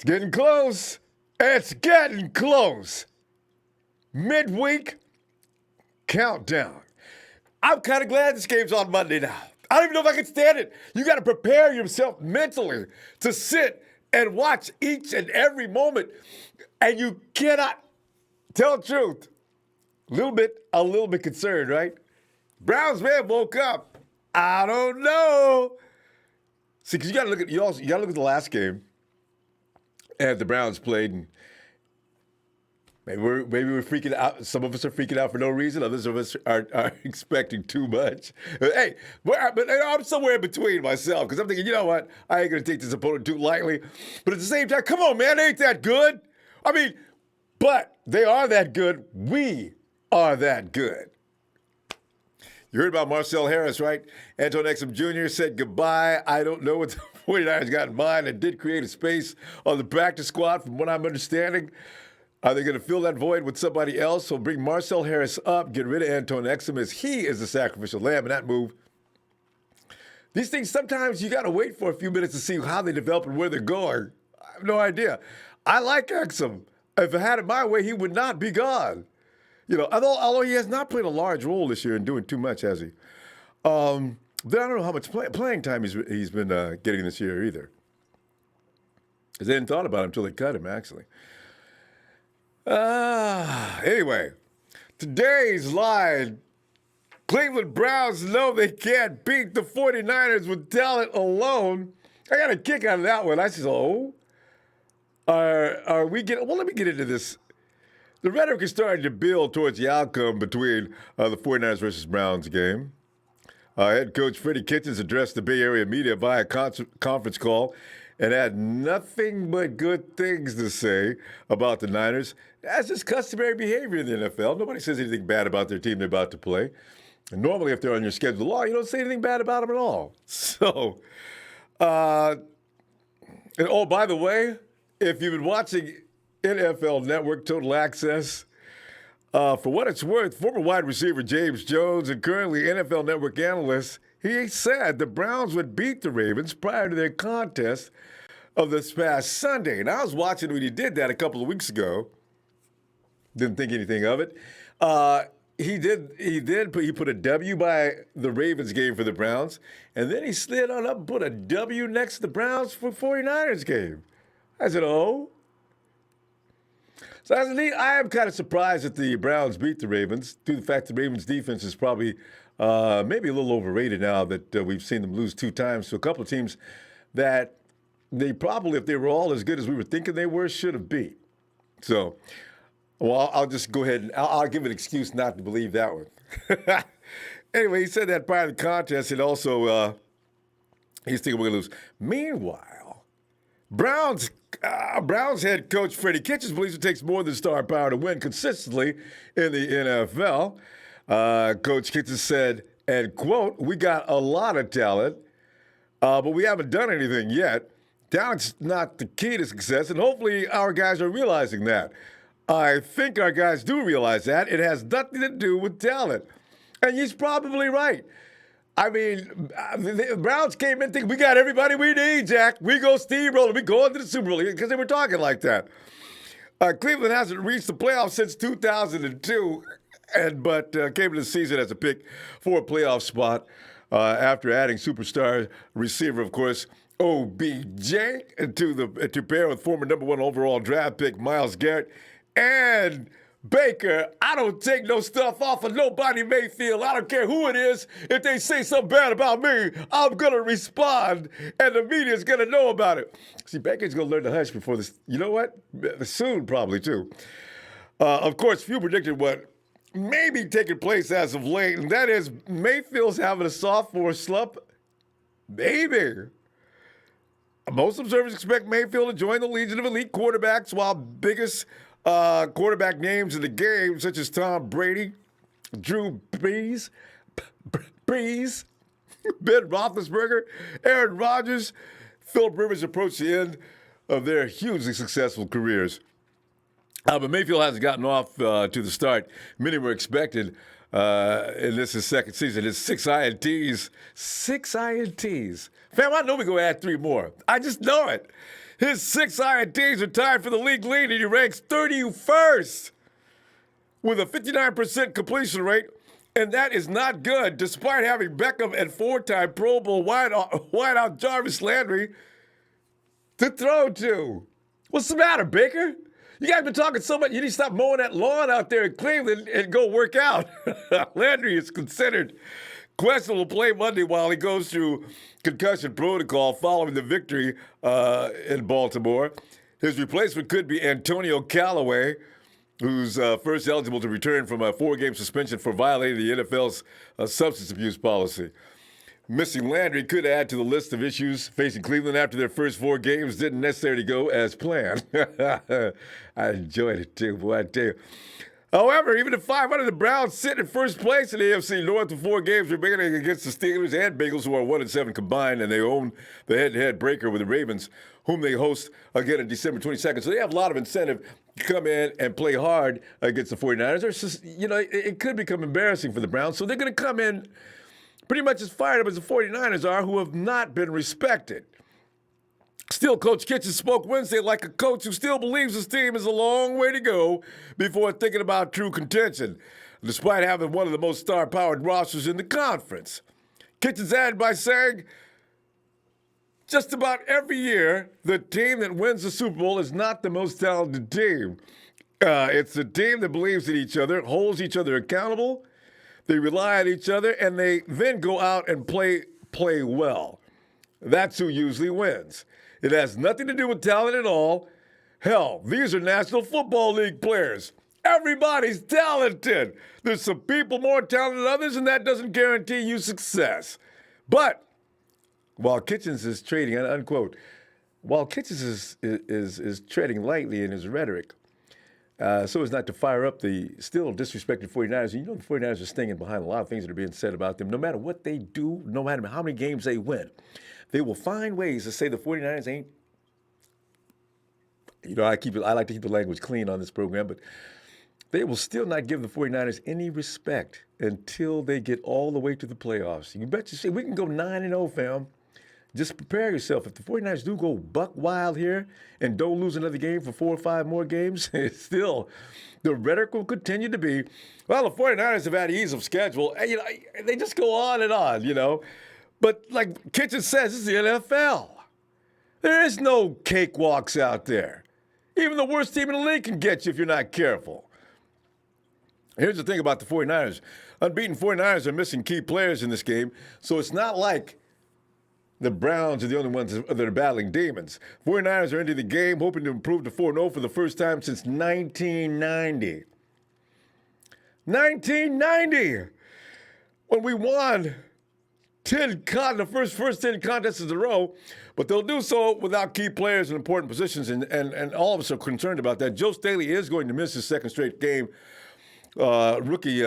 It's getting close. It's getting close. Midweek countdown. I'm kind of glad this game's on Monday now. I don't even know if I can stand it. You got to prepare yourself mentally to sit and watch each and every moment. And you cannot tell the truth. A little bit concerned, right? Browns man woke up. I don't know. See, because you got to look at the last game, and the Browns played. And maybe we're freaking out. Some of us are freaking out for no reason. Others of us are expecting too much. Hey, but I'm somewhere in between myself because I'm thinking, you know what? I ain't gonna take this opponent too lightly. But at the same time, come on, man, they ain't that good. I mean, but they are that good. We are that good. You heard about Marcel Harris, right? Anton Exum Jr. said goodbye. I don't know what the 49ers got in mind and did create a space on the practice squad, from what I'm understanding. Are they going to fill that void with somebody else? So bring Marcel Harris up, get rid of Anton Exum as he is the sacrificial lamb in that move. These things, sometimes you got to wait for a few minutes to see how they develop and where they're going. I have no idea. I like Exum. If I had it my way, he would not be gone. You know, although he has not played a large role this year in doing too much, has he? Then I don't know how much playing time he's been getting this year either. Because they hadn't thought about him until they cut him, actually. Anyway, today's line. Cleveland Browns know they can't beat the 49ers with talent alone. I got a kick out of that one. I said, are we getting... Well, let me get into this. The rhetoric is starting to build towards the outcome between the 49ers versus Browns game. Head coach Freddie KItchens addressed the Bay Area media via conference call and had nothing but good things to say about the Niners. That's just customary behavior in the NFL. Nobody says anything bad about their team they're about to play. And normally, if they're on your schedule you don't say anything bad about them at all. So, and oh, by the way, if you've been watching NFL Network Total Access, for what it's worth, former wide receiver James Jones and currently NFL Network analyst, he said the Browns would beat the Ravens prior to their contest of this past Sunday. And I was watching when he did that a couple of weeks ago. Didn't think anything of it. He put a W by the Ravens game for the Browns, and then he slid on up and put a W next to the Browns for 49ers game. I said, oh. So I am kind of surprised that the Browns beat the Ravens, due to the fact the Ravens' defense is probably maybe a little overrated now that we've seen them lose 2 times to a couple of teams that they probably, if they were all as good as we were thinking they were, should have beat. So, well, I'll just go ahead and I'll give an excuse not to believe that one. Anyway, he said that prior to the contest, and also he's thinking we're going to lose. Meanwhile, Browns head coach Freddie KItchens believes it takes more than star power to win consistently in the NFL. Coach KItchens said, and quote, "We got a lot of talent, but we haven't done anything yet. Talent's not the key to success, and hopefully our guys are realizing that. I think our guys do realize that. It has nothing to do with talent." And he's probably right. I mean, the Browns came in thinking, we got everybody we need, Jack. We go steamrolling. We go into the Super Bowl because they were talking like that. Cleveland hasn't reached the playoffs since 2002, but came into the season as a pick for a playoff spot after adding superstar receiver, of course, OBJ, to pair with former number 1 overall draft pick Myles Garrett. And Baker, I don't take no stuff off of nobody, Mayfield. I don't care who it is. If they say something bad about me, I'm going to respond, and the media's going to know about it. See, Baker's going to learn to hush before this. You know what? Soon, probably, too. Of course, few predicted what may be taking place as of late, and that is Mayfield's having a sophomore slump. Maybe. Most observers expect Mayfield to join the legion of elite quarterbacks, while biggest quarterback names in the game, such as Tom Brady, Drew Brees, Ben Roethlisberger, Aaron Rodgers, Philip Rivers approach the end of their hugely successful careers. But Mayfield hasn't gotten off to the start many were expected in this his second season. His 6 INTs. 6 INTs. Fam, I know we're going to add 3 more. I just know it. His 6 INTs are tied for the league lead, and he ranks 31st with a 59% completion rate. And that is not good, despite having Beckham and 4-time Pro Bowl wideout Jarvis Landry to throw to. What's the matter, Baker? You guys been talking so much, you need to stop mowing that lawn out there in Cleveland and go work out. Landry is considered questionable to play Monday while he goes through concussion protocol following the victory in Baltimore. His replacement could be Antonio Callaway, who's first eligible to return from a 4-game suspension for violating the NFL's substance abuse policy. Missing Landry could add to the list of issues facing Cleveland after their first 4 games didn't necessarily go as planned. I enjoyed it too, boy, I tell you. However, even at 500, the Browns sit in first place in the AFC North with 4 games remaining against the Steelers and Bengals, who are 1-7 combined, and they own the head-to-head breaker with the Ravens, whom they host again on December 22nd. So they have a lot of incentive to come in and play hard against the 49ers. Just, it could become embarrassing for the Browns, so they're going to come in pretty much as fired up as the 49ers are, who have not been respected. Still, Coach Kitchens spoke Wednesday like a coach who still believes his team is a long way to go before thinking about true contention, despite having one of the most star-powered rosters in the conference. Kitchens added by saying, just about every year, the team that wins the Super Bowl is not the most talented team. It's a team that believes in each other, holds each other accountable, they rely on each other, and they then go out and play well. That's who usually wins. It has nothing to do with talent at all. Hell, these are National Football League players. Everybody's talented. There's some people more talented than others, and that doesn't guarantee you success. But while Kitchens is trading, unquote, while Kitchens is treading lightly in his rhetoric, so as not to fire up the still disrespected 49ers. And the 49ers are stinging behind a lot of things that are being said about them. No matter what they do, no matter how many games they win, they will find ways to say the 49ers ain't. I like to keep the language clean on this program, but they will still not give the 49ers any respect until they get all the way to the playoffs. You bet you see, we can go 9-0, fam. Just prepare yourself. If the 49ers do go buck wild here and don't lose another game for 4 or 5 more games, still, the rhetoric will continue to be, well, the 49ers have had ease of schedule. And, they just go on and on, But like Kitchen says, this is the NFL. There is no cakewalks out there. Even the worst team in the league can get you if you're not careful. Here's the thing about the 49ers. Unbeaten 49ers are missing key players in this game, so it's not like the Browns are the only ones that are battling demons. 49ers are into the game, hoping to improve to 4-0 for the first time since 1990. 1990! When we won the first 10 contests in a row, but they'll do so without key players in important positions, and all of us are concerned about that. Joe Staley is going to miss his second straight game. Rookie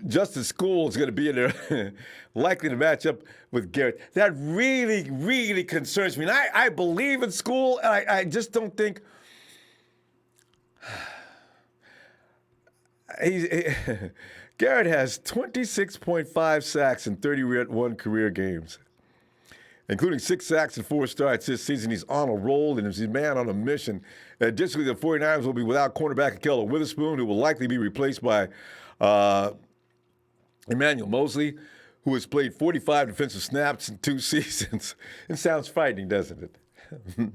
Justin School is going to be in there, likely to match up with Garrett. That really, really concerns me. And I believe in School, and I just don't think Garrett has 26.5 sacks in 31 career games, including 6 sacks and 4 starts this season. He's on a roll, and he's a man on a mission. Additionally, the 49ers will be without cornerback Kittle Witherspoon, who will likely be replaced by Emmanuel Mosley, who has played 45 defensive snaps in 2 seasons. It sounds frightening, doesn't it? And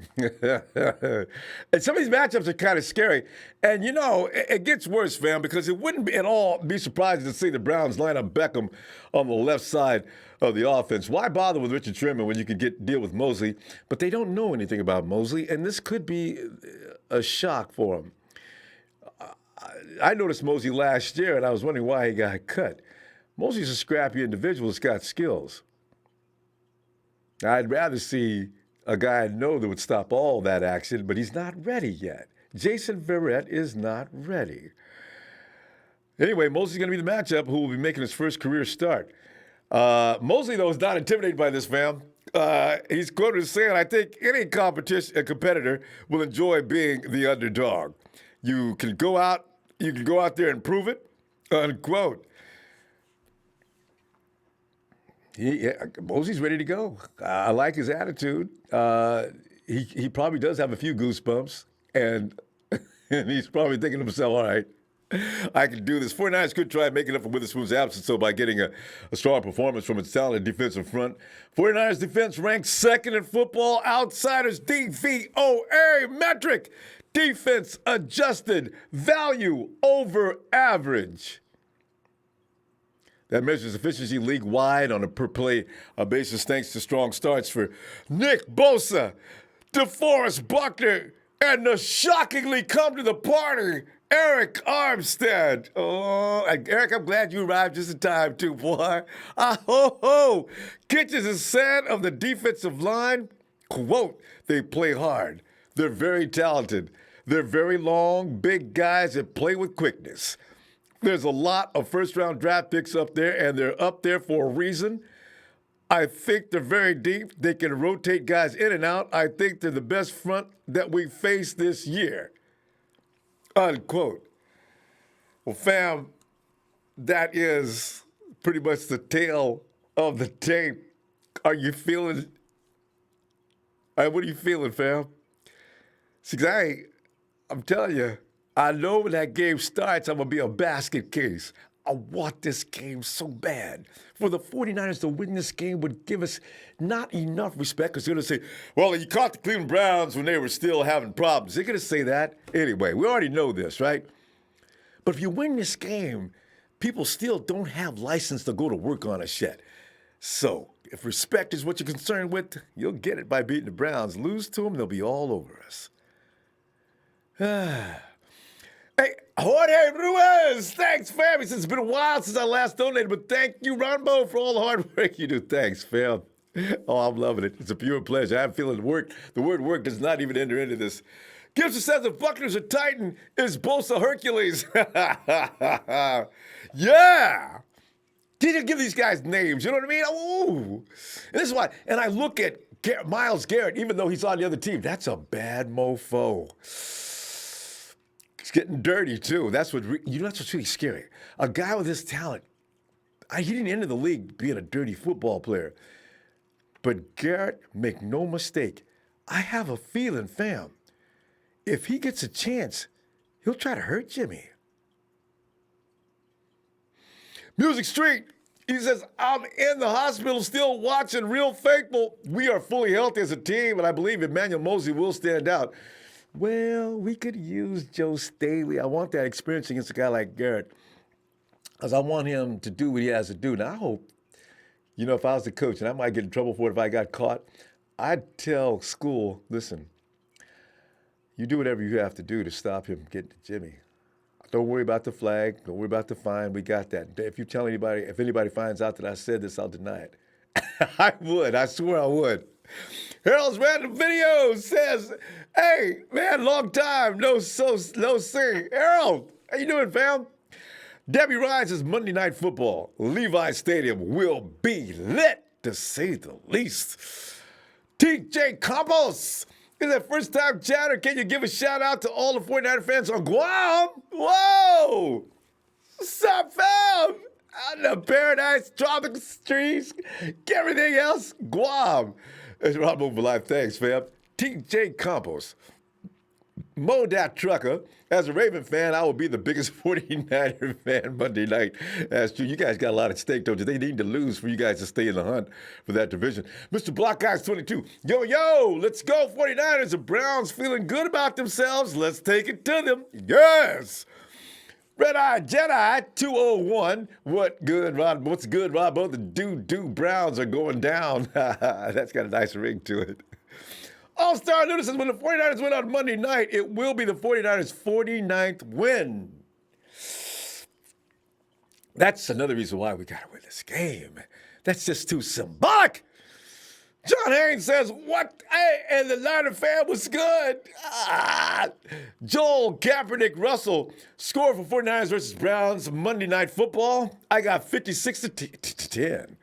some of these matchups are kind of scary. And, it gets worse, fam, because it wouldn't at all be surprising to see the Browns line up Beckham on the left side of the offense. Why bother with Richard Sherman when you can deal with Mosley? But they don't know anything about Mosley, and this could be a shock for him. I noticed Mosley last year, and I was wondering why he got cut. Mosley's a scrappy individual that's got skills. I'd rather see a guy I know that would stop all that action, but he's not ready yet. Jason Verrett is not ready. Anyway, Mosley's going to be the matchup who will be making his first career start. Mosley, though, is not intimidated by this, fam. He's quoted as saying, I think any competitor will enjoy being the underdog. You can go out there and prove it, unquote. Mosley's ready to go. I like his attitude. he probably does have a few goosebumps, and and he's probably thinking to himself, all right, I can do this. 49ers could try making up for Witherspoon's absence, though, by getting a strong performance from its talented defensive front. 49ers defense ranked second in Football Outsiders DVOA metric. Defense adjusted value over average. That measures efficiency league-wide on a per-play basis thanks to strong starts for Nick Bosa, DeForest Buckner, and the shockingly come-to-the-party Eric Armstead. Oh, Eric, I'm glad you arrived just in time, too, boy. Ho. Kitchens has said of the defensive line, quote, they play hard. They're very talented. They're very long, big guys that play with quickness. There's a lot of first-round draft picks up there, and they're up there for a reason. I think they're very deep. They can rotate guys in and out. I think they're the best front that we faced this year. Unquote. Well, fam, that is pretty much the tale of the tape. Are you feeling? What are you feeling, fam? See, I'm telling you, I know when that game starts, I'm going to be a basket case. I want this game so bad. For the 49ers to win this game would give us not enough respect, because they're going to say, well, you caught the Cleveland Browns when they were still having problems. They're going to say that anyway. We already know this, right? But if you win this game, people still don't have license to go to work on us yet. So if respect is what you're concerned with, you'll get it by beating the Browns. Lose to them, they'll be all over us. Hey, Jorge Ruiz, thanks, fam. He says it's been a while since I last donated, but thank you, Ronbo, for all the hard work you do. Thanks, fam. Oh, I'm loving it. It's a pure pleasure. I'm feeling the word work does not even enter into this. Gibson says if Buckner's a Titan, is Bosa Hercules? Yeah. He didn't give these guys names, you know what I mean? Ooh. And this is why, and I look at Myles Garrett, even though he's on the other team, that's a bad mofo. It's getting dirty, too. That's what's really scary. A guy with this talent, he didn't enter the league being a dirty football player. But Garrett, make no mistake, I have a feeling, fam, if he gets a chance, he'll try to hurt Jimmy. Music Street, he says, I'm in the hospital still watching Real Faithful. We are fully healthy as a team, and I believe Emmanuel Mosley will stand out. Well, we could use Joe Staley. I want that experience against a guy like Garrett, because I want him to do what he has to do. Now, I hope, if I was the coach, and I might get in trouble for it if I got caught, I'd tell school, listen, you do whatever you have to do to stop him getting to Jimmy. Don't worry about the flag. Don't worry about the fine. We got that. If you tell anybody, if anybody finds out that I said this, I'll deny it. I would. I swear I would. Harold's Random Videos says, hey, man, long time. No see. Harold, how you doing, fam? Debbie Ryan says Monday Night Football, Levi Stadium will be lit, to say the least. TJ Campos is that first time chatter. Can you give a shout out to all the 49er fans on Guam? Whoa! What's up, fam? Out in the paradise, tropical trees, everything else, Guam. It's Ronbo for life. Thanks, fam. TJ Campos. Mo that trucker. As a Raven fan, I will be the biggest 49er fan Monday night. That's true. You guys got a lot at stake, don't you? They need to lose for you guys to stay in the hunt for that division. Mr. Block Guys 22. Yo, let's go 49ers. The Browns feeling good about themselves. Let's take it to them. Yes. Red Eye Jedi 201. What's good, Rob? Both the do Browns are going down. That's got a nice ring to it. All-Star News says when the 49ers win on Monday night, it will be the 49ers' 49th win. That's another reason why we got to win this game. That's just too symbolic. John Haynes says, what? Hey, and the Niner fan was good. Joel Kaepernick Russell score for 49ers versus Browns Monday Night Football. I got 56 to 10.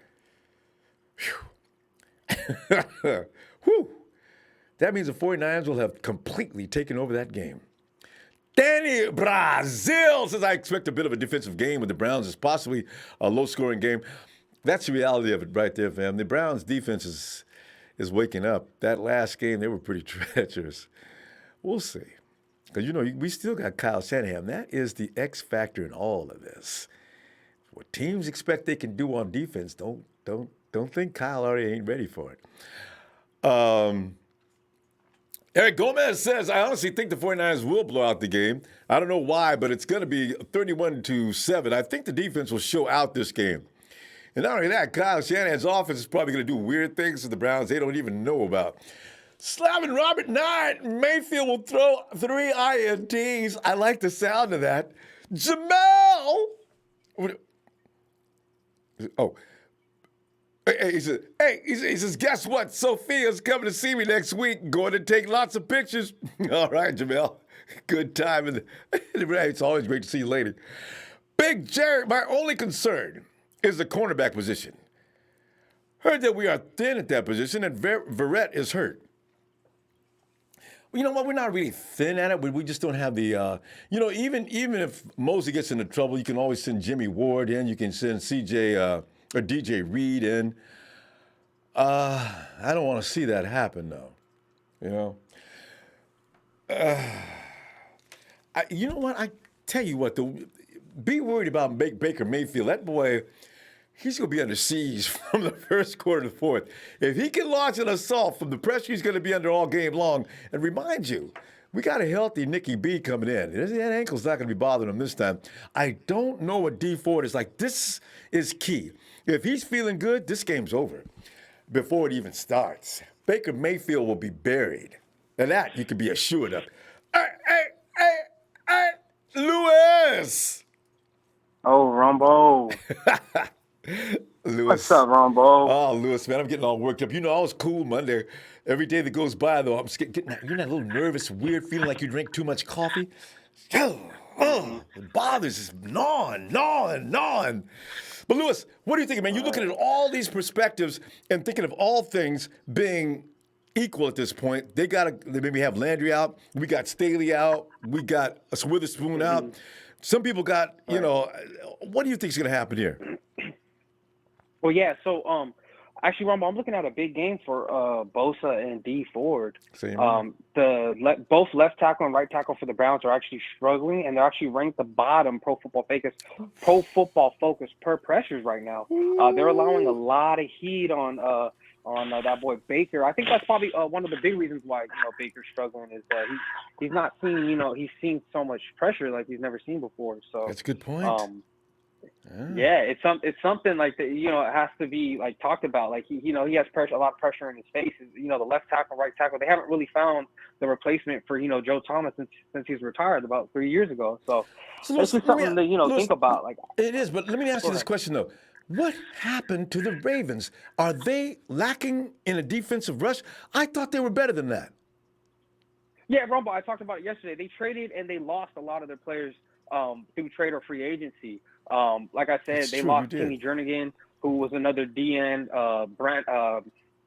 Whew. That means the 49ers will have completely taken over that game. Danny Brazil says, I expect a bit of a defensive game with the Browns. It's possibly a low-scoring game. That's the reality of it right there, fam. The Browns' defense is waking up. That last game, they were pretty treacherous. We'll see. Because, we still got Kyle Shanahan. That is the X factor in all of this. What teams expect they can do on defense, don't think Kyle already ain't ready for it. Eric Gomez says, I honestly think the 49ers will blow out the game. I don't know why, but it's going to be 31-7. I think the defense will show out this game. And not only that, Kyle Shanahan's offense is probably going to do weird things to the Browns they don't even know about. Slavin Robert 9, Mayfield will throw 3 INTs. I like the sound of that. Jamel! Oh. He says, guess what? Sophia's coming to see me next week. Going to take lots of pictures. All right, Jamel. Good time. It's always great to see you later. Big Jerry, my only concern is the cornerback position. Heard that we are thin at that position and Verrett is hurt. Well, you know what? We're not really thin at it. We just don't have the, even if Mosley gets into trouble, you can always send Jimmy Ward in. You can send CJ or DJ Reed in. I don't want to see that happen, though. You know what? I tell you what, though, be worried about Baker Mayfield. That boy, he's going to be under siege from the first quarter to the fourth. If he can launch an assault from the pressure he's going to be under all game long, and remind you, we got a healthy Nicky B coming in. That ankle's not going to be bothering him this time. I don't know what D Ford is like. This is key. If he's feeling good, this game's over before it even starts. Baker Mayfield will be buried. And that you can be assured of. Hey, Lewis! Oh, Ronbo. Lewis. What's up, Ronbo? Oh, Lewis, man, I'm getting all worked up. I was cool Monday. Every day that goes by, though, I'm getting that little nervous, weird feeling like you drink too much coffee. It bothers, it's gnawing. But, Lewis, what are you thinking, man? You're looking at all these perspectives and thinking of all things being equal at this point. They maybe have Landry out. We got Staley out. We got Witherspoon out. Some people got, what do you think is going to happen here? Well, yeah, so actually, Ronbo, I'm looking at a big game for Bosa and D Ford. Both left tackle and right tackle for the Browns are actually struggling, and they're actually ranked the bottom Pro Football Focus per pressures right now. They're allowing a lot of heat on that boy Baker. I think that's probably one of the big reasons why Baker's struggling is that he's not seeing he's seen so much pressure like he's never seen before. So that's a good point. Yeah, it's something like that. It has to be like talked about. Like he has a lot of pressure in his face. The left tackle, right tackle. They haven't really found the replacement for Joe Thomas since he's retired about 3 years ago. So it's just something to think about. Like it is, but let me ask you this question though: what happened to the Ravens? Are they lacking in a defensive rush? I thought they were better than that. Yeah, Rumble, I talked about it yesterday. They traded and they lost a lot of their players through trade or free agency. Like I said, they lost Timmy Jernigan, who was another DN,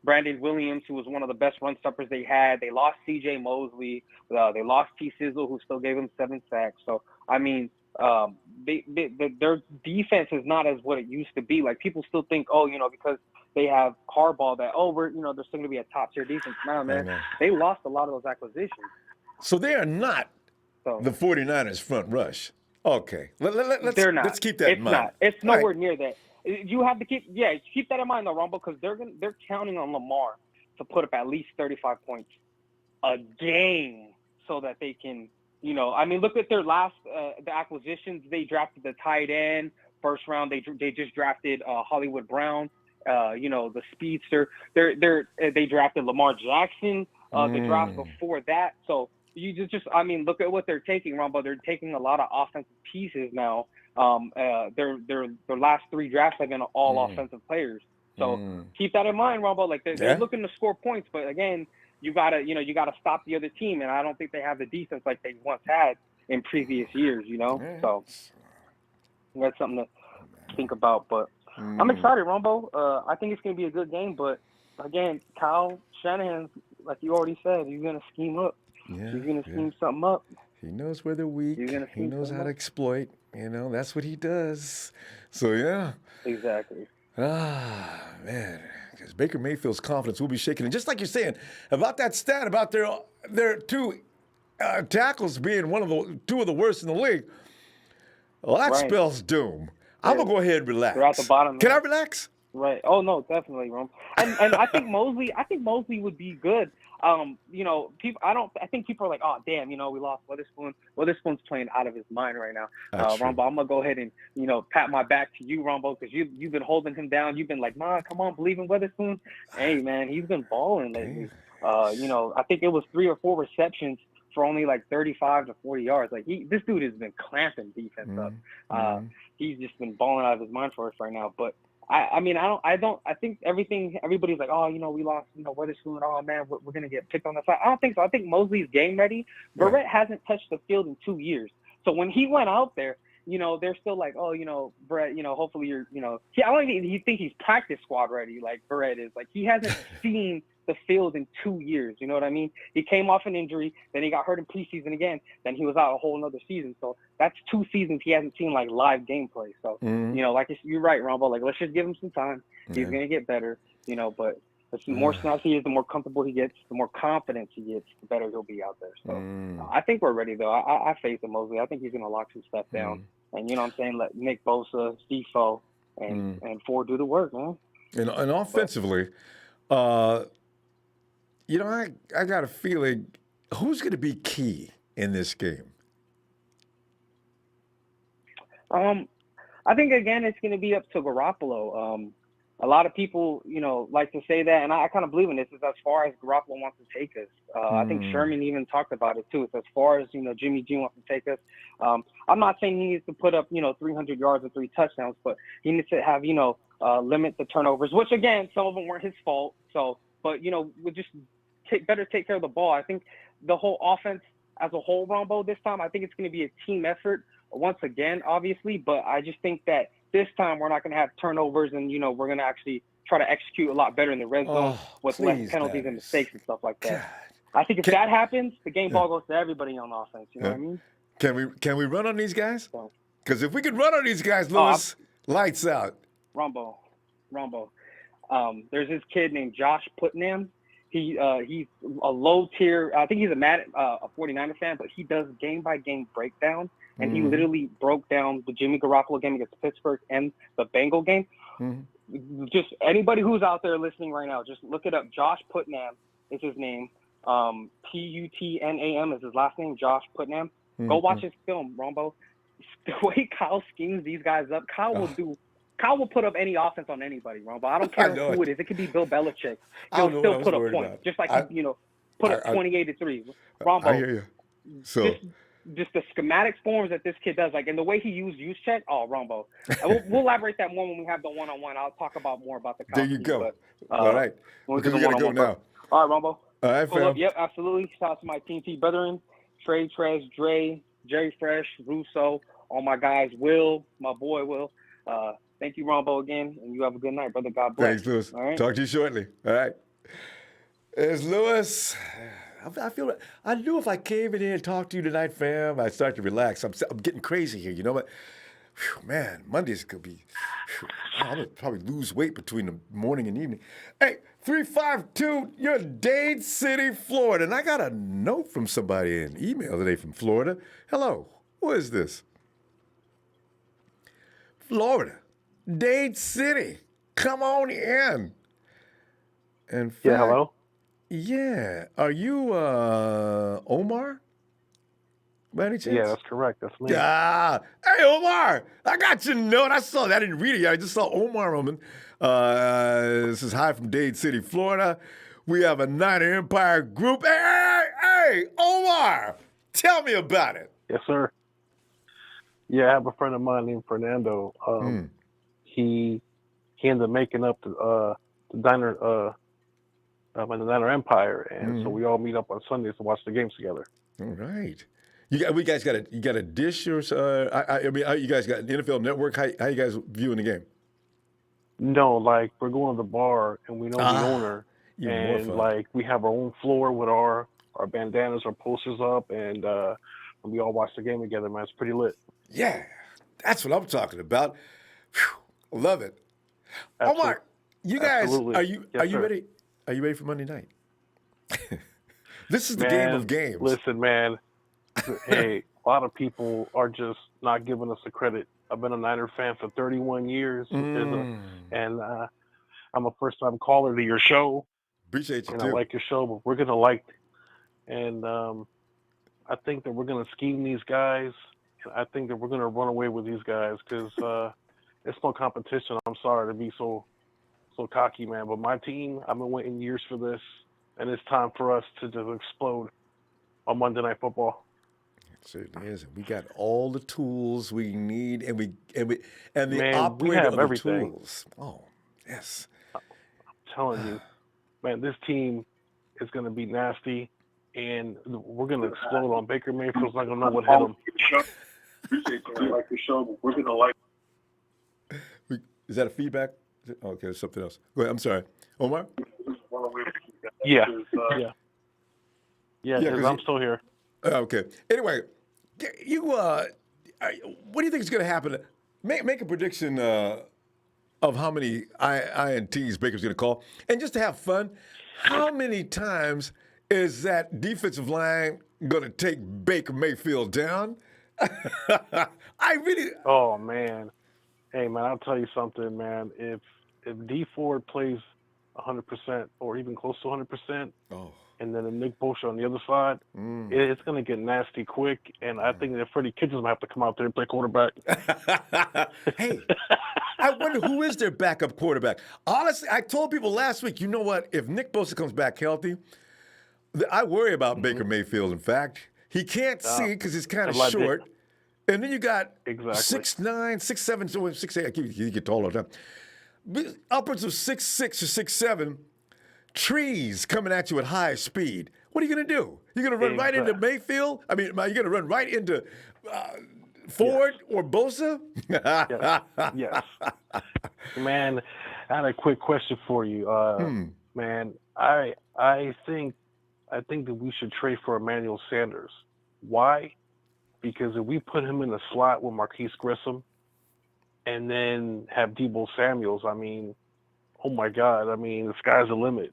Brandon Williams, who was one of the best run stoppers they had. They lost C.J. Mosley. They lost T. Sizzle, who still gave them 7 sacks. So, I mean, their defense is not as what it used to be. Like, people still think, because they have Harbaugh that, they're still going to be a top-tier defense. No, man. They lost a lot of those acquisitions. So they are not the 49ers front rush. Okay, let's keep that in mind. It's nowhere near that. You have to keep that in mind though, Rumble, because they're counting on Lamar to put up at least 35 points a game so that they can, look at their last the acquisitions. They drafted the tight end first round. They just drafted Hollywood Brown, the speedster. They drafted Lamar Jackson the draft before that. So. You look at what they're taking, Ronbo. They're taking a lot of offensive pieces now. Their last 3 drafts have been all offensive players. So keep that in mind, Ronbo. Like they're looking to score points, but again, you gotta stop the other team, and I don't think they have the defense like they once had in previous years. So that's something to think about. But I'm excited, Ronbo. I think it's gonna be a good game. But again, Kyle Shanahan, like you already said, he's gonna scheme up. Yeah, he's going to scheme something up. He knows where they're weak. He knows how to exploit. That's what he does. So, yeah. Exactly. Man. because Baker Mayfield's confidence will be shaken. And just like you're saying about that stat about their two tackles being two of the worst in the league, well, that Right. spells doom. I'm gonna go ahead and relax. They're at the bottom. Can I relax? Right. Oh no, definitely, Rom. And I think Mosley would be good. People. I think people are like, oh damn, we lost Witherspoon. Witherspoon's playing out of his mind right now. Rombo, I'm gonna go ahead and pat my back to you, Rombo, because you've been holding him down. You've been like, man, come on, believe in Witherspoon. Hey man, he's been balling lately. I think it was 3 or 4 receptions for only like 35 to 40 yards. Like this dude has been clamping defense up. He's just been balling out of his mind for us right now. But I think everybody's like, oh, we lost, Witherspoon. Oh man, we're gonna get picked on the side. I don't think so. I think Mosley's game ready. Barrett hasn't touched the field in 2 years. So when he went out there, they're still like, oh, Barrett, hopefully you're, I don't even think he's practice squad ready like Barrett is. Like he hasn't seen the field in 2 years. You know what I mean? He came off an injury, then he got hurt in preseason again, then he was out a whole another season. So that's 2 seasons he hasn't seen like live gameplay. So like you're right, Ronbo. Like let's just give him some time. He's gonna get better. But the more snaps he is, the more comfortable he gets, the more confidence he gets, the better he'll be out there. So I think we're ready though. I faith in Mosley. I think he's gonna lock some stuff down. And you know what I'm saying? Let Nick Bosa, Stefo, and Ford do the work, man. And offensively, I got a feeling who's going to be key in this game? I think, again, it's going to be up to Garoppolo. A lot of people, like to say that, and I kind of believe in this, is as far as Garoppolo wants to take us. I think Sherman even talked about it, too. It's as far as, Jimmy G wants to take us. I'm not saying he needs to put up, 300 yards and 3 touchdowns, but he needs to have, limit the turnovers, which, again, some of them weren't his fault. So, but, we'll just better take care of the ball. I think the whole offense as a whole, Rombo, this time, I think it's going to be a team effort once again, obviously, but I just think that this time we're not going to have turnovers and, we're going to actually try to execute a lot better in the red zone with less penalties and mistakes and stuff like that. God. I think if that happens, the game ball goes to everybody on offense. You know what I mean? Can we run on these guys? Because if we can run on these guys, Lewis, lights out. Rombo. There's this kid named Josh Putnam. He's a low tier. I think he's a 49er fan, but he does game by game breakdown. And he literally broke down the Jimmy Garoppolo game against Pittsburgh and the Bengal game. Just anybody who's out there listening right now, just look it up. Josh Putnam is his name. Putnam is his last name, Josh Putnam. Go watch his film, Rombo. The way Kyle schemes these guys up, Kyle will put up any offense on anybody, Rombo. I don't care who it is. It could be Bill Belichick. He'll still put up points, just like put up 28-3. Rombo. I hear you. So. Just the schematic forms that this kid does, like, and the way he used use check. Oh, Rombo. We'll elaborate that more when we have the one-on-one. I'll talk about more about the. There you go. All right. Because we gotta go now. All right, Rombo. All right, fam. Yep, absolutely. Shout out to my TNT brethren, Trey, Trez, Dre, Jerry Fresh, Russo, all my guys, Will, my boy Will. Thank you, Rombo, again, and you have a good night, brother. God bless. Thanks, Lewis. All right? Talk to you shortly. All right. It's Lewis. I knew if I came in here and talked to you tonight, fam, I'd start to relax. I'm getting crazy here, you know what? Man, Mondays could be. I'm gonna probably lose weight between the morning and evening. Hey, 352, you're in Dade City, Florida, and I got a note from somebody in email today from Florida. Hello, who is this? Florida, Dade City, come on in. And yeah, hello. Yeah. Are you Omar? By any chance? Yeah, that's correct. That's me. Hey, Omar! I got your note. I saw that. I didn't read it yet. I just saw Omar Roman. This is hi from Dade City, Florida. We have a Niner Empire group. Hey, Omar! Tell me about it. Yes, sir. Yeah, I have a friend of mine named Fernando. He ended up making up the Niner in the Niner Empire, and so we all meet up on Sundays to watch the games together. All right. You guys got a dish or I mean, you guys got an NFL Network? How you guys viewing the game? No, like we're going to the bar and we know the owner, and like we have our own floor with our bandanas, our posters up, and we all watch the game together. Man, it's pretty lit. Yeah, that's what I'm talking about. Whew, love it. Absolutely. Omar, You guys, Absolutely. are you Yes, sir. ready? Are you ready for Monday night? This is the game Man, of games. listen, man. Hey, a lot of people are just not giving us the credit. I've been a Niner fan for 31 years, and I'm a first-time caller to your show, Appreciate you and I too. like your show. But we're gonna like, and I think that we're gonna scheme these guys. I think that we're gonna run away with these guys because it's no competition. I'm sorry to be so cocky, man, but my team, I've been waiting years for this, and it's time for us to just explode on Monday Night Football. It certainly is. And we got all the tools we need, and the Man, we operator have of the everything. tools. Oh, yes. I'm telling you, man, this team is going to be nasty, and we're going to explode on Baker Mayfield's not going to know what hit him. Appreciate you. I like the show, but we're going to like. Is that a feedback? Oh, okay, there's something else. Go ahead. I'm sorry. Omar? Yeah. Yeah, Yeah, 'cause 'cause I'm still here. Okay. Anyway, you what do you think is going to happen? Make a prediction of how many INTs Baker's going to call, and just to have fun, how many times is that defensive line going to take Baker Mayfield down? I really. Oh, man. Hey, man, I'll tell you something, man. If D Ford plays 100% or even close to 100%, Oh. and then a Nick Bosa on the other side, it's going to get nasty quick. And I think that Freddie KItchens might have to come out there and play quarterback. Hey, I wonder who is their backup quarterback. Honestly, I told people last week, you know what? If Nick Bosa comes back healthy, I worry about Baker Mayfield. In fact, he can't see because he's kind of short. And then you got 6'9", 6'7", 6'8". He get tall all the time. Upwards of 6'6" or 6'7". Trees coming at you at high speed. What are you going to do? You're going to run right into Mayfield? I mean, you're going to run right into Ford or Bosa? Yes. Man, I had a quick question for you. Man, I think that we should trade for Emmanuel Sanders. Why? Because if we put him in the slot with Marquise Grissom and then have Deebo Samuels, I mean, oh my God, I mean, the sky's the limit.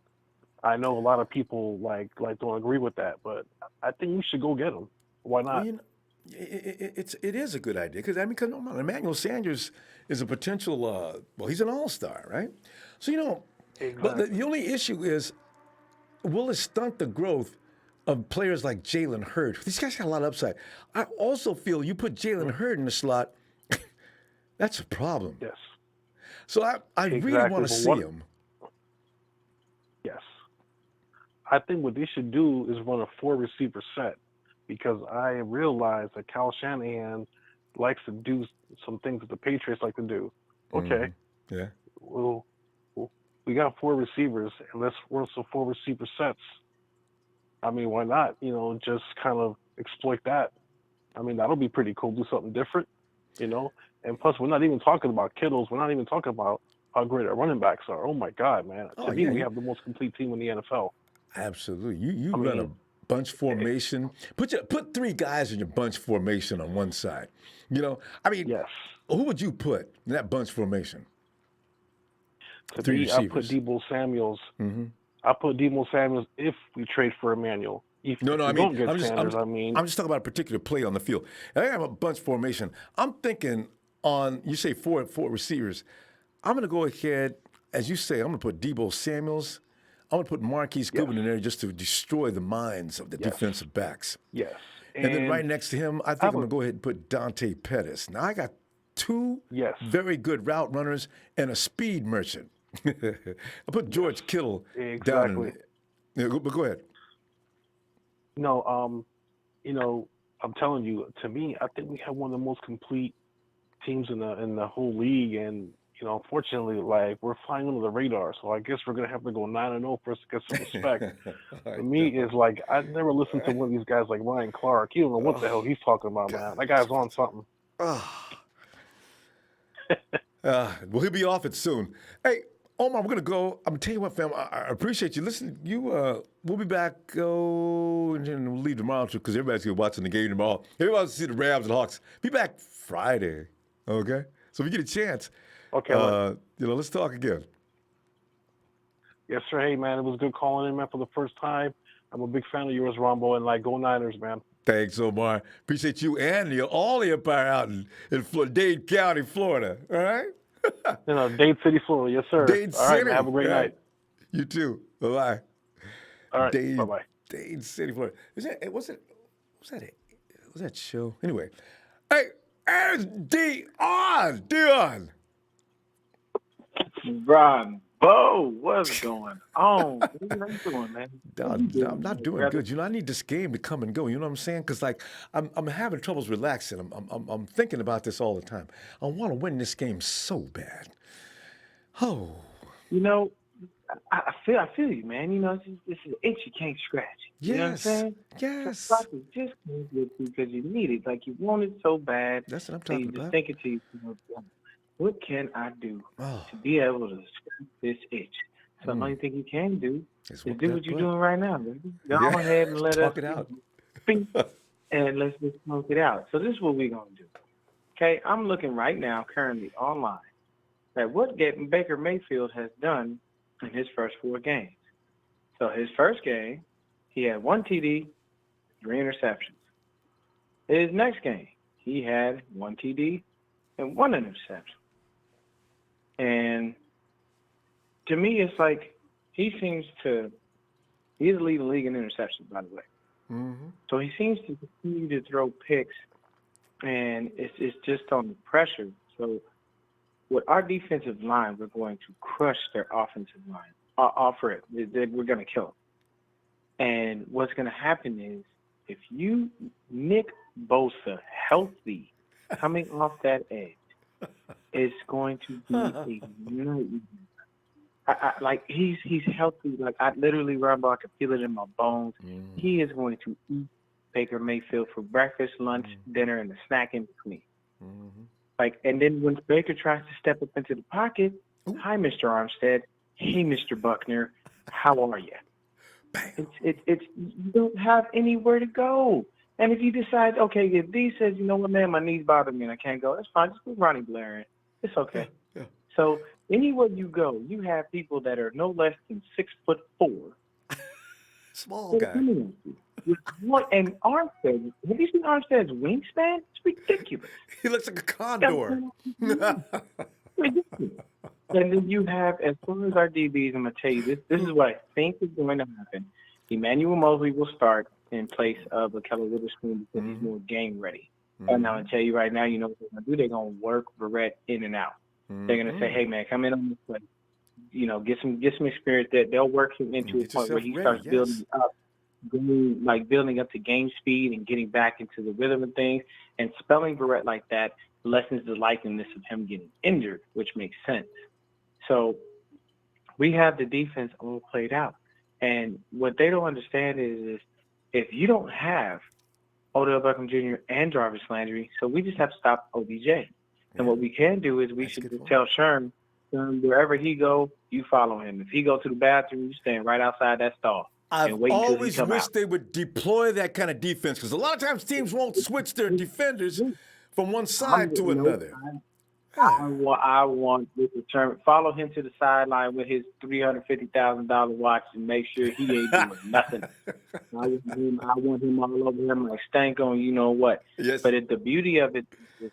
I know a lot of people like don't agree with that, but I think we should go get him. Why not? Well, you know, it is a good idea because Emmanuel Sanders is a potential. Well, he's an all-star, right? So but the only issue is, will it stunt the growth of players like Jalen Hurts? These guys got a lot of upside. I also feel you put Jalen Hurts in the slot, that's a problem. Yes. So I really want to see him. Yes. I think what they should do is run a 4-receiver set because I realize that Kyle Shanahan likes to do some things that the Patriots like to do. Okay. Yeah. Well, we got 4 receivers, and let's run some 4-receiver sets. I mean, why not? Just kind of exploit that. I mean, that'll be pretty cool. Do something different, And plus, we're not even talking about Kittles. We're not even talking about how great our running backs are. Oh my God, man! To me, we have the most complete team in the NFL. Absolutely. You run a bunch formation. Put 3 guys in your bunch formation on one side. Yes. Who would you put in that bunch formation? To 3 me, receivers. I put Deebo Samuels. I put Deebo Samuels if we trade for Emmanuel. Don't get Sanders. I'm just talking about a particular play on the field. And I have a bunch formation. I'm thinking you say 4 receivers. I'm going to go ahead, as you say, I'm going to put Deebo Samuels. I'm going to put Marquise Goodwin in there just to destroy the minds of the defensive backs. Yes. And then right next to him, I think I'm going to go ahead and put Dante Pettis. Now, I got 2 very good route runners and a speed merchant. I put George Kittle down in but go ahead. No, I'm telling you, to me, I think we have one of the most complete teams in the whole league, and unfortunately, we're flying under the radar. So I guess we're gonna have to go 9-0 for us to get some respect. For me, is I've never listened to one of these guys like Ryan Clark. He don't know what the hell he's talking about, man. That guy's on something. Well, he'll be off it soon. Hey, Omar, we're gonna go. I'm gonna tell you what, fam. I appreciate you. Listen, we'll be back. And we'll leave tomorrow too, because everybody's gonna be watching the game tomorrow. Everybody wants to see the Rams and Hawks. Be back Friday, okay? So if you get a chance, okay, let's talk again. Yes, sir. Hey, man, it was good calling in, man, for the first time. I'm a big fan of yours, Ronbo, and go Niners, man. Thanks, Omar. Appreciate you and all the Empire out in Dade County, Florida. All right? Dade City, Florida. Yes, sir. Dade All right, City. man. Have a great All right. night. You too. Bye-bye. All right. Dade, Bye-bye. Dade City, Florida. Was that show? Anyway. Hey, there's Dion. Ronbo, what's going on? What are you doing, man? I'm not doing good. I need this game to come and go. You know what I'm saying? Because I'm having troubles relaxing. I'm thinking about this all the time. I want to win this game so bad. Oh. I feel you, man. This is an itch you can't scratch. You know what I'm saying? Yes. So just because you need it, like you want it so bad. That's what I'm talking about. You just about. thinking to yourself, what can I do to be able to scratch this itch? So the only thing you can do is do what you're doing right now, baby. Go ahead and let talk us it out. speak, and let's just smoke it out. So this is what we're gonna do. Okay, I'm looking right now, currently online, at what Baker Mayfield has done in his first 4 games. So his first game, he had 1 TD, 3 interceptions. His next game, he had 1 TD and 1 interception. And to me, it's like he's the leading the league in interceptions, by the way. Mm-hmm. So he seems to continue to throw picks, and it's just on the pressure. So with our defensive line, we're going to crush their offensive line. Offer it. We're going to kill them. And what's going to happen is if you Nick Bosa healthy coming off that edge, it's going to be a nightmare. Like he's healthy. Like I literally, Ronbo, I can feel it in my bones. Mm-hmm. He is going to eat Baker Mayfield for breakfast, lunch, dinner, and a snack in between. Mm-hmm. And then when Baker tries to step up into the pocket, hi, Mr. Armstead. Hey, Mr. Buckner. How are you? It's you don't have anywhere to go. And if you decide, okay, if D says, you know what, man, my knees bother me and I can't go, that's fine. Just put Ronnie Blair in. It's okay. Yeah. So anywhere you go, you have people that are no less than 6'4". Small guy. What? And Armstead, have you seen Armstead's wingspan? It's ridiculous. He looks like a condor. Ridiculous. And then you have, as far as our DBs, I'm going to tell you, this is what I think is going to happen. Emmanuel Mosley will start in place of Keller Witherspoon because he's more game ready. And I'm going to tell you right now, you know what they're going to do? They're going to work Barrett in and out. They're going to say, hey, man, come in on this play. Get some experience that they'll work him into a point where he starts building up. Building up to game speed and getting back into the rhythm of things, and spelling Barrett like that lessens the likeliness of him getting injured, which makes sense. So we have the defense all played out. And what they don't understand is if you don't have Odell Beckham Jr. and Jarvis Landry, so we just have to stop OBJ. And what we can do is we should just tell Sherm, wherever he go, you follow him. If he go to the bathroom, you stand right outside that stall. I've always wished they would deploy that kind of defense because a lot of times teams won't switch their defenders from one side to another. I want this determined. Follow him to the sideline with his $350,000 watch and make sure he ain't doing nothing. I want him all over him like stank on you know what. Yes. But the beauty of it is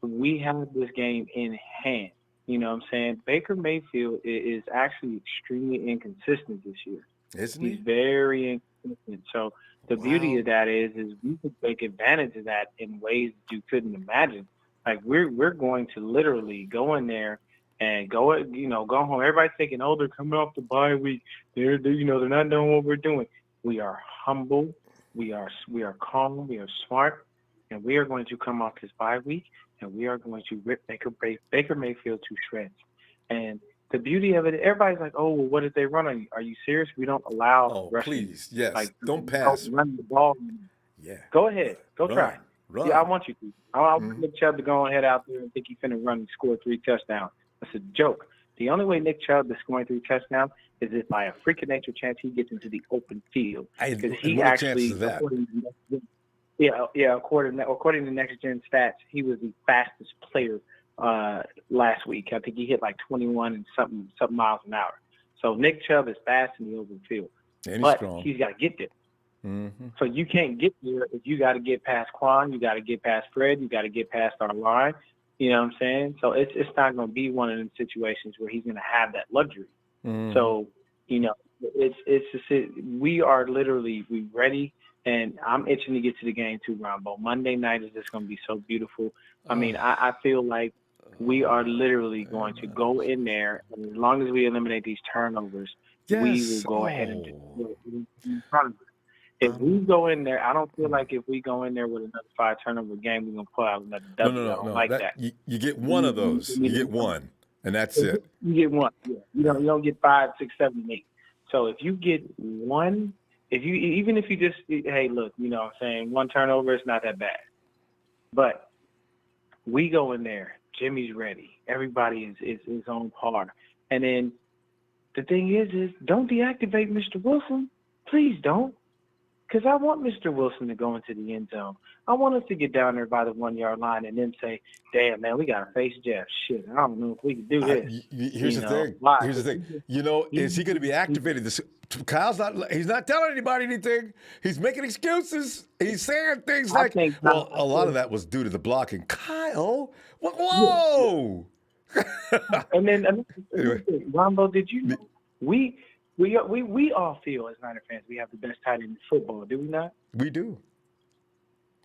we have this game in hand. You know what I'm saying? Baker Mayfield is actually extremely inconsistent this year. Isn't he? He's very inconsistent. So the beauty of that is we could take advantage of that in ways that you couldn't imagine. Like we're going to literally go in there and go home. Everybody's thinking, oh, they're coming off the bye week. They're not doing what we're doing. We are humble. We are calm. We are smart, and we are going to come off this bye week, and we are going to rip Baker Mayfield to shreds. And the beauty of it, everybody's like, oh, well, what did they run on you? Are you serious? We don't allow rushing. Please, yes. Don't pass. Run the ball. Yeah. Go ahead. Go try. Run. Yeah, I want you to. I want Nick Chubb to go ahead out there and think he's finna run and score 3 touchdowns. That's a joke. The only way Nick Chubb is scoring 3 touchdowns is if by a freak of nature chance he gets into the open field. Because he actually, according to Next Gen Stats, he was the fastest player last week. I think he hit like 21 and something miles an hour. So Nick Chubb is fast in the open field, And he's but strong. he's got to get there. Mm-hmm. So you can't get there if you got to get past Quan, you got to get past Fred, you got to get past our line. You know what I'm saying? So it's not going to be one of them situations where he's going to have that luxury. Mm-hmm. So, you know, it's just we are literally ready, and I'm itching to get to the game too, Ronbo. Monday night is just going to be so beautiful. I mean, I feel like we are literally going to go in there, and as long as we eliminate these turnovers, we will go ahead and in front of us. If we go in there, I don't feel like if we go in there with another 5 turnover game, we're going to pull out another W. I don't like that. You get one of those. You get one, and that's it. You get one. Yeah. You don't get 5, 6, 7, and 8. So if you get one, even if you just, hey, look, you know what I'm saying, 1 turnover, it's not that bad. But we go in there, Jimmy's ready. Everybody is on par. And then the thing is don't deactivate Mr. Wilson. Please don't. Because I want Mr. Wilson to go into the end zone. I want us to get down there by the 1-yard line and then say, damn, man, we got to face Jeff. Shit, I don't know if we can do this. Here's the thing. Why? Here's the thing. You know, is he going to be activated? Kyle's he's not telling anybody anything. He's making excuses. He's saying things like, well, a lot of that was due to the blocking. Kyle, whoa. And then, anyway. Ronbo, did you know we all feel as Niner fans we have the best tight end in football, do we not? We do.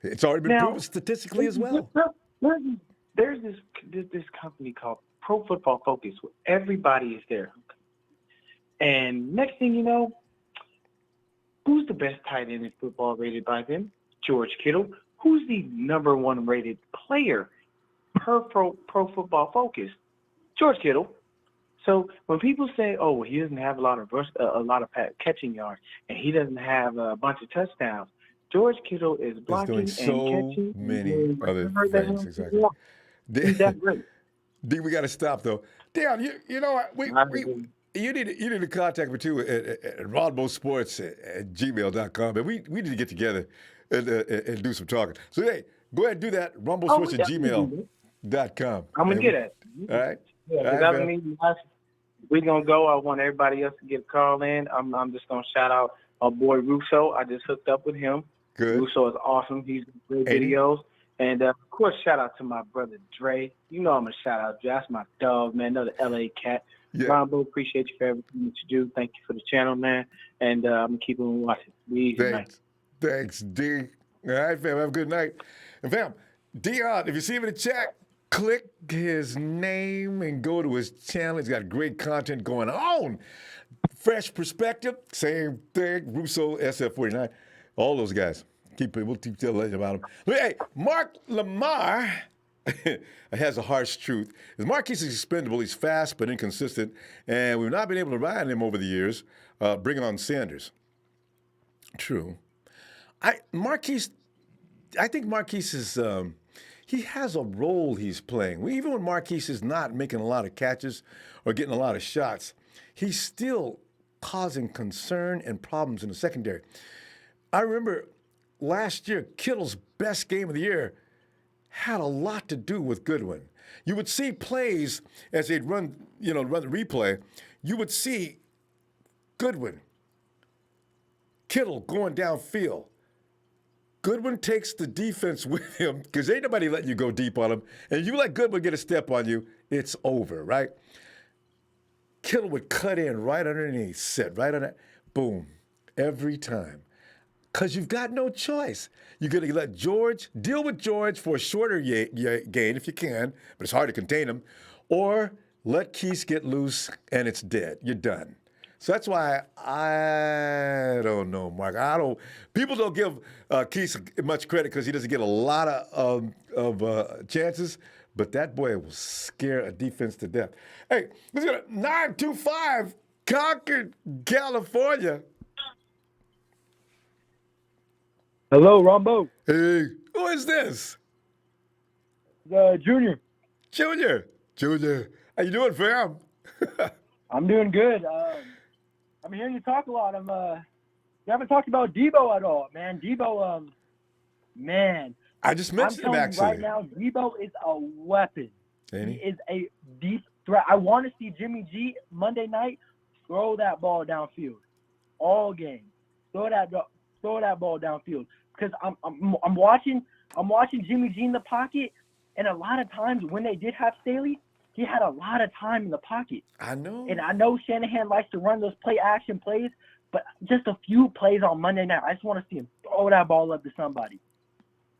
It's already been proven statistically as well. There's this company called Pro Football Focus where everybody is there. And next thing you know, who's the best tight end in football rated by them? George Kittle. Who's the number 1 rated player per Pro Football Focus? George Kittle. So when people say, "Oh, he doesn't have a lot of catching yards, and he doesn't have a bunch of touchdowns," George Kittle is blocking and catching. Many other things. Exactly. He's that great. D, we got to stop though. Damn, you know what? You need to contact me too at Ronbo Sports at gmail.com, and we need to get together and do some talking. So hey, go ahead and do that. Ronbo Sports at gmail.com. I'm gonna get it. All right. Yeah, we're gonna go. I want everybody else to get a call in. I'm just gonna shout out our boy Russo. I just hooked up with him. Good. Russo is awesome. He's great videos. And of course, shout out to my brother Dre. You know I'm gonna shout out Dre. That's my dog, man. Another LA cat. Yeah. Ronbo, appreciate you for everything that you do. Thank you for the channel, man. And I'm gonna keep on watching. Be easy, Thanks, D. All right, fam. Have a good night. And fam, Dion, if you see him in the chat, click his name and go to his channel. He's got great content going on. Fresh perspective, same thing. Russo, SF49, all those guys. We'll keep telling you about them. Hey, Mark Lamar has a harsh truth. His Marquise is expendable. He's fast but inconsistent, and we've not been able to rely on him over the years. Bring on Sanders. True. I think Marquise is. He has a role he's playing. Even when Marquise is not making a lot of catches or getting a lot of shots, he's still causing concern and problems in the secondary. I remember last year, Kittle's best game of the year had a lot to do with Goodwin. You would see plays as they'd run the replay. You would see Goodwin, Kittle going downfield. Goodwin takes the defense with him because ain't nobody letting you go deep on him. And you let Goodwin get a step on you, it's over, right? Kittle would cut in right underneath, sit right on that, boom, every time. Because you've got no choice. You're going to let George, deal with George for a shorter gain if you can, but it's hard to contain him, or let Keese get loose and it's dead. You're done. So that's why I don't know, Mark. People don't give Keese much credit because he doesn't get a lot of chances, but that boy will scare a defense to death. Hey, let's go to 925 Concord, California. Hello, Ronbo. Hey, who is this? Junior. Junior. How you doing, fam? I'm doing good. I'm hearing you talk a lot. You haven't talked about Debo at all, man. Debo, man. I just mentioned him, actually. Right now, Debo is a weapon. Ain't he is a deep threat. I want to see Jimmy G Monday night throw that ball downfield all game. Throw that ball downfield because I'm watching Jimmy G in the pocket, and a lot of times when they did have Staley, he had a lot of time in the pocket. I know. And I know Shanahan likes to run those play action plays, but just a few plays on Monday night, I just want to see him throw that ball up to somebody.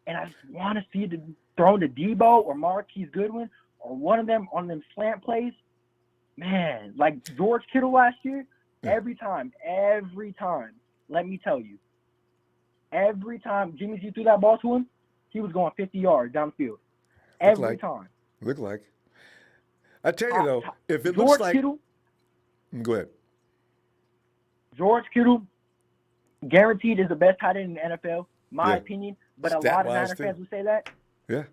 And I just want to see it thrown to Debo or Marquise Goodwin or one of them on them slant plays. Man, like George Kittle last year, every time, let me tell you, every time Jimmy G threw that ball to him, he was going 50 yards downfield. Every time. Look like. I tell you, though, if it George looks like. Kittle, Go ahead. George Kittle, guaranteed is the best tight end in the NFL, my opinion. But a lot of Niner fans would say that. Yeah.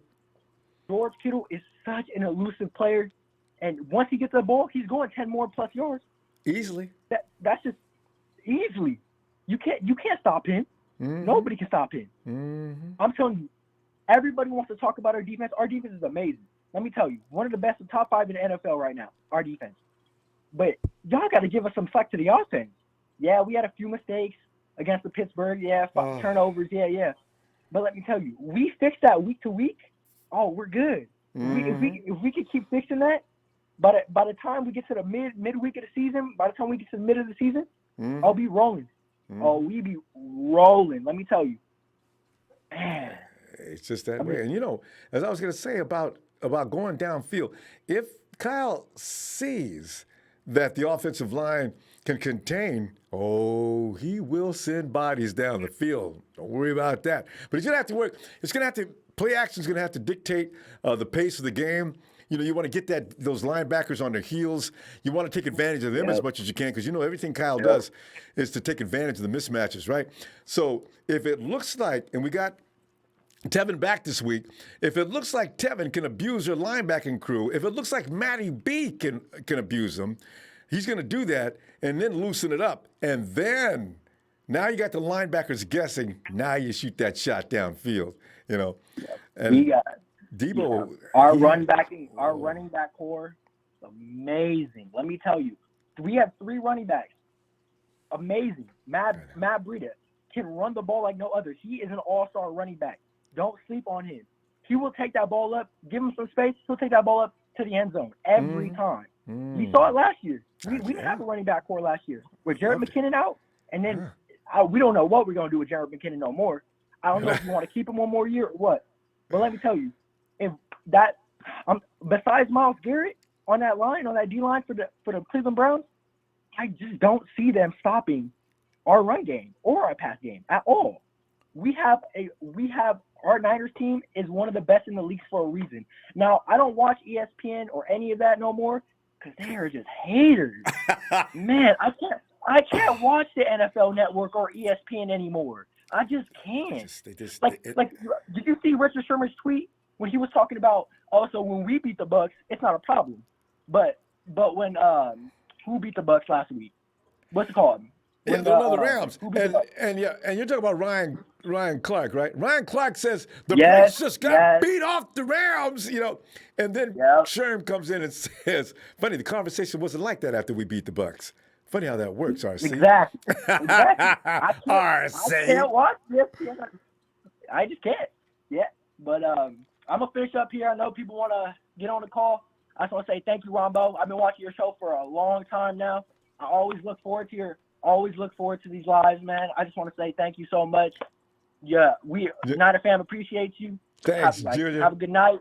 George Kittle is such an elusive player, and once he gets the ball, he's going 10 more plus yards. Easily. That's just easily. You can't stop him. Mm-hmm. Nobody can stop him. Mm-hmm. I'm telling you, everybody wants to talk about our defense. Our defense is amazing. Let me tell you, one of the best, top 5 in the NFL right now, our defense. But y'all got to give us some slack to the offense. Yeah, we had a few mistakes against the Pittsburgh. Yeah, turnovers. Yeah. But let me tell you, we fix that week to week. Oh, we're good. Mm-hmm. If we could keep fixing that, by the time we get to the midweek of the season, by the time we get to the mid of the season, I'll be rolling. Oh, we be rolling. Let me tell you, man. It's just that way. And as I was going to say about going downfield, if Kyle sees that the offensive line can contain, he will send bodies down the field. Don't worry about that. But he's going to have to work. It's going to have to play action is going to have to dictate the pace of the game. You want to get those linebackers on their heels. You want to take advantage of them as much as you can because everything Kyle does is to take advantage of the mismatches, right? So if it looks like, and we got Tevin back this week, if it looks like Tevin can abuse your linebacking crew, if it looks like Matty B can abuse them, he's going to do that and then loosen it up. And then now you got the linebackers guessing. Now you shoot that shot downfield, And we got Debo, our running back core, amazing. Let me tell you, we have 3 running backs, amazing. Matt Breida can run the ball like no other. He is an all-star running back. Don't sleep on him. He will take that ball up, give him some space. He'll take that ball up to the end zone every time. We saw it last year. We didn't have a running back core last year with Jared McKinnon out, and then we don't know what we're going to do with Jared McKinnon no more. I don't know if you want to keep him one more year or what. But let me tell you, if that besides Myles Garrett on that line, on that D line for the Cleveland Browns, I just don't see them stopping our run game or our pass game at all. We have our Niners team is one of the best in the league for a reason. Now, I don't watch ESPN or any of that no more because they are just haters. Man, I can't watch the NFL Network or ESPN anymore. I just can't. Did you see Richard Sherman's tweet when he was talking about also when we beat the Bucs, it's not a problem. But when who beat the Bucs last week? What's it called? Yeah, the Rams. And you're talking about Ryan Clark, right? Ryan Clark says the Bucs just got beat off the Rams, and then Sherm comes in and says, funny, the conversation wasn't like that after we beat the Bucs. Funny how that works, RC. Exactly. RC. I can't watch this. I just can't. Yeah. But I'm going to finish up here. I know people want to get on the call. I just want to say thank you, Ronbo. I've been watching your show for a long time now. I always look forward to these lives, man. I just want to say thank you so much. Yeah, Niner fam appreciates you. Thanks, Junior. Have a good night.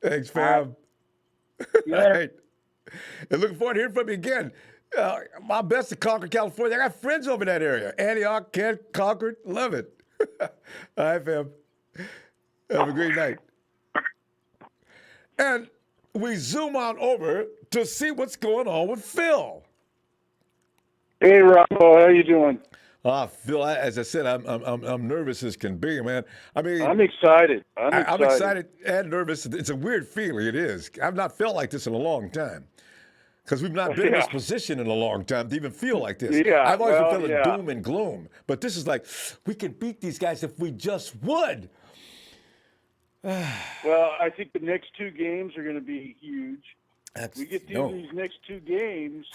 Thanks, fam. See you later. Right. And looking forward to hearing from you again. My best to Concord, California. I got friends over in that area. Antioch, Kent, Concord. Love it. All right, fam. Have a great night. And we zoom on over to see what's going on with Phil. Hey, Ronbo, how you doing? Phil, as I said, I'm nervous as can be, man. I mean, I'm excited. I'm excited and nervous. It's a weird feeling. It is. I've not felt like this in a long time because we've not been in this position in a long time to even feel like this. Yeah, I've always been feeling doom and gloom, but this is like we could beat these guys if we just would. Well, I think the next 2 games are going to be huge. We get through these next 2 games.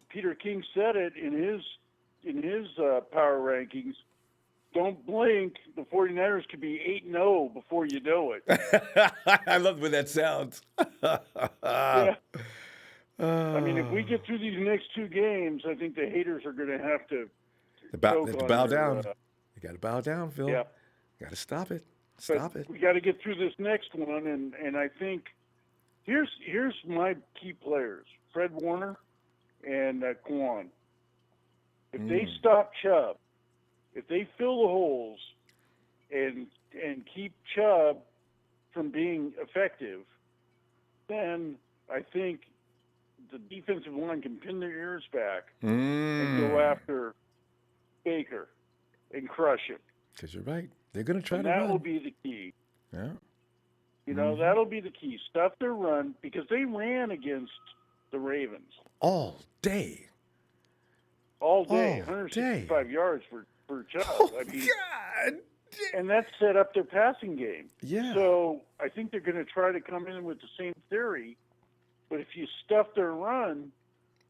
Peter King said it in his power rankings. Don't blink. The 49ers could be 8-0 before you know it. I love the way that sounds. Yeah. I mean, if we get through these next 2 games, I think the haters are going to have to they have to bow down. You got to bow down, Phil. Yeah. Got to stop it. But Stop it. we got to get through this next one, and I think here's my key players: Fred Warner and Quan. If they stop Chubb, if they fill the holes and keep Chubb from being effective, then I think the defensive line can pin their ears back and go after Baker and crush him. Because you're right. They're going to try And to that run. will be the key. Yeah. That'll be the key. Stuff their run, because they ran against the Ravens All day. all day, All 165 yards for Chubb. Oh, I mean, God. and that set up their passing game. Yeah. So I think they're going to try to come in with the same theory, but if you stuff their run,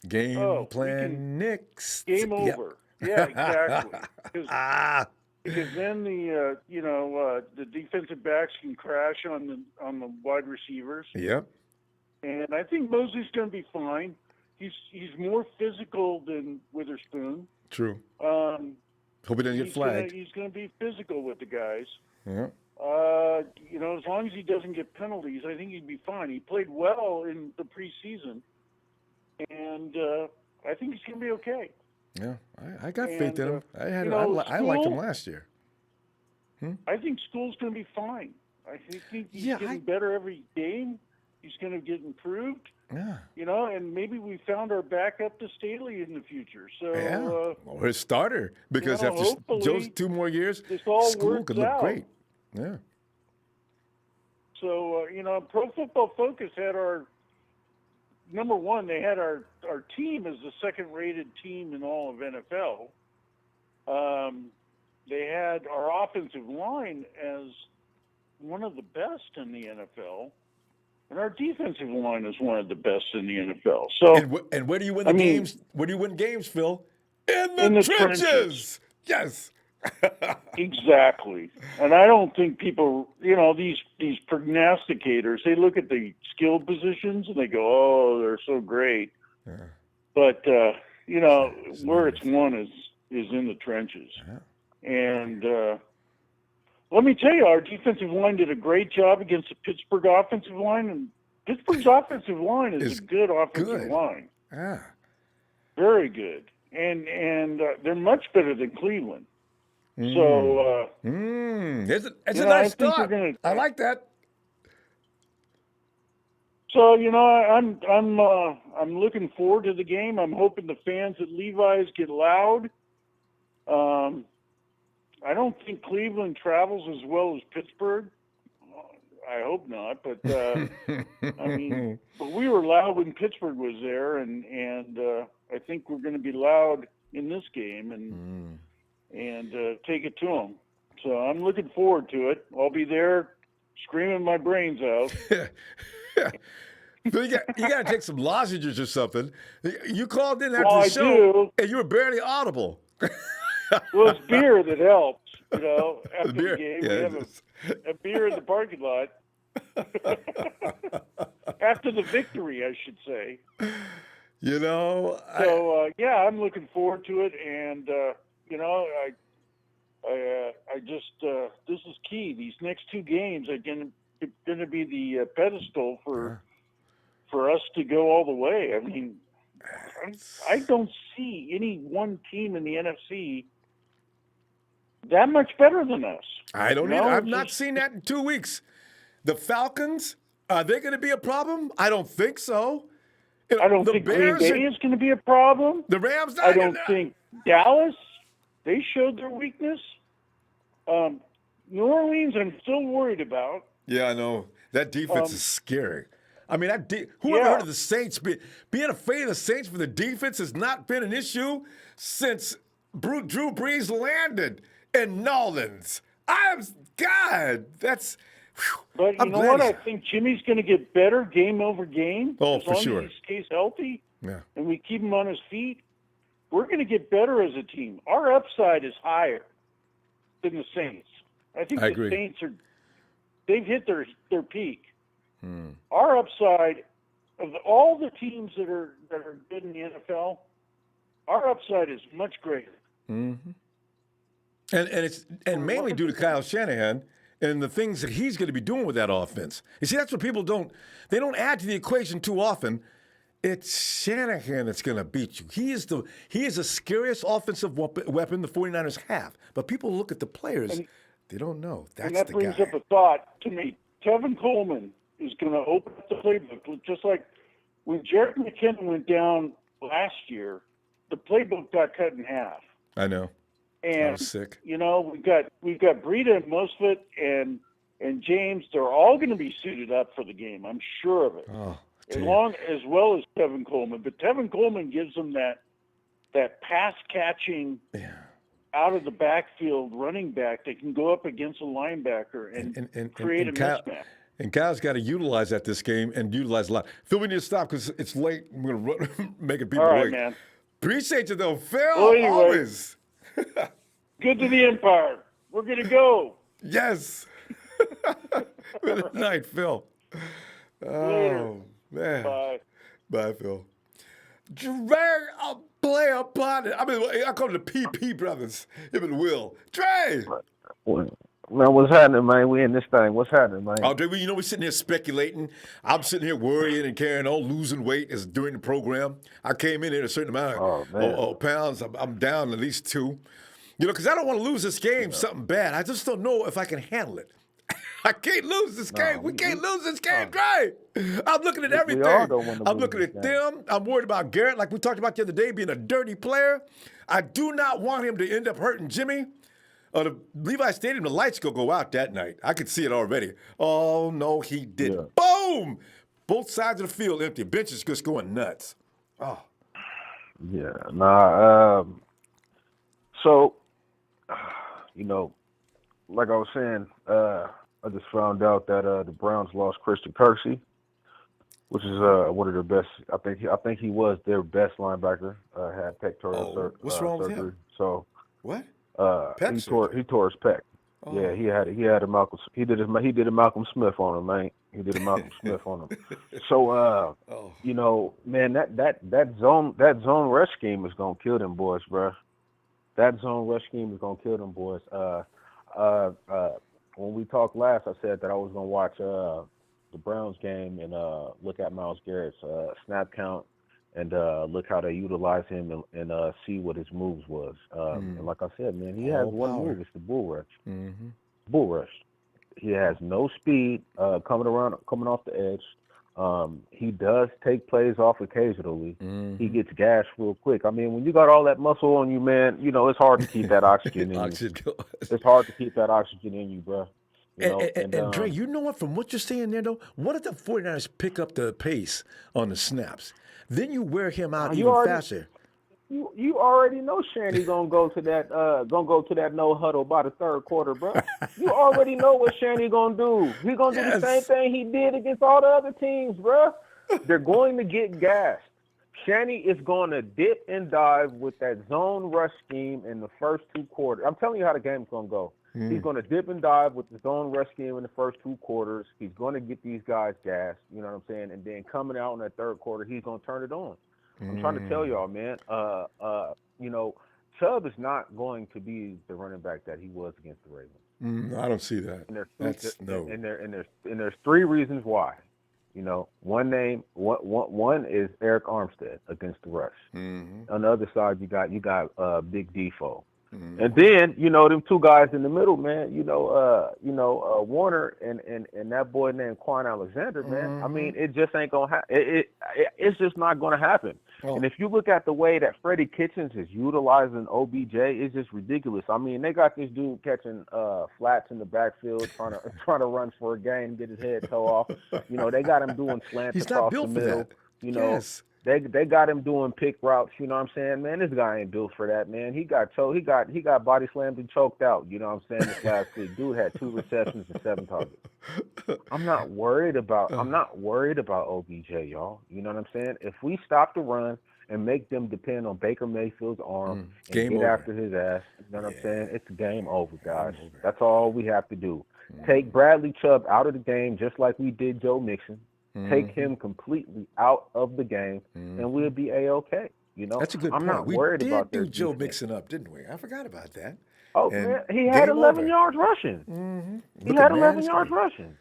Game plan nixed. game Yep. over. Yeah, exactly. Because then the defensive backs can crash on the wide receivers. Yep. And I think Mosley's going to be fine. He's more physical than Witherspoon. True. Hope he doesn't get flagged. He's going to be physical with the guys. Yeah. As long as he doesn't get penalties, I think he'd be fine. He played well in the preseason, and I think he's going to be okay. Yeah. I got faith in him. I liked him last year. I think School's going to be fine. I think he's getting better every game. He's going to get improved. Yeah. And maybe we found our backup to Staley in the future. So or his starter, because after Joe's 2 more years, this all School works could look out. great. Yeah. So Pro Football Focus had our number one. They had our team as the second-rated team in all of NFL. They had our offensive line as one of the best in the NFL. And our defensive line is one of the best in the NFL. So, and where do you win the games? Where do you win games, Phil? In the trenches. Yes. Exactly. And I don't think people, these prognosticators, they look at the skill positions and they go, "Oh, they're so great." Yeah. But where it's won is in the trenches. Yeah. And let me tell you, our defensive line did a great job against the Pittsburgh offensive line, and Pittsburgh's offensive line is a good offensive line. Yeah. Very good. And they're much better than Cleveland. So it's a nice thought. I like that. So I'm looking forward to the game. I'm hoping the fans at Levi's get loud. I don't think Cleveland travels as well as Pittsburgh. I hope not, but but we were loud when Pittsburgh was there, and I think we're going to be loud in this game and take it to them. So I'm looking forward to it. I'll be there screaming my brains out. So you got to take some lozenges or something. You called in after the show, and you were barely audible. Well, it's beer that helps, after the game. Yeah, we have a beer in the parking lot. After the victory, I should say. I'm looking forward to it, and I just this is key. These next 2 games are going to be the pedestal for us to go all the way. I mean, I don't see any one team in the NFC that much better than us. I don't either. I've not seen that in 2 weeks. The Falcons, are they going to be a problem? I don't think so. I don't think Green Bay is going to be a problem. The Rams, I don't think Dallas, they showed their weakness. New Orleans, I'm still worried about. Yeah, I know. That defense is scary. I mean, who ever heard of the Saints? Being afraid of the Saints for the defense has not been an issue since Drew Brees landed in Nolans. That's. But you know what? I think Jimmy's going to get better game over game. Oh, as for long sure. as he stays healthy. Yeah. and we keep him on his feet, we're going to get better as a team. Our upside is higher than the Saints. I think I the agree. Saints they've hit their peak. Our upside of all the teams that are good in the NFL, our upside is much greater. Mm-hmm. And mainly due to Kyle Shanahan and the things that he's going to be doing with that offense. You see, that's what people don't add to the equation too often. It's Shanahan that's going to beat you. He is the scariest offensive weapon the 49ers have. But people look at the players, they don't know. That's and that the brings guy. up a thought to me. Tevin Coleman is going to open up the playbook, just like when Jerick McKinnon went down last year. The playbook got cut in half. I know. And I was sick. you know, we've got Breida and Mosfet and James. They're all going to be suited up for the game. I'm sure of it. Oh, as well as Tevin Coleman. But Tevin Coleman gives them that pass catching out of the backfield running back that can go up against a linebacker and create a mismatch. And Kyle's got to utilize that this game and utilize a lot. Phil, we need to stop because it's late. We're going to making people All right, wait. man. Appreciate you, though, Phil. Well, anyway, always. Good to the Empire. We're going to go. Yes. Good night, Phil. Later. Man. Bye. Bye, Phil. Dre, a player partner. I mean, I call them the PP brothers. Him and Will. Dre. Man, what's happening, man? We in this thing. What's happening, man? Oh, Dre, we're sitting here speculating. I'm sitting here worrying and carrying on, losing weight as during the program. I came in at a certain amount of pounds. I'm down at least 2. Because I don't want to lose this game, something bad. I just don't know if I can handle it. I can't lose this game. We can't lose this game, Dre. I'm looking at everything. I'm looking at them. I'm worried about Garrett, like we talked about the other day, being a dirty player. I do not want him to end up hurting Jimmy. The Levi Stadium, the lights go out that night. I could see it already. Oh, no, he didn't. Yeah. Boom! Both sides of the field empty. Bench is just going nuts. Oh. Yeah, nah. So, like I was saying, I just found out that the Browns lost Christian Kirksey, which is one of their best. I think he was their best linebacker. Had pectoral surgery. What's wrong with him? So what? He tore his pec. Oh. Yeah, he had a Malcolm. He did a Malcolm Smith on him, man. He did a Malcolm Smith on him. So man, that zone rush scheme is gonna kill them boys, bro. That zone rush scheme is gonna kill them boys. When we talked last, I said that I was gonna watch the Browns game and look at Myles Garrett's snap count and look how they utilize him and see what his moves was. And like I said, man, he has one move. It's the bull rush. Mm-hmm. Bull rush. He has no speed coming off the edge. He does take plays off occasionally. Mm-hmm. He gets gashed real quick. I mean, when you got all that muscle on you, man, it's hard to keep that oxygen in you. It's hard to keep that oxygen in you, bro. And Dre, you know what? From what you're saying there, though, what if the 49ers pick up the pace on the snaps? Then you wear him out even faster. You already know Shanny gonna go to that no huddle by the third quarter, bro. You already know what Shanny gonna do. He's gonna do the same thing he did against all the other teams, bro. They're going to get gassed. Shanny is going to dip and dive with that zone rush scheme in the first 2 quarters. I'm telling you how the game's gonna go. He's going to dip and dive with the zone rush scheme in the first 2 quarters. He's going to get these guys gassed, you know what I'm saying? And then coming out in that third quarter, he's going to turn it on. I'm trying to tell y'all, man, Chubb is not going to be the running back that he was against the Ravens. I don't see that. And there's 3 reasons why. One is Eric Armstead against the rush. Mm-hmm. On the other side, you got Big Defoe. Mm-hmm. And then, them 2 guys in the middle, man, Warner and that boy named Quan Alexander, man. Mm-hmm. I mean, it just ain't going to happen. It's just not going to happen. Oh. And if you look at the way that Freddie Kitchens is utilizing OBJ, it's just ridiculous. I mean, they got this dude catching flats in the backfield, trying to run for a gain, get his head toe off. They got him doing slants across the middle. Yes. They got him doing pick routes, you know what I'm saying? Man, this guy ain't built for that, man. He got body slammed and choked out, you know what I'm saying, this last week. Dude had 2 receptions and 7 targets. I'm not worried about OBJ, y'all. You know what I'm saying? If we stop the run and make them depend on Baker Mayfield's arm and get after his ass, you know what I'm saying? It's game over, guys. That's all we have to do. Take Bradley Chubb out of the game just like we did Joe Mixon. Take him completely out of the game, and we'll be A-OK. You know, that's a good I'm point. not worried about We this did do Joe defense. Mixon up, didn't we? I forgot about that. Oh, And man, he had 11 over. yards rushing. He Look had at 11 Man yards City. rushing.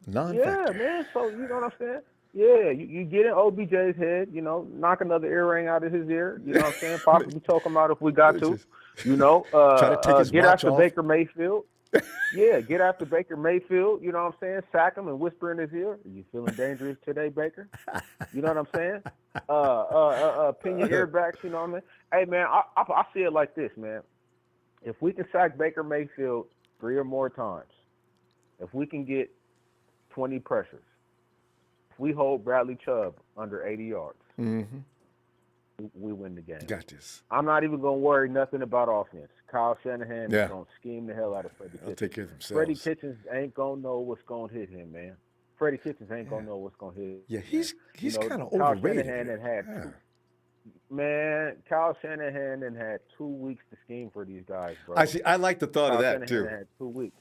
Non-factor. Yeah, man. So, you know what I'm saying? Yeah, you get in OBJ's head, you know, knock another earring out of his ear, you know what I'm saying? Possibly choke him out if we got to, you know. Try to take his get watch after off. Baker Mayfield. Yeah, get after Baker Mayfield, you know what I'm saying? Sack him and whisper in his ear, "Are you feeling dangerous today, Baker?" You know what I'm saying? Pin your earbacks, you know what I mean? Hey, man, I see it like this, man. If we can sack Baker Mayfield 3 or more times, if we can get 20 pressures, if we hold Bradley Chubb under 80 yards, we win the game. Got this. I'm not even going to worry nothing about offense. Kyle Shanahan is going to scheme the hell out of Freddie Kitchens. They'll take care of themselves. Freddie Kitchens ain't going to know what's going to hit him, man. Freddie Kitchens ain't going to know what's going to hit him. Yeah, he's kind of Kyle overrated. Shanahan had Kyle Shanahan had 2 weeks to scheme for these guys, bro. I like the thought of that, too. Had 2 weeks.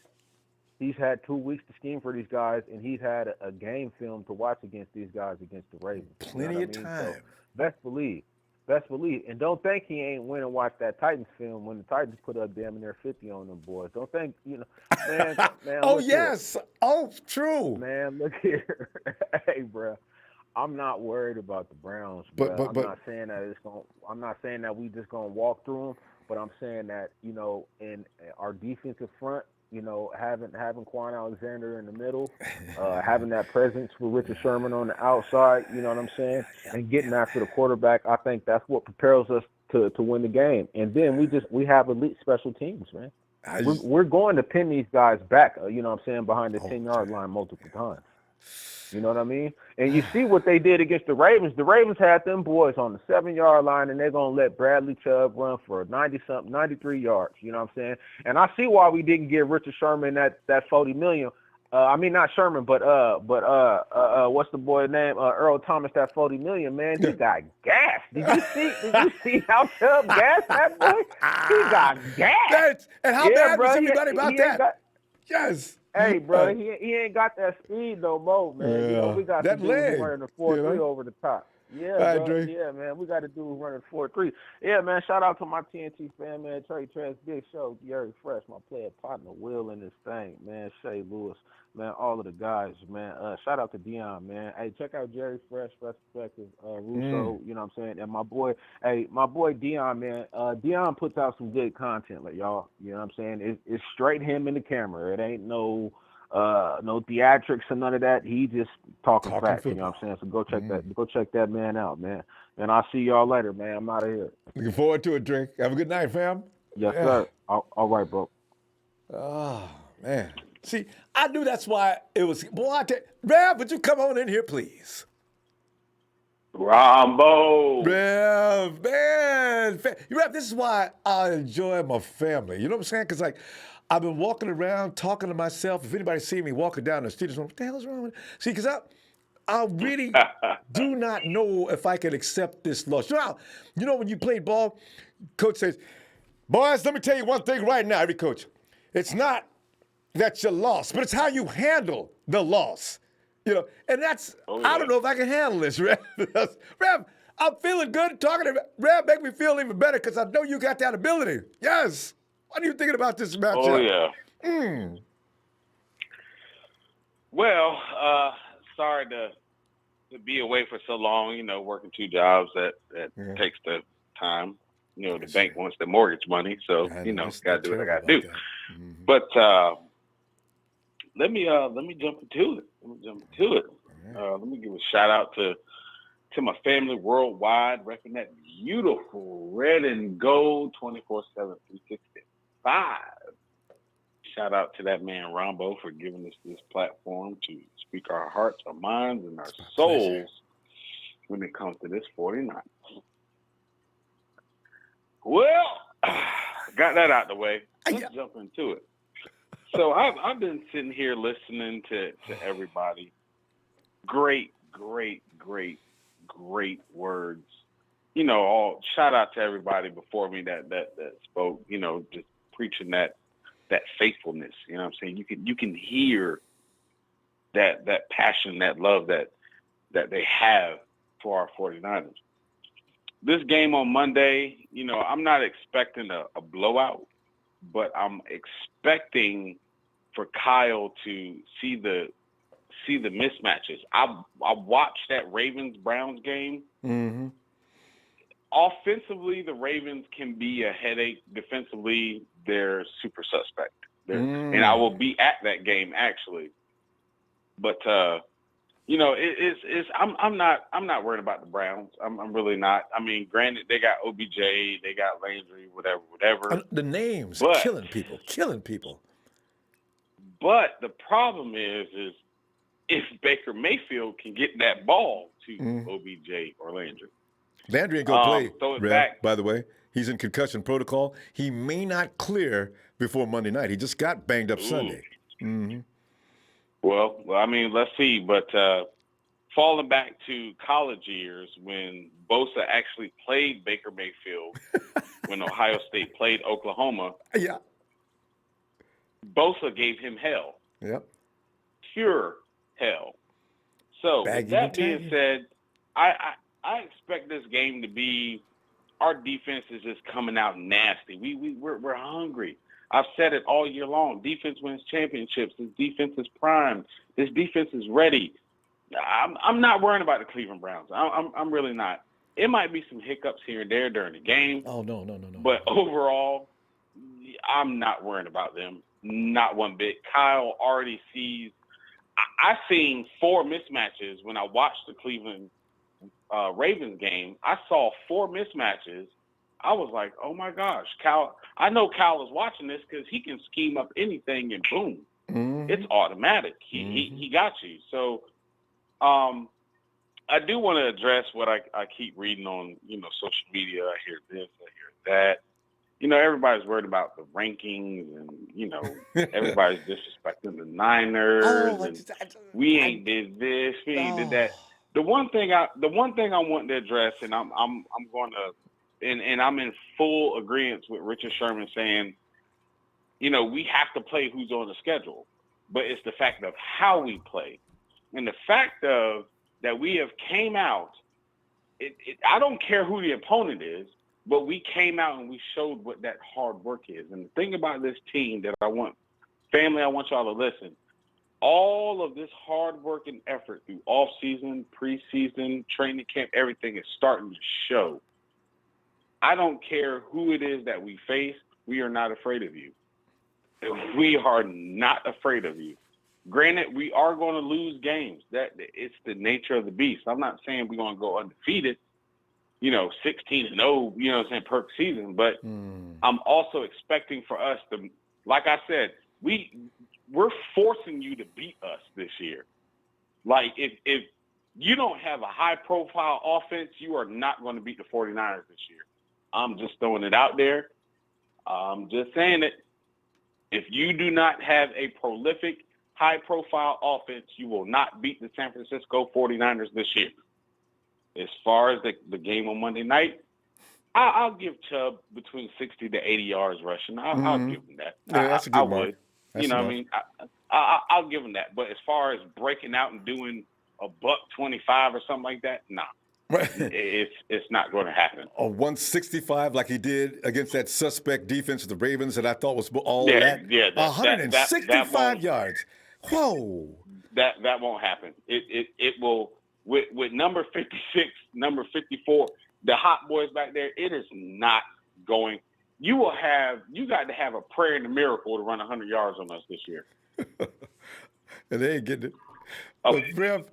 He's had 2 weeks to scheme for these guys, and he's had a game film to watch against these guys against the Ravens. Plenty of time. So, best believe. And don't think he ain't went and watched that Titans film when the Titans put up damn near 50 on them boys. Don't think, man. Oh, yes. Here. Oh, true. Man, look here. Hey, bro. I'm not worried about the Browns, bro. I'm not saying that I'm not saying that we just gonna walk through them, but I'm saying that, you know, in our defensive front, you know, having Quan Alexander in the middle, having that presence with Richard Sherman on the outside, you know what I'm saying, and getting after the quarterback, I think that's what propels us to win the game. And then we have elite special teams, man. We're going to pin these guys back, you know what I'm saying, behind the 10-yard line multiple times. You know what I mean? And you see what they did against the Ravens. The Ravens had them boys on the 7-yard line, and they're going to let Bradley Chubb run for 90-something, 93 yards. You know what I'm saying? And I see why we didn't give Richard Sherman that $40 million. I mean, not Sherman, but what's the boy's name? Earl Thomas, that $40 million, man. He got gas. Did you see how Chubb gassed that boy? He got gas. And how bad was everybody about that? Yes. Hey, bro, he ain't got that speed no more, man. Yeah. You know, we got that to do running the 4-3 over the top. Yeah, bro. Yeah, man, we got to do running 4-3. Yeah, man, shout out to my TNT fan, man. Trey Tress, Big Show, Gary Fresh, my player partner, Will in this thing, man. Shay Lewis, man, all of the guys, man. Shout out to Dion, man. Hey, check out Jerry Fresh, Perspective, Russo, you know what I'm saying? And my boy Dion, man. Dion puts out some good content, like y'all. You know what I'm saying? It's straight him in the camera. It ain't no theatrics or none of that. He just talking facts, football. You know what I'm saying? So go check that man out, man. And I'll see y'all later, man. I'm out of here. Looking forward to it, Drake. Have a good night, fam. Yes, sir. All right, bro. Oh, man. See, I knew that's why it was. Boy, Rev, would you come on in here, please? Ronbo. Rev, man. Rev, this is why I enjoy my family. You know what I'm saying? Because, like, I've been walking around talking to myself. If anybody see me walking down the street, what the hell is wrong with it? See, because I really do not know if I can accept this loss. You know when you play ball, coach says, boys, let me tell you one thing right now, every coach. It's not that you lost, but it's how you handle the loss. You know, and that's, I don't know if I can handle this, Rev. Rev, I'm feeling good talking to Rev. Make me feel even better because I know you got that ability. Yes. What are you thinking about this matchup? Oh, yeah. Well, sorry to be away for so long, you know, working 2 jobs that takes the time. You know, the bank wants the mortgage money, so, you know, got to do what I got to do. Mm-hmm. But let me jump into it. Let me give a shout out to my family worldwide, repping that beautiful red and gold 24/7, 365. Shout out to that man Ronbo for giving us this platform to speak our hearts, our minds, and our souls when it comes to this 49ers. Well, got that out the way. Let's jump into it. So I've been sitting here listening to everybody. Great words. You know, all shout out to everybody before me that spoke, you know, just preaching that faithfulness. You know what I'm saying? You can hear that passion, that love that they have for our 49ers. This game on Monday, you know, I'm not expecting a blowout, but I'm expecting for Kyle to see the mismatches. I watched that Ravens-Browns game. Mm-hmm. Offensively, the Ravens can be a headache. Defensively, they're super suspect. And I will be at that game actually. But you know, I'm not worried about the Browns. I'm really not. I mean, granted, they got OBJ, they got Landry, whatever. The names killing people. But the problem is if Baker Mayfield can get that ball to OBJ or Landry. Landry ain't gonna play. Rev, by the way, he's in concussion protocol. He may not clear before Monday night. He just got banged up Sunday. Mm-hmm. Well, I mean, let's see. But falling back to college years when Bosa actually played Baker Mayfield when Ohio State played Oklahoma. Yeah. Bosa gave him hell. Yep. Pure hell. So with that being said, I expect this game to be our defense is just coming out nasty. We're hungry. I've said it all year long. Defense wins championships. This defense is primed. This defense is ready. I'm not worrying about the Cleveland Browns. I'm really not. It might be some hiccups here and there during the game. Oh no. But overall, I'm not worrying about them. Not one bit. Kyle already sees. I seen 4 mismatches when I watched the Cleveland Ravens game. I saw 4 mismatches. I was like, oh my gosh, Kyle. I know Kyle is watching this because he can scheme up anything and boom, it's automatic. He got you. So I do want to address what I keep reading on, social media. I hear this, I hear that. Everybody's worried about the rankings and, everybody's disrespecting the Niners. We ain't did this, we ain't did that. The one thing I want to address, and I'm going to, and I'm in full agreement with Richard Sherman saying, we have to play who's on the schedule, but it's the fact of how we play. And the fact of that we have came out, I don't care who the opponent is, but we came out and we showed what that hard work is. And the thing about this team that I want y'all to listen. All of this hard work and effort through off-season, preseason, training camp, everything is starting to show. I don't care who it is that we face. We are not afraid of you. We are not afraid of you. Granted, we are going to lose games. That it's the nature of the beast. I'm not saying we're going to go undefeated, 16-0, per season. But I'm also expecting for us to, like I said, we're forcing you to beat us this year. Like, if you don't have a high-profile offense, you are not going to beat the 49ers this year. I'm just throwing it out there. I'm just saying it. If you do not have a prolific, high-profile offense, you will not beat the San Francisco 49ers this year. As far as the game on Monday night, I'll give Chubb between 60 to 80 yards rushing. I'll give him that. Yeah, that's a good mark. I'll give him that. But as far as breaking out and doing a $125 or something like that, nah. It's not going to happen. A 165 like he did against that suspect defense of the Ravens that I thought was all that. Yeah, 165 yards. Whoa. That won't happen. It will with number 56, number 54, the hot boys back there. It is not going. You got to have a prayer and a miracle to run 100 yards on us this year. And they ain't getting it. A prayer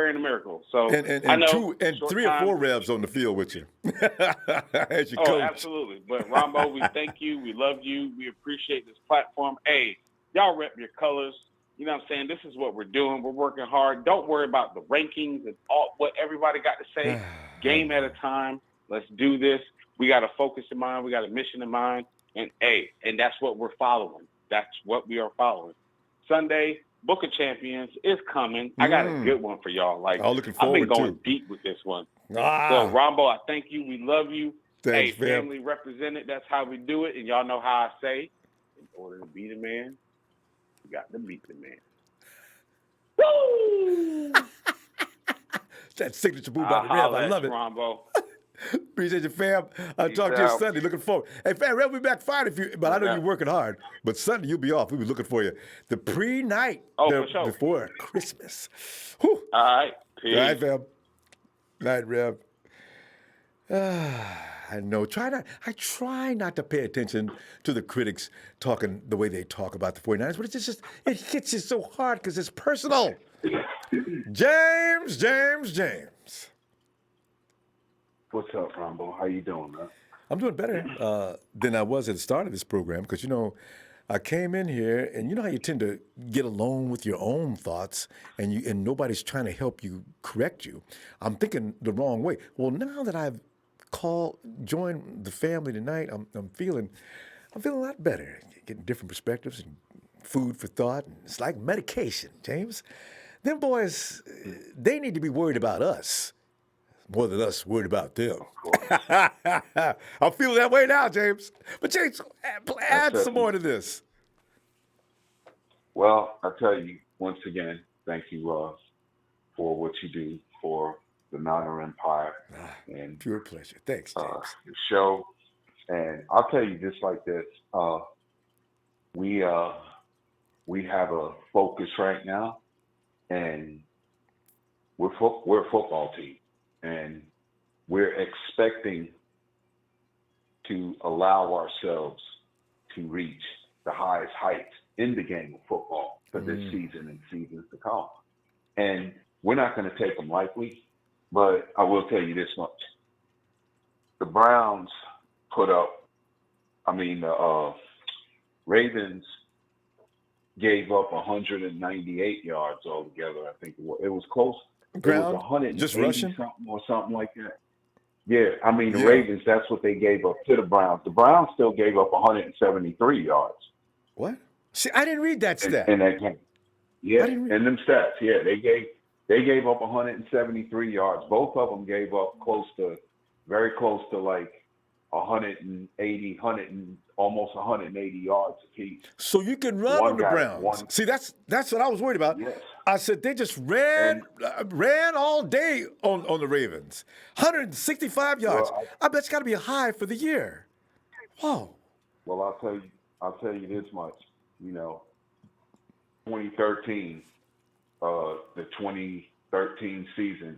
and a miracle. So and I know 3 or 4 revs on the field with you as your coach. Absolutely. But Ronbo, we thank you. We love you. We appreciate this platform. Hey, y'all rep your colors. You know what I'm saying? This is what we're doing. We're working hard. Don't worry about the rankings and all what everybody got to say. Game at a time. Let's do this. We got a focus in mind. We got a mission in mind. And that's what we're following. That's what we are following. Sunday, Book of Champions is coming. I got a good one for y'all. Like, looking I've been forward going to. deep with this one. So, Ah, Rombo, I thank you. We love you. thanks, Hey, fam. family represented. That's how we do it. And y'all know how I say, in order to be the man, you got to beat the man. Woo! That signature move by the Rev. I love it. Rombo. Appreciate you, fam. I'll Peace talk to you out. Sunday. Looking forward. Hey, fam, Rev, we'll be back fine but I know Yeah. you're working hard. But Sunday, you'll be off. We'll be looking for you. The pre-night For sure. before Christmas. Whew. All right. Peace. All right, fam. Night, Rev. I know. I try not to pay attention to the critics talking the way they talk about the 49ers, but it hits you so hard because it's personal. James. What's up, Ronbo? How you doing, man? I'm doing better than I was at the start of this program because, I came in here and you know how you tend to get alone with your own thoughts and nobody's trying to help you correct you. I'm thinking the wrong way. Well, now that I've joined the family tonight, I'm feeling a lot better. Getting different perspectives and food for thought. And it's like medication, James. Them boys, they need to be worried about us more than us worried about them. I'm feeling that way now, James. But James, add some more to this. Well, I tell you, once again, thank you, Ross, for what you do for the Niner Empire and pure pleasure. Thanks, James. The show. And I'll tell you just like this. We have a focus right now, and we're a football team, and we're expecting to allow ourselves to reach the highest heights in the game of football for this season and seasons to come. And we're not going to take them lightly, but I will tell you this much. The Browns the Ravens gave up 198 yards altogether. I think it was close. Ground, it was 180 just rushing? something or something like that. Yeah, the Ravens, that's what they gave up to the Browns. The Browns still gave up 173 yards. What? See, I didn't read that stat. In that game. Yeah, in them stats. Yeah, they gave up 173 yards. Both of them gave up very close to like 180, almost 180 yards apiece. So you can run on the Browns. See, that's what I was worried about. Yes. I said they just ran all day on the Ravens. 165 yards. Well, I bet it's got to be a high for the year. Whoa. Well, I'll tell you this much. 2013, the 2013 season,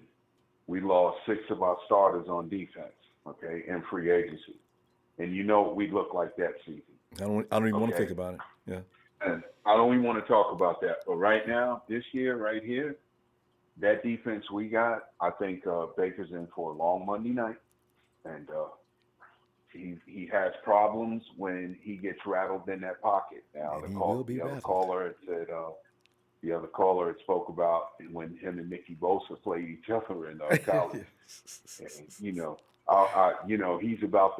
we lost 6 of our starters on defense, okay, in free agency. And we look like that season. I don't even want to think about it. Yeah. And I don't even want to talk about that. But right now, this year, right here, that defense we got, I think Baker's in for a long Monday night. And he has problems when he gets rattled in that pocket. Now, the other caller had spoke about when him and Nicky Bosa played each other in college. And, he's about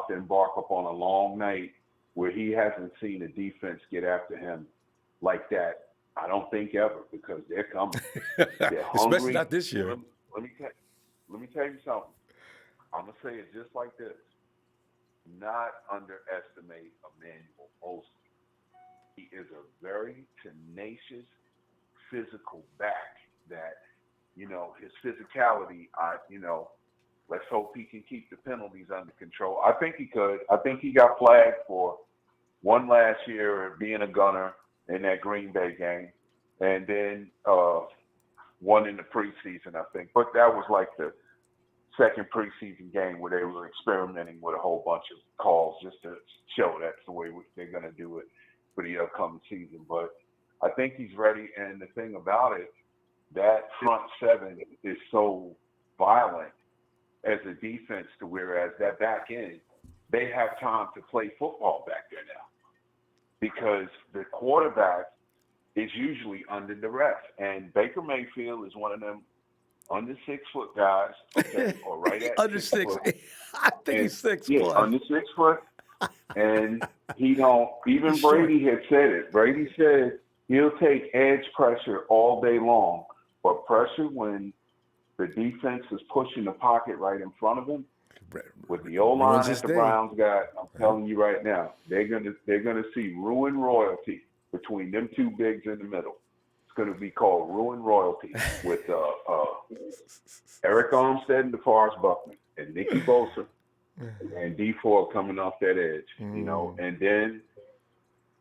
to embark upon a long night where he hasn't seen a defense get after him like that. I don't think ever, because they're coming. They're hungry. Especially not this year. Let me tell you something. I'm gonna say it just like this. Not underestimate Emmanuel Mosley. He is a very tenacious, physical back that, his physicality, let's hope he can keep the penalties under control. I think he could. I think he got flagged for one last year being a gunner in that Green Bay game, and then one in the preseason, I think. But that was like the second preseason game where they were experimenting with a whole bunch of calls just to show that's the way they're going to do it for the upcoming season. But I think he's ready. And the thing about it, that front seven is so violent as a defense to whereas that back end, they have time to play football back there now, because the quarterback is usually under duress. And Baker Mayfield is one of them under 6 foot guys, okay, or right at Under 6 six. foot. I think And, he's 6 yeah, plus. under 6 foot. And he don't, even He's short. Brady had said it. Brady said he'll take edge pressure all day long, but pressure when the defense is pushing the pocket right in front of him. With the O-line Ruins that his the day. Browns got, I'm telling you right now, they're gonna see ruin royalty between them two bigs in the middle. It's gonna be called ruin royalty with Eric Armstead and DeForest Buckner and Nicky Bosa and D Ford coming off that edge, you know, and then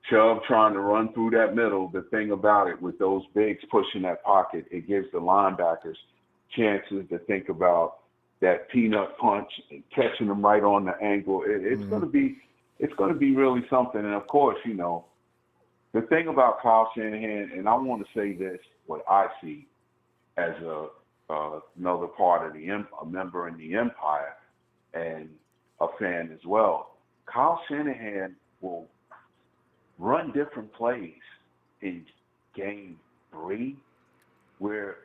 Chubb trying to run through that middle. The thing about it with those bigs pushing that pocket, it gives the linebackers chances to think about that peanut punch and catching them right on the angle. It's going to be really something. And of course, you know, the thing about Kyle Shanahan, and I want to say this, what I see as another part of a member in the empire and a fan as well. Kyle Shanahan will run different plays in game 3 where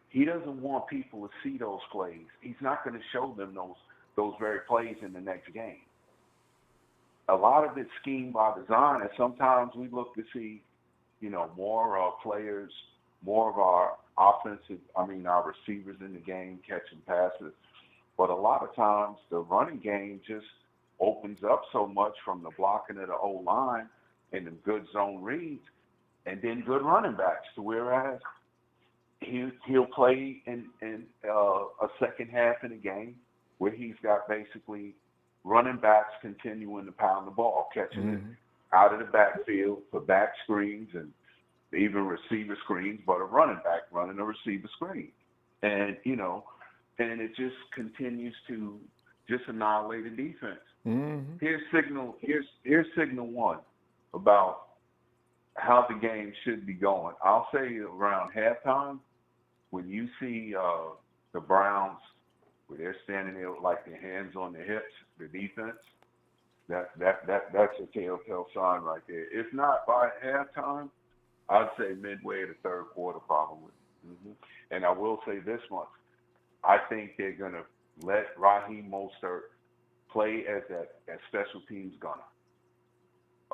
he doesn't want people to see those plays. He's not going to show them those very plays in the next game. A lot of it's schemed by design, and sometimes we look to see, you know, more players, more of our our receivers in the game catching passes. But a lot of times the running game just opens up so much from the blocking of the O-line and the good zone reads and then good running backs, to whereas he'll play in a second half in a game where he's got basically running backs continuing to pound the ball, catching it out of the backfield for back screens and even receiver screens, but a running back running a receiver screen. And, you know, and it just continues to just annihilate the defense. Here's signal one about how the game should be going. I'll say around halftime, when you see the Browns, where they're standing there with like their hands on their hips, the defense, that's a telltale sign right there. If not by halftime, I'd say midway of the third quarter probably. And I will say this much. I think they're going to let Raheem Mostert play as special teams gunner.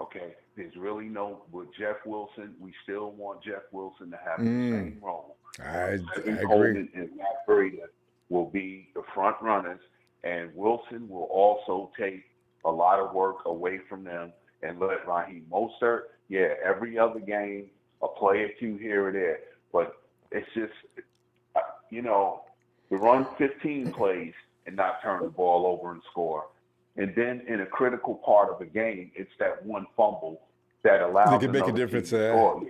Okay, there's really no, with Jeff Wilson, we still want Jeff Wilson to have the same role. I agree. Coleman and Matt Breida will be the front runners, and Wilson will also take a lot of work away from them and let Raheem Mostert, every other game, a play or two here or there. But it's just, you know, to run 15 plays and not turn the ball over and score. And then in a critical part of the game, it's that one fumble that allows They can make a another difference. team to score.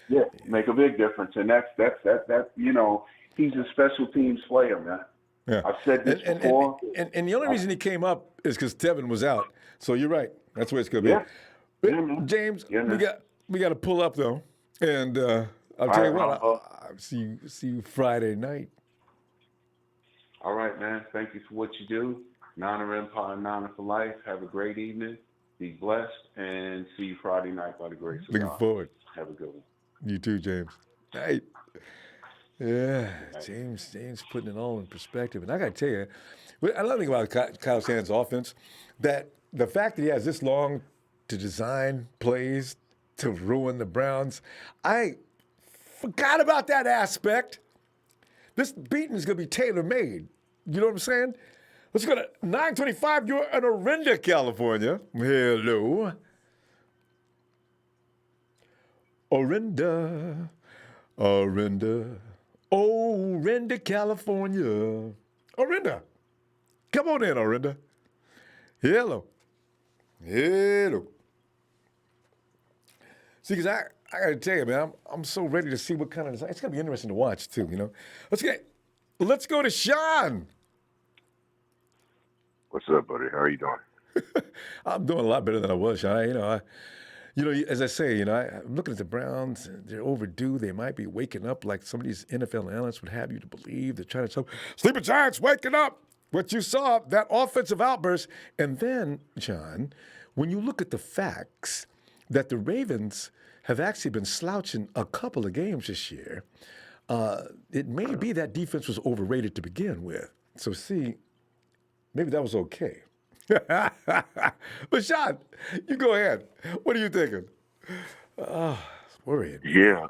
Yeah, make a big difference. And that's you know, he's a special teams player, man. Yeah. I've said this before. And the only reason he came up is because Tevin was out. So you're right. That's where it's going to be. Yeah. But man. James, Yeah, man. we got to pull up though, and I'll tell you what. I'll see you Friday night. All right, man. Thank you for what you do. Niner Empire, Niner for life. Have a great evening. Be blessed, and see you Friday night by the grace of God. Looking forward. Have a good one. You too, James. Night. Yeah, James putting it all in perspective. And I got to tell you, another thing about Kyle Shanahan's offense, that the fact that he has this long to design plays to ruin the Browns, I forgot about that aspect. This beating is going to be tailor-made. You know what I'm saying? Let's go to 925. You're in Orinda, California. Hello. Orinda, California. Orinda. Come on in, Orinda. Hello. See, because I got to tell you, man, I'm so ready to see what kind of design. It's going to be interesting to watch, too, you know. Let's go to Sean. What's up, buddy? How are you doing? I'm doing a lot better than I was, Sean. As I say, I'm looking at the Browns. They're overdue. They might be waking up like some of these NFL analysts would have you to believe. They're trying to tell sleeping giants waking up. What you saw, that offensive outburst. And then, John, when you look at the facts that the Ravens have actually been slouching a couple of games this year. It may be that defense was overrated to begin with. So, see, maybe that was okay. But, Sean, you go ahead. What are you thinking? It's worrying me. Yeah,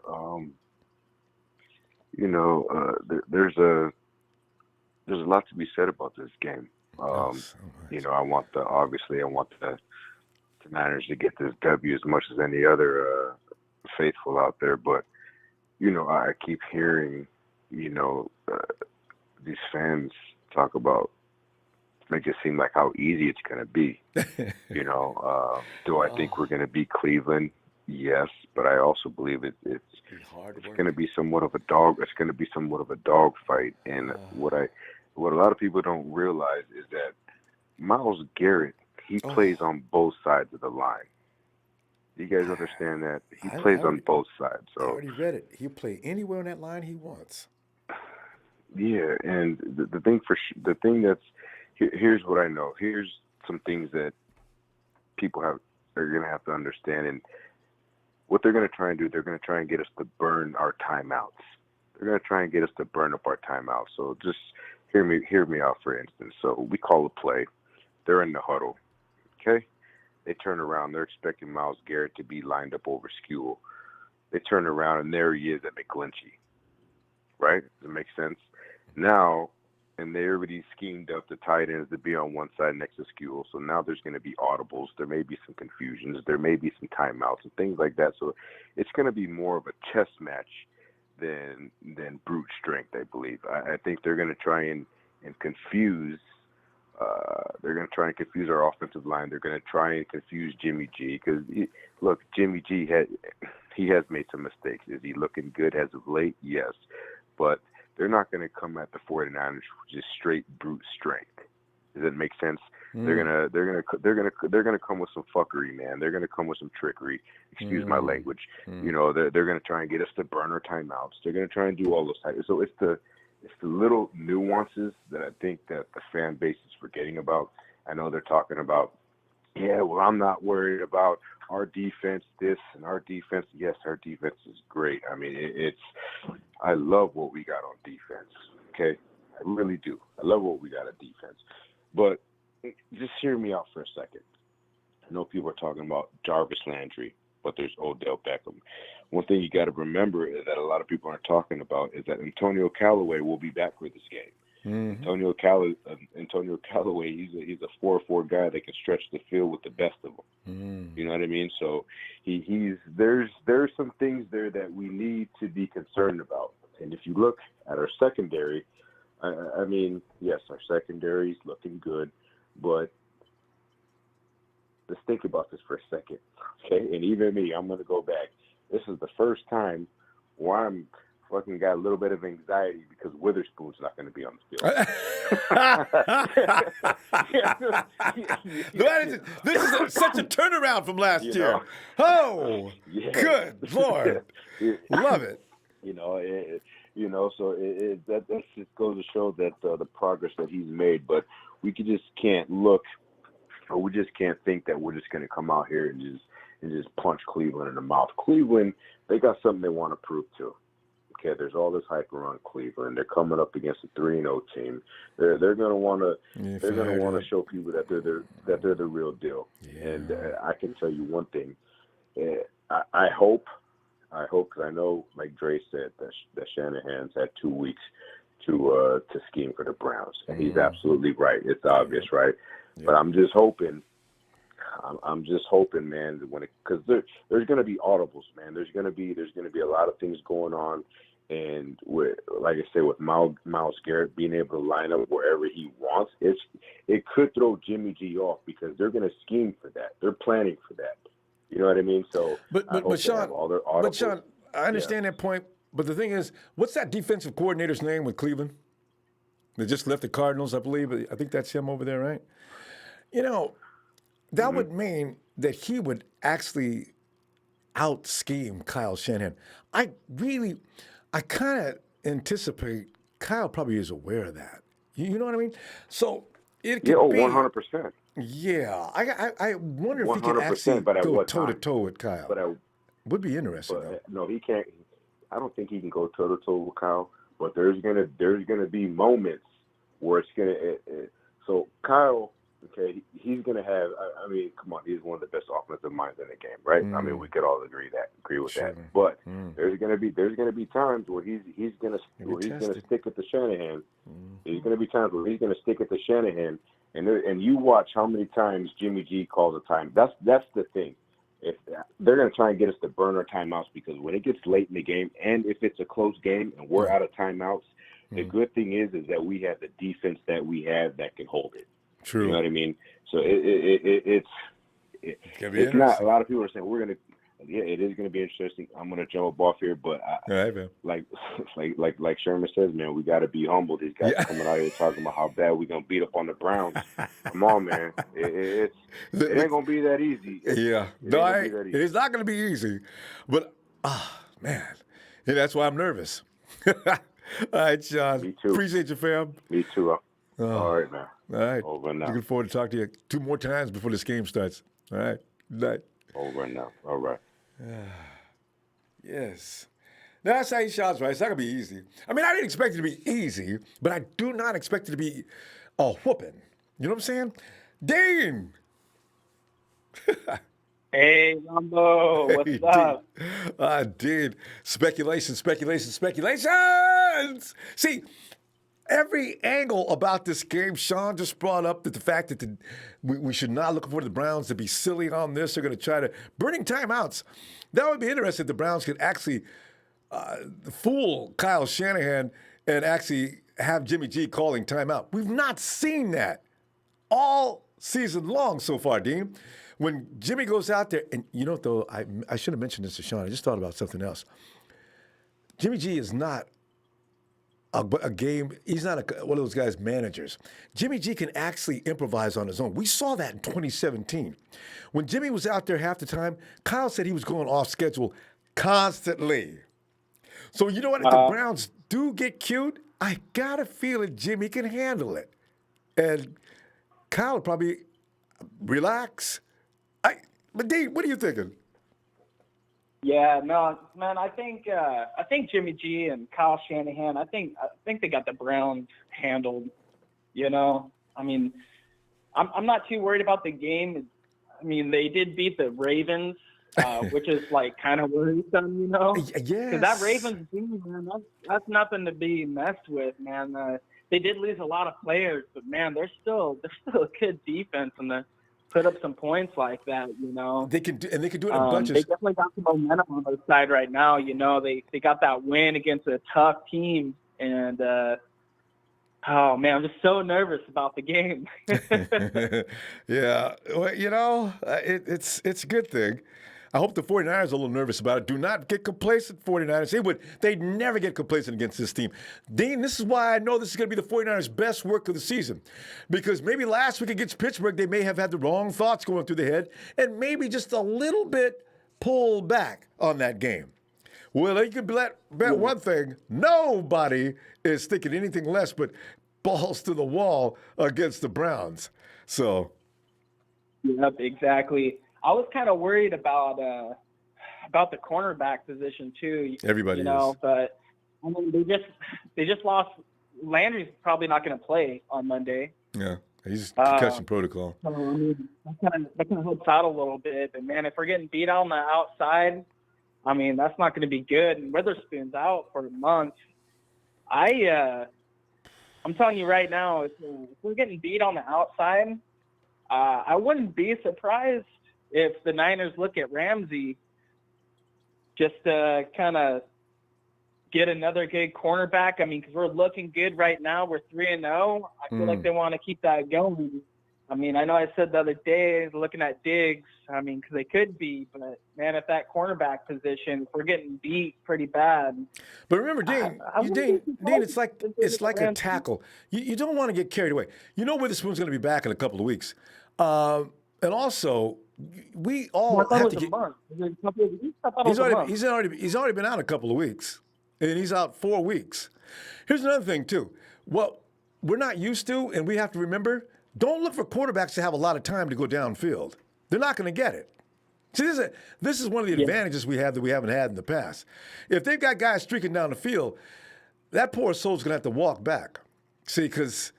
there's a lot to be said about this game. So I want the Niners to get this W as much as any other faithful out there, but I keep hearing these fans talk about, make it seem like how easy it's going to be. Do I think we're going to beat Cleveland? Yes, but I also believe it's going to be somewhat of a dog. It's going to be somewhat of a dog fight. And what a lot of people don't realize is that Myles Garrett, he plays on both sides of the line. Do you guys understand that? He plays on both sides. So I already read it. He'll play anywhere on that line he wants. Yeah, and here's what I know. Here's some things that people are going to have to understand. And what they're going to try and do, they're going to try and get us to burn our timeouts. They're going to try and get us to burn up our timeouts. So just hear me out, for instance. So we call a play. They're in the huddle. Okay? They turn around. They're expecting Myles Garrett to be lined up over Skewell. They turn around, and there he is at McGlinchey. Right? Does it make sense? Now, and they already schemed up the tight ends to be on one side next to Skewell. So now there's going to be audibles. There may be some confusions. There may be some timeouts and things like that. So it's going to be more of a chess match than brute strength, I believe. I think they're going to try and confuse. They're going to try and confuse our offensive line. They're going to try and confuse Jimmy G because, look, Jimmy G has made some mistakes. Is he looking good as of late? Yes, but they're not going to come at the 49ers with just straight brute strength. Does that make sense? They're gonna come with some fuckery, man. They're gonna come with some trickery. Excuse my language. They're gonna try and get us to burn our timeouts. They're gonna try and do all those types. So it's the little nuances that I think that the fan base is forgetting about. I know they're talking about, yeah, well, I'm not worried about our defense, this and our defense. Yes, our defense is great. I mean, I love what we got on defense. Okay, I really do. I love what we got on defense. But just hear me out for a second. I know people are talking about Jarvis Landry, but there's Odell Beckham. One thing you got to remember is that a lot of people aren't talking about is that Antonio Callaway will be back for this game. Antonio Callaway, he's a 4-4 guy that can stretch the field with the best of them. You know what I mean? So there's some things there that we need to be concerned about. And if you look at our secondary, I mean, yes, our secondary is looking good, but let's think about this for a second, okay? And even me, I'm going to go back. This is the first time where I'm fucking got a little bit of anxiety because Witherspoon's not going to be on the field. This is such a turnaround from last year. Oh, good Lord. Love it. So that just goes to show that the progress that he's made. But we just can't look, or we just can't think that we're just going to come out here and just punch Cleveland in the mouth. Cleveland, they got something they want to prove to. Okay, there's all this hype around Cleveland. They're coming up against a 3-0 team. They're going to want to show people that they're the real deal. Yeah. And I can tell you one thing. I hope, because I know, like Dre said, that Shanahan's had 2 weeks to scheme for the Browns, and he's absolutely right. It's obvious, right? Yeah. But I'm just hoping, man, because there's going to be audibles, man. There's going to be a lot of things going on, and with, like I said, with Myles Garrett being able to line up wherever he wants, it could throw Jimmy G off because they're going to scheme for that. They're planning for that. You know what I mean? So, but Sean, I understand that point. But the thing is, what's that defensive coordinator's name with Cleveland? They just left the Cardinals, I believe. I think that's him over there, right? That would mean that he would actually out-scheme Kyle Shanahan. I kind of anticipate Kyle probably is aware of that. You know what I mean? So it could be 100%. Yeah, I wonder if he can actually go toe-to-toe with Kyle. Would be interesting, though. But no, he can't. I don't think he can go toe to toe with Kyle. But there's gonna be moments where it's gonna. So Kyle, okay, he's gonna have. I mean, come on, he's one of the best offensive minds in the game, right? I mean, we could all agree with that. But there's gonna be times where he's gonna stick at the Shanahan. There's gonna be times where he's gonna stick at the Shanahan, and you watch how many times Jimmy G calls a time. That's the thing. If they're going to try and get us to burn our timeouts, because when it gets late in the game, and if it's a close game and we're out of timeouts, the good thing is that we have the defense that we have that can hold it. True. You know what I mean? So it's not. A lot of people are saying we're going to. Yeah, it is going to be interesting. I'm going to jump off here, but like Sherman says, man, we got to be humble. These guys are coming out here talking about how bad we're going to beat up on the Browns. Come on, man. It ain't going to be that easy. It's not going to be easy. But, man, that's why I'm nervous. All right, Sean. Me too. Appreciate you, fam. Me too. All right, man. All right. Over now. Looking forward to talking to you 2 more times before this game starts. All right. Good night. Over now. All right. Yes. Now, that's how he shots, right? It's not going to be easy. I mean, I didn't expect it to be easy, but I do not expect it to be a whooping. You know what I'm saying? Dean! Hey, Ronbo, what's up? Dean. Speculations. See, every angle about this game, Sean just brought up that the fact that we should not look for the Browns to be silly on this. They're going to try to burning timeouts. That would be interesting if the Browns could actually fool Kyle Shanahan and actually have Jimmy G calling timeout. We've not seen that all season long so far, Dean. When Jimmy goes out there, and you know, though, I should have mentioned this to Sean. I just thought about something else. Jimmy G is not a game. He's not one of those guys, managers. Jimmy G can actually improvise on his own. We saw that in 2017. When Jimmy was out there half the time, Kyle said he was going off schedule constantly. So you know what? If the Browns do get cute, I got a feeling Jimmy can handle it. And Kyle would probably relax. But Dean, what are you thinking? Yeah, no, man. I think Jimmy G and Kyle Shanahan. I think they got the Browns handled. You know, I mean, I'm not too worried about the game. I mean, they did beat the Ravens, which is like kind of worrisome, you know. Yes. Because that Ravens team, man, that's nothing to be messed with, man. They did lose a lot of players, but man, they're still a good defense, and they put up some points like that, you know. They can do it in bunches. They definitely got some momentum on their side right now. You know, they got that win against a tough team, and oh man, I'm just so nervous about the game. Yeah, well, you know, it's a good thing. I hope the 49ers are a little nervous about it. Do not get complacent, 49ers. They'd never get complacent against this team. Dean, this is why I know this is going to be the 49ers' best work of the season. Because maybe last week against Pittsburgh, they may have had the wrong thoughts going through their head and maybe just a little bit pulled back on that game. Well, you can bet one thing. Nobody is thinking anything less but balls to the wall against the Browns. So. Yep, exactly. I was kind of worried about the cornerback position too. Everybody is. But I mean, they just lost. Landry's probably not going to play on Monday. Yeah, he's concussion protocol. So, I mean, that kind of helps out a little bit. But man, if we're getting beat on the outside, I mean, that's not going to be good. And Witherspoon's out for a month. I'm telling you right now, if we're getting beat on the outside, I wouldn't be surprised if the Niners look at Ramsey just to kind of get another good cornerback. I mean, because we're looking good right now. We're 3-0. I feel like they want to keep that going. I mean, I know I said the other day looking at Diggs, I mean, because they could be. But, man, if that cornerback position, if we're getting beat pretty bad. But remember, Dean, it's like a tackle. You don't want to get carried away. You know Witherspoon's going to be back in a couple of weeks. And also, we all have to get. He's already been out a couple of weeks, and he's out 4 weeks. Here's another thing too. What we're not used to, and we have to remember: don't look for quarterbacks to have a lot of time to go downfield. They're not going to get it. See, this is one of the advantages we have that we haven't had in the past. If they've got guys streaking down the field, that poor soul's going to have to walk back. See, because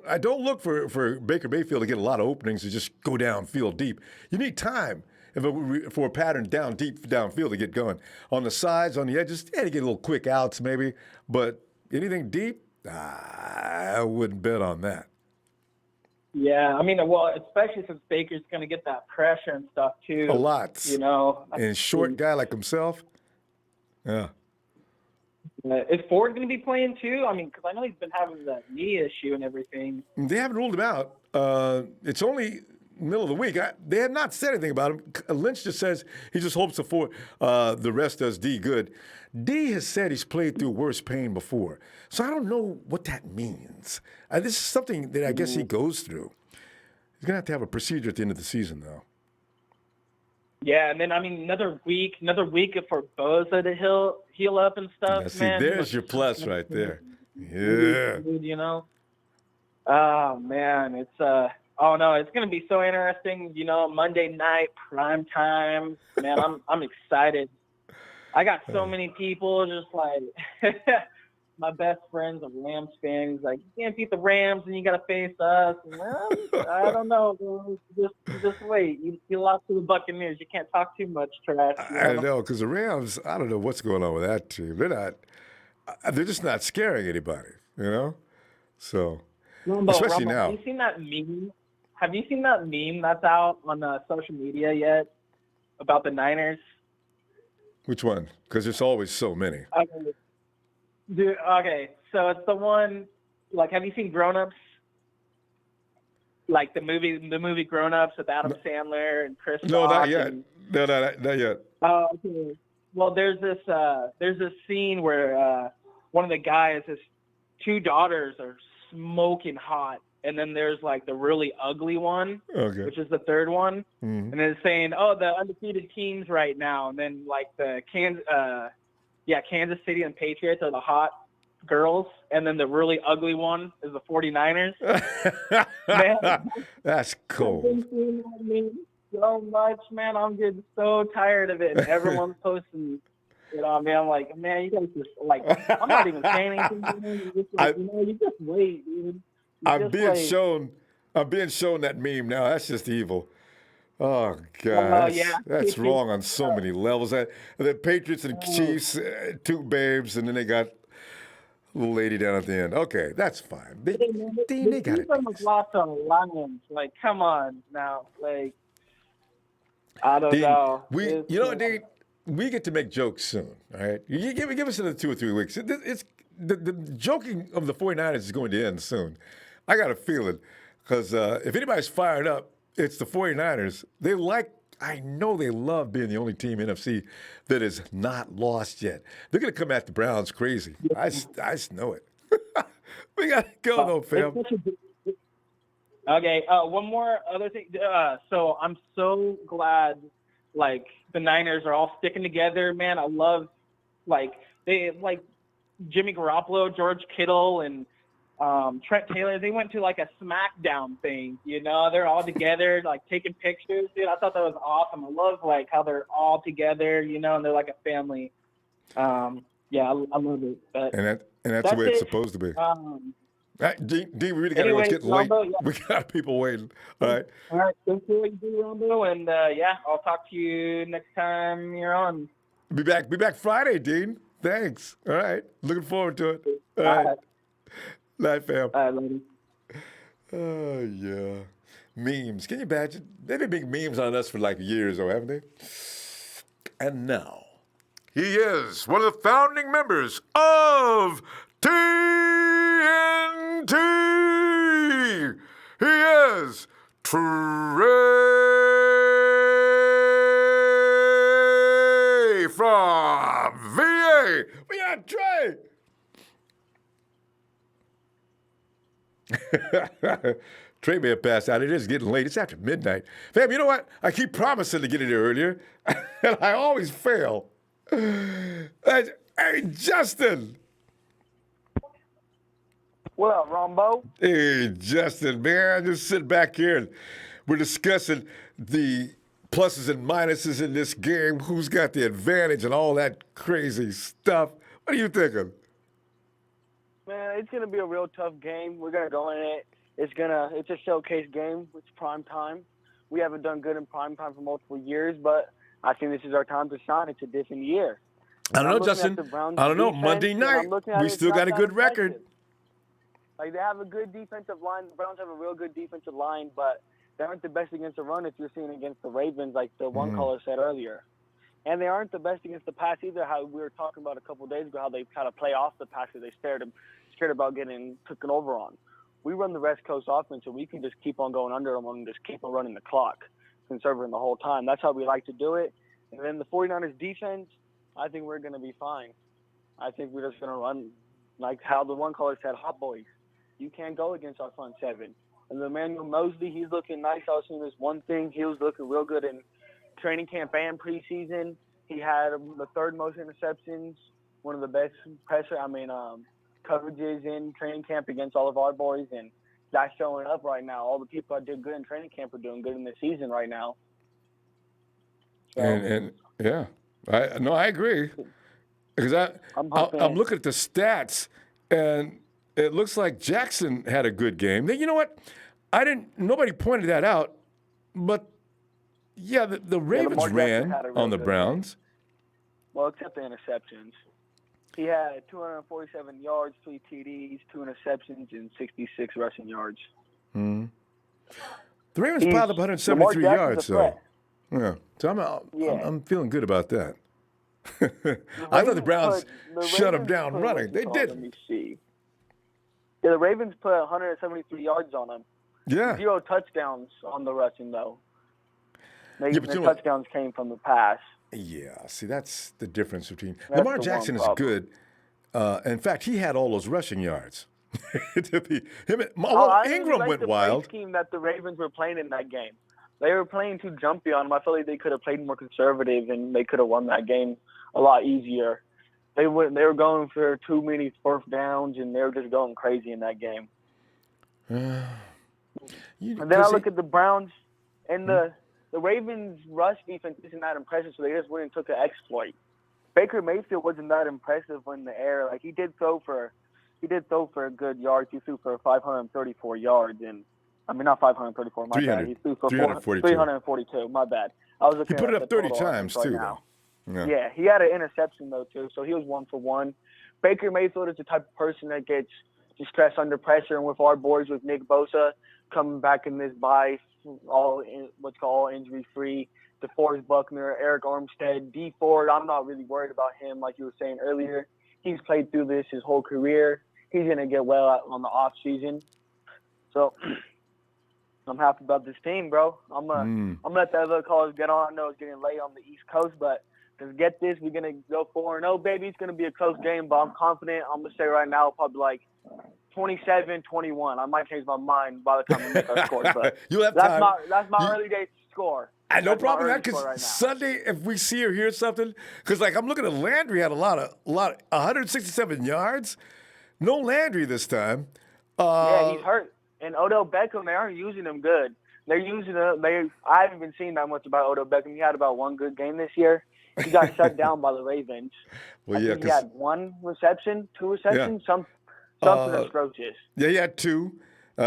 I don't look for Baker Mayfield to get a lot of openings to just go downfield deep. You need time for a pattern deep downfield to get going. On the sides, on the edges, to get a little quick outs maybe. But anything deep, I wouldn't bet on that. Yeah, I mean, well, especially since Baker's going to get that pressure and stuff too. A lot. You know. And short guy like himself. Yeah. Is Ford going to be playing too? I mean, because I know he's been having that knee issue and everything. They haven't ruled him out. It's only middle of the week. They have not said anything about him. Lynch just says he just hopes the rest does D good. D has said he's played through worse pain before. So I don't know what that means. This is something that I guess he goes through. He's going to have a procedure at the end of the season, though. Yeah, and then, I mean, another week for Boza to heal up and stuff, Now, see, man. there's your plus right there. Yeah. You know? Oh, man, it's it's going to be so interesting, you know, Monday night, prime time. Man, I'm excited. I got so many people just like my best friend's a Rams fan. He's like, you can't beat the Rams and you got to face us. And, well, I don't know. Just wait. You lost to the Buccaneers. You can't talk too much trash. I know, because the Rams, I don't know what's going on with that team. They're just not scaring anybody, you know? So, especially now. Have you seen that meme? Have you seen that meme that's out on social media yet about the Niners? Which one? Because there's always so many. Okay, so it's the one, like, have you seen Grown Ups? Like the movie Grown Ups with Adam Sandler and Chris Rock? No, not yet. No, not yet. Oh, okay. Well, there's this scene where one of the guys, his two daughters are smoking hot, and then there's like the really ugly one, which is the third one, and it's saying, "Oh, the undefeated teams right now," and then like the Kansas City and Patriots are the hot girls, and then the really ugly one is the 49ers. Man, that's cool. I've been seeing that meme so much, man. I'm getting so tired of it. And everyone's posting, you know, man. I'm like, man, you guys just like, I'm not even saying anything. Man. You just like, you just wait, dude. I'm being shown that meme now. That's just evil. Oh God, that's wrong on so many levels. The Patriots and Chiefs, two babes, and then they got a little lady down at the end. Okay, that's fine. They got it. Lost on Lions. Like, come on now. Like, I don't know. Dean, we get to make jokes soon. All right, you give us another 2 or 3 weeks. It's the joking of the 49ers is going to end soon. I got a feeling because if anybody's fired up, it's the 49ers. I know they love being the only team in NFC that is not lost yet. They're going to come at the Browns crazy. I just know it. We got to go, though, fam. Okay, one more other thing. So I'm so glad, like, the Niners are all sticking together, man. I love, Jimmy Garoppolo, George Kittle, and Trent Taylor. They went to like a SmackDown thing, you know. They're all together, like taking pictures. Dude, I thought that was awesome. I love like how they're all together, you know, and they're like a family. I love it. But and that's the way it's supposed to be. D, we really got to. It's getting late. Ronbo, we got people waiting. All right. All right. Thanks for what you do, Ronbo, and I'll talk to you next time you're on. Be back Friday, Dean. Thanks. All right. Looking forward to it. All right. Night, fam. All right, lady. Oh, yeah. Memes. Can you imagine? They've been making memes on us for like years, though, haven't they? And now, he is one of the founding members of TNT. He is Trey from VA. We got Trey. Trey may have passed out. It is getting late. It's after midnight. Fam, you know what? I keep promising to get in here earlier, and I always fail. Hey, Justin. What up, Ronbo? Hey, Justin, man. Just sitting back here, and we're discussing the pluses and minuses in this game, who's got the advantage and all that crazy stuff. What are you thinking? Man, it's gonna be a real tough game. We're gonna go in it. It's a showcase game. It's prime time. We haven't done good in prime time for multiple years, but I think this is our time to shine. It's a different year. I don't know, Justin. I don't know. Monday night, we still got a good record. Like, they have a good defensive line. The Browns have a real good defensive line, but they aren't the best against the run if you're seeing against the Ravens, like the one caller said earlier. And they aren't the best against the pass either, how we were talking about a couple of days ago, how they kind of play off the pass because they're scared about getting taken over on. We run the West Coast offense, so we can just keep on going under them and just keep on running the clock, conserving the whole time. That's how we like to do it. And then the 49ers defense, I think we're going to be fine. I think we're just going to run like how the one caller said, hot boys. You can't go against our front seven. And Emmanuel Mosley, he's looking nice. I was seeing this one thing. He was looking real good in training camp and preseason. He had the third most interceptions, one of the best coverages in training camp against all of our boys, and that's showing up right now. All the people that did good in training camp are doing good in the season right now. So, I agree. Because I'm looking at the stats, and it looks like Jackson had a good game. You know what? Nobody pointed that out, but yeah, the Ravens ran on the Browns. Game. Well, except the interceptions. He had 247 yards, 3 TDs, 2 interceptions, and 66 rushing yards. Mm-hmm. The Ravens piled up 173 yards, though. Yeah, so I'm feeling good about that. I thought the Browns shut them down running. They did. Let me see. Yeah, the Ravens put 173 yards on them. Yeah. 0 touchdowns on the rushing, though. The touchdowns came from the pass. Yeah, see, that's the difference between Lamar Jackson is good. In fact, he had all those rushing yards. Ingram went wild. The scheme that the Ravens were playing in that game, they were playing too jumpy on him. I feel like they could have played more conservative, and they could have won that game a lot easier. They were going for too many first downs, and they were just going crazy in that game. And then I look at the Browns, and the Ravens' rush defense isn't that impressive, so they just went and took an exploit. Baker Mayfield wasn't that impressive in the air. Like, he did throw for a good yard. He threw for 534 yards, and not 534. My bad. He threw for 342. My bad. I was looking. He put it up 30 times too. Now. Yeah, he had an interception though too, so he was 1 for 1. Baker Mayfield is the type of person that gets stressed under pressure, and with our boys with Nick Bosa coming back in this bye, all injury free. DeForest Buckner, Eric Armstead, D Ford. I'm not really worried about him, like you were saying earlier. He's played through this his whole career. He's gonna get well out on the off season. So I'm happy about this team, bro. I'm gonna let the other callers get on. I know it's getting late on the East Coast, but to get this, we're gonna go 4-0, baby. It's gonna be a close game, but I'm confident. I'm gonna say right now, probably like 27-21. I might change my mind by the time we make our score, but you'll have time. That's my early day score. No problem with that, because Sunday, if we see or hear something, because like I'm looking at Landry had a lot of 167 yards. No Landry this time. Yeah, he's hurt. And Odell Beckham, they aren't using him good. They're using him. I haven't even seen that much about Odell Beckham. He had about 1 good game this year. He got shut down by the Ravens. Well, I think he had 1 reception, 2 receptions, something atrocious. Yeah, he had 2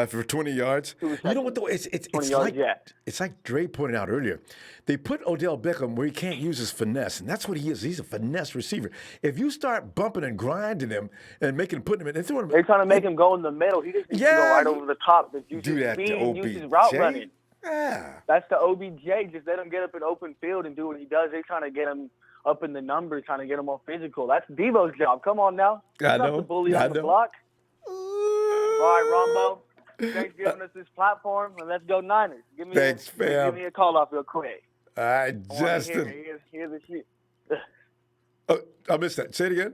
for 20 yards. You know what though? It's like Dre pointed out earlier. They put Odell Beckham where he can't use his finesse, and that's what he is. He's a finesse receiver. If you start bumping and grinding him and putting him in, they're trying to make him go in the middle. He just needs to go right over the top. Do that to OBJ. Use his route running. Yeah. That's the OBJ. Just let him get up in open field and do what he does. They're trying to get him up in the numbers, trying to get him more physical. That's Devo's job. Come on now. He's not the bully on the block. All right, Ronbo. Thanks for giving us this platform, and let's go Niners. Thanks, fam. Give me a call off real quick. All right, Justin. Here's the shit. Oh, I missed that. Say it again.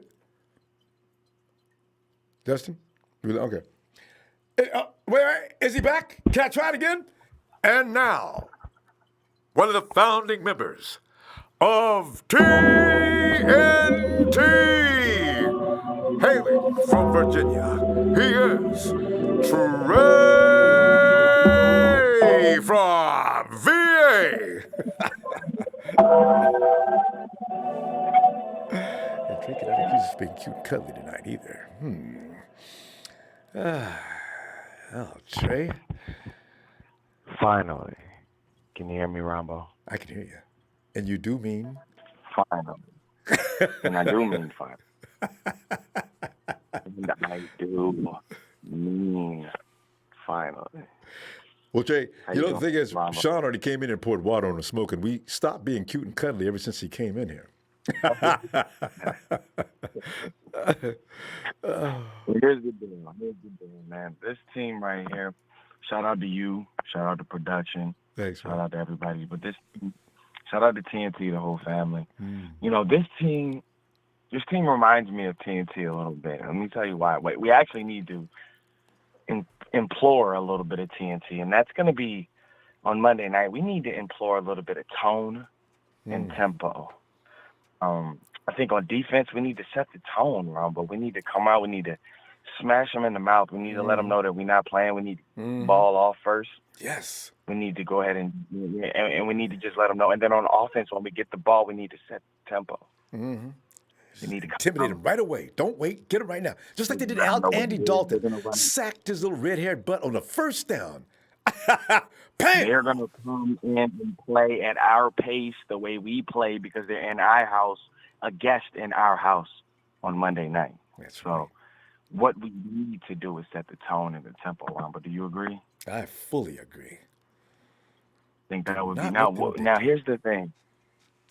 Justin? Okay. Wait. Is he back? Can I try it again? And now, one of the founding members of TNT, hailing from Virginia, he is Trey from VA. Trey. And Trey cannot accuse us of being cute and cuddly tonight either. Oh, Trey. Finally. Can you hear me, Ronbo? I can hear you. And you do mean? Finally. And I do mean finally. And I do mean finally. Well, Trey, the thing is, Ronbo? Sean already came in and poured water on the smoke, and we stopped being cute and cuddly ever since he came in here. Here's the deal, man. This team right here, shout out to you, shout out to production, Thanks, shout out to everybody. But shout out to TNT, the whole family. This team reminds me of TNT a little bit. Let me tell you why. We actually need to implore a little bit of TNT, and that's going to be on Monday night. We need to implore a little bit of tone and tempo. I think on defense, we need to set the tone, but we need to come out. We need to smash them in the mouth. We need to let them know that we're not playing. We need to ball off first. Yes. We need to go ahead and we need to just let them know. And then on offense, when we get the ball, we need to set the tempo. Mm-hmm. We need to intimidate him right away. Don't wait. Get him right now. Just like they did Andy Dalton. Sacked his little red-haired butt on the first down. Bam! They're going to come in and play at our pace the way we play because they're in our house, a guest in our house on Monday night. So what we need to do is set the tone and the tempo, But do you agree? I fully agree. I think that would be. Now, here's the thing.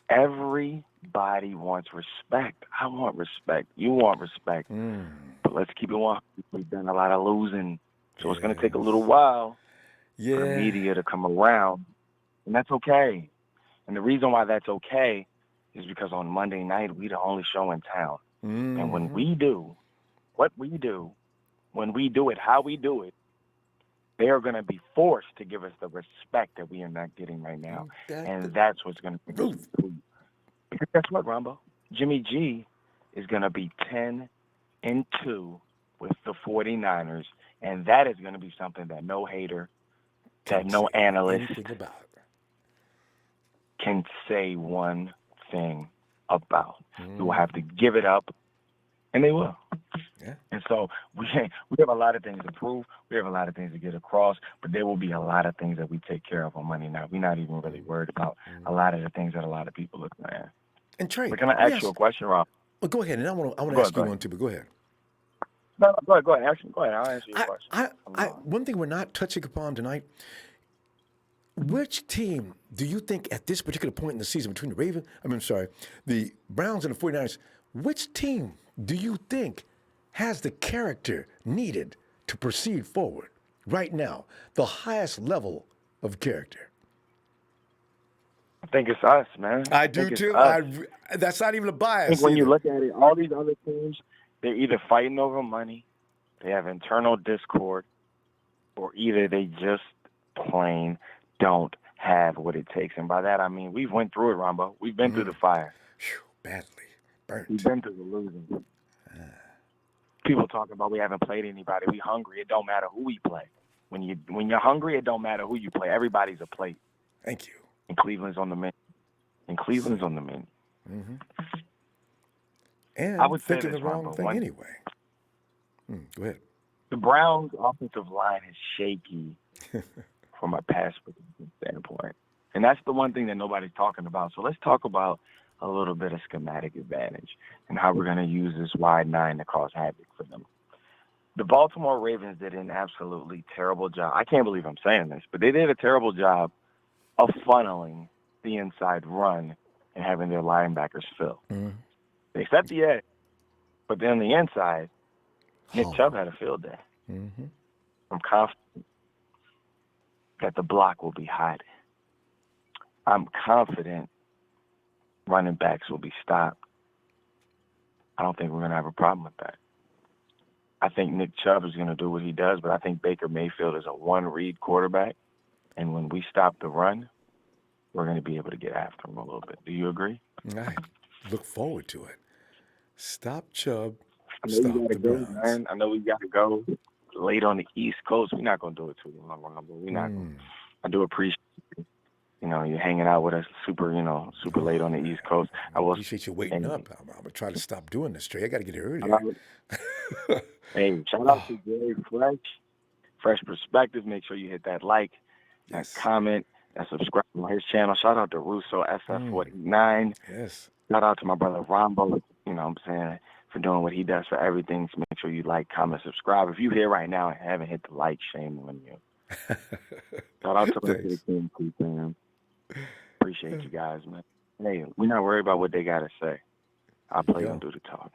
Everybody wants respect. I want respect. You want respect. But let's keep it on. We've done a lot of losing. So it's going to take a little while for the media to come around. And that's okay. And the reason why that's okay is because on Monday night, we're the only show in town. And when we do what we do, when we do it how we do it, they are going to be forced to give us the respect that we are not getting right now. And that's what's going to be. Because guess what, Ronbo? Jimmy G is going to be 10-2 with the 49ers. And that is going to be something that no hater, that no analyst can say one thing about. We will have to give it up, and they will. Yeah. And so we have a lot of things to prove. We have a lot of things to get across, but there will be a lot of things that we take care of on Monday night. We're not even really worried about a lot of the things that a lot of people look at. And Trey, can I ask you a question, Rob? Well, go ahead, and I want to ask you one too, but go ahead. No, go ahead. Go ahead. I'll answer your question. One thing we're not touching upon tonight, which team do you think at this particular point in the season between the Browns and the 49ers, which team do you think has the character needed to proceed forward right now, the highest level of character? I think it's us, man. I do too. That's not even a bias. I think when you look at it, all these other teams, they're either fighting over money, they have internal discord, or either they just plain don't have what it takes. And by that, I mean, we've went through it, Ronbo. We've been through the fire. Badly. Burnt. We've been through the losing. People talk about we haven't played anybody. We hungry. It don't matter who we play. When you're hungry, it don't matter who you play. Everybody's a plate. Thank you. And Cleveland's on the menu. Mm-hmm. And I would say thinking this, the wrong Ronbo, thing anyway. Go ahead. The Browns' offensive line is shaky from a pass standpoint. And that's the one thing that nobody's talking about. So let's talk about a little bit of schematic advantage and how we're going to use this wide nine to cause havoc for them. The Baltimore Ravens did an absolutely terrible job. I can't believe I'm saying this, but they did a terrible job of funneling the inside run and having their linebackers fill. They set the edge, but then the inside, Nick Chubb had a field day. I'm confident that the block will be hiding. I'm confident running backs will be stopped. I don't think we're going to have a problem with that. I think Nick Chubb is going to do what he does, but I think Baker Mayfield is a one-read quarterback, and when we stop the run, we're going to be able to get after him a little bit. Do you agree? I look forward to it. Stop Chubb. I know we got to go, man. I know we got to go late on the East Coast. We're not going to do it too long. We're not. I do appreciate you you're hanging out with us super late on the East Coast. I appreciate you waiting up. I'm going to try to stop doing this, Trey. I got to get here earlier. Shout out to Gary Fresh Perspective. Make sure you hit that like, that comment, that subscribe on his channel. Shout out to Russo SF49. Yes. Shout out to my brother Ronbo, for doing what he does for everything. So make sure you like, comment, subscribe. If you're here right now and haven't hit the like, shame on you. Shout out to the team, fam. Appreciate you guys, man. Hey, we're not worried about what they got to say. I'll play them do the talking.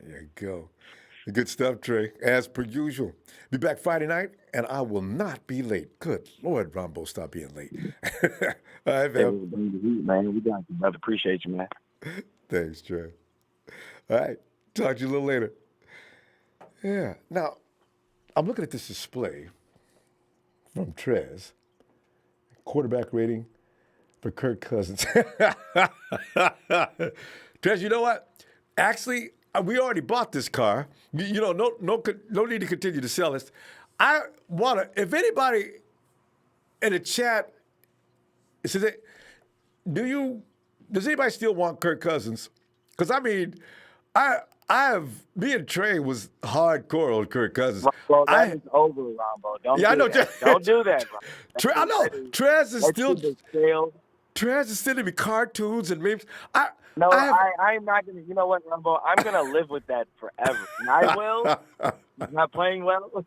There you go. Good stuff, Trey, as per usual. Be back Friday night, and I will not be late. Good Lord, Ronbo, stop being late. All right, man. We got you, brother. Appreciate you, man. Thanks, Trey. All right. Talk to you a little later. Yeah. Now, I'm looking at this display from Trez. Quarterback rating for Kirk Cousins. Trez, you know what? Actually, we already bought this car. No need to continue to sell this. I want to, if anybody in the chat says, does anybody still want Kirk Cousins? Because, me and Trey was hardcore on Kirk Cousins. Well, that is over, Ronbo. Don't do that. Don't do that, bro. I know. Trez is still to be cartoons and memes. I'm not going to, you know what, Ronbo? I'm going to live with that forever. And I will. He's not playing well.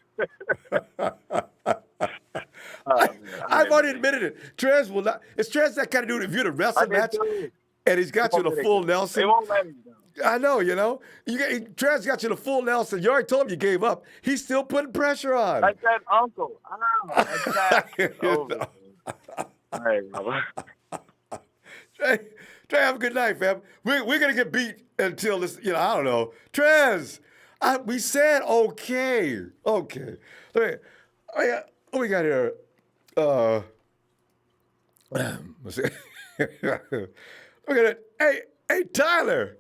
I've already admitted it. Trez will not. Is Trez that kind of dude? If you're in a wrestling match and he's got you in a full Nelson. They won't let him go. I know, Trez got you the full Nelson. You already told him you gave up. He's still putting pressure on. Like that uncle. I know. Over. All right, brother. Trey, have a good night, fam. We're going to get beat until this, I don't know. Trez, we said okay. Okay. What we got here? Let's see. Look at it. Hey, Tyler.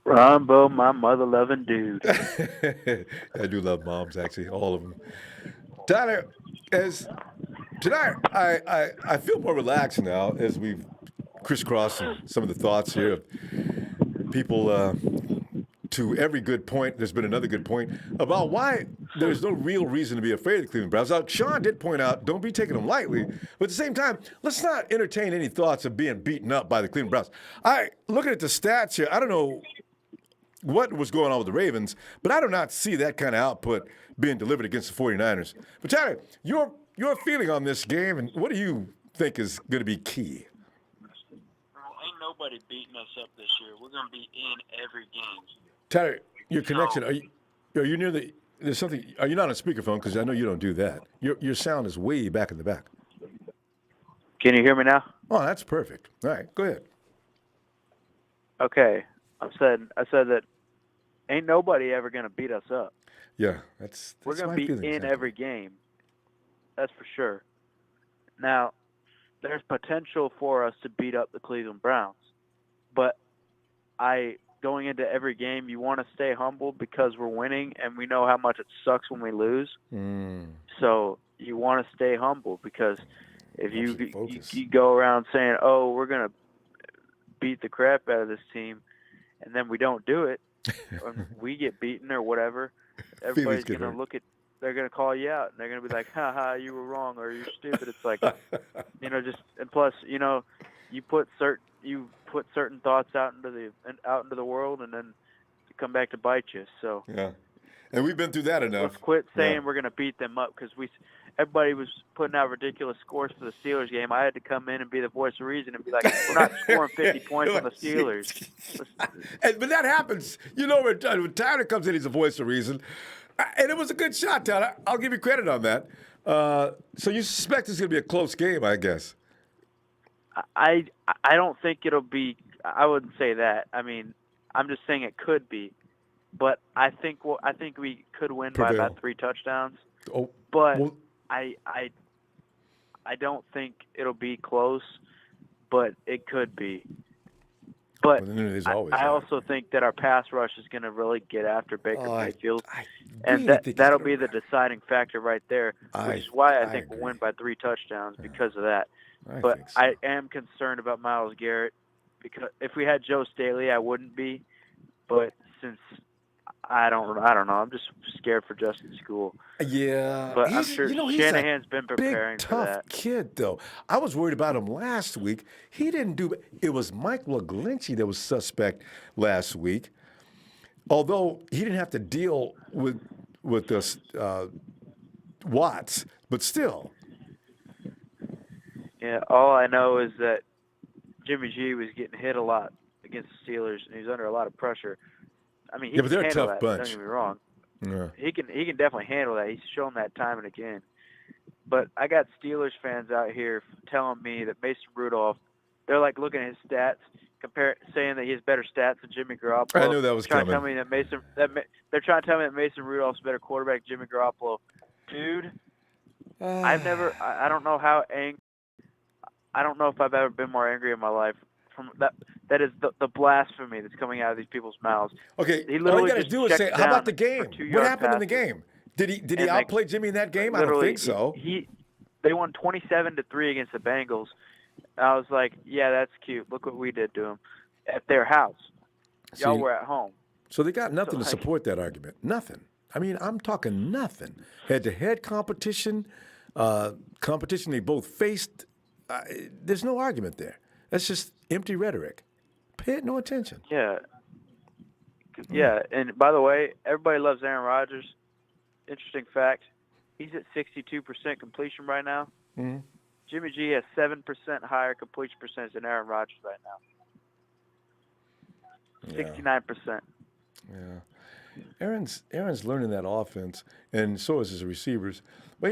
Ronbo, my mother-loving dude. I do love moms, actually, all of them. Tyler, tonight, I feel more relaxed now as we've crisscrossed some of the thoughts here of people to every good point. There's been another good point about why there's no real reason to be afraid of the Cleveland Browns. Now, Sean did point out, don't be taking them lightly, but at the same time, let's not entertain any thoughts of being beaten up by the Cleveland Browns. Looking at the stats here, I don't know what was going on with the Ravens, but I do not see that kind of output being delivered against the 49ers. But Tyler, your feeling on this game, and what do you think is going to be key? Ain't nobody beating us up this year. We're going to be in every game. Tyler, your connection, are you near there's something, are you not on speakerphone? Because I know you don't do that. Your sound is way back in the back. Can you hear me now? Oh, that's perfect. All right, go ahead. Okay. I said that ain't nobody ever going to beat us up. Yeah, we're going to be in every game. That's for sure. Now, there's potential for us to beat up the Cleveland Browns, but going into every game, you want to stay humble because we're winning, and we know how much it sucks when we lose. So you want to stay humble because if you go around saying, "Oh, we're going to beat the crap out of this team," and then we don't do it, or we get beaten or whatever, everybody's going to they're going to call you out, and they're going to be like, "Ha ha, you were wrong," or "You're stupid." It's like, and plus, you put certain thoughts out into the world, and then you come back to bite you. So yeah, and we've been through that enough. Let's quit saying we're going to beat them up because everybody was putting out ridiculous scores for the Steelers game. I had to come in and be the voice of reason and be like, we're not scoring 50 points on the Steelers. But that happens. When Tyler comes in, he's the voice of reason. And it was a good shot, Tyler. I'll give you credit on that. So you suspect it's going to be a close game, I guess. I don't think it'll be – I wouldn't say that. I mean, I'm just saying it could be. But I think we could win by about 3 touchdowns. Oh, but I don't think it'll be close, but it could be. But I are. also think that our pass rush is going to really get after Baker Mayfield, and really think that'll be the deciding factor right there, which is why I think we'll win by 3 touchdowns because of that. But I am concerned about Myles Garrett, because if we had Joe Staley, I wouldn't be. But since I don't know. I'm just scared for Justin School. Yeah, but I'm sure Shanahan's been preparing big, for tough that. kid, though. I was worried about him last week. He didn't do. It was Mike LaGlinchey that was suspect last week, although he didn't have to deal with this Watts, but still. Yeah, all I know is that Jimmy G was getting hit a lot against the Steelers, and he's under a lot of pressure. I mean, he but can they're a handle tough that. bunch. Don't get me wrong. Yeah. He can definitely handle that. He's shown that time and again. But I got Steelers fans out here telling me that Mason Rudolph, they're like looking at his stats, saying that he has better stats than Jimmy Garoppolo. I knew that was trying coming. To tell me that they're trying to tell me that Mason Rudolph's a better quarterback than Jimmy Garoppolo. Dude, I don't know how angry. I don't know if I've ever been more angry in my life. From that is the blasphemy that's coming out of these people's mouths. Okay, he all you got got to do is say, "How about the game? What happened in the game? Did he outplay Jimmy in that game? I don't think so." They won 27-3 against the Bengals. I was like, "Yeah, that's cute. Look what we did to them at their house. Y'all were at home." So they got nothing to support that argument. Nothing. I mean, I'm talking nothing. Head-to-head competition, competition they both faced. There's no argument there. That's just empty rhetoric. Pay it no attention. Yeah. Yeah, and by the way, everybody loves Aaron Rodgers. Interesting fact, he's at 62% completion right now. Mm-hmm. Jimmy G has 7% higher completion percentage than Aaron Rodgers right now. 69%. Yeah. Aaron's learning that offense, and so is his receivers. But,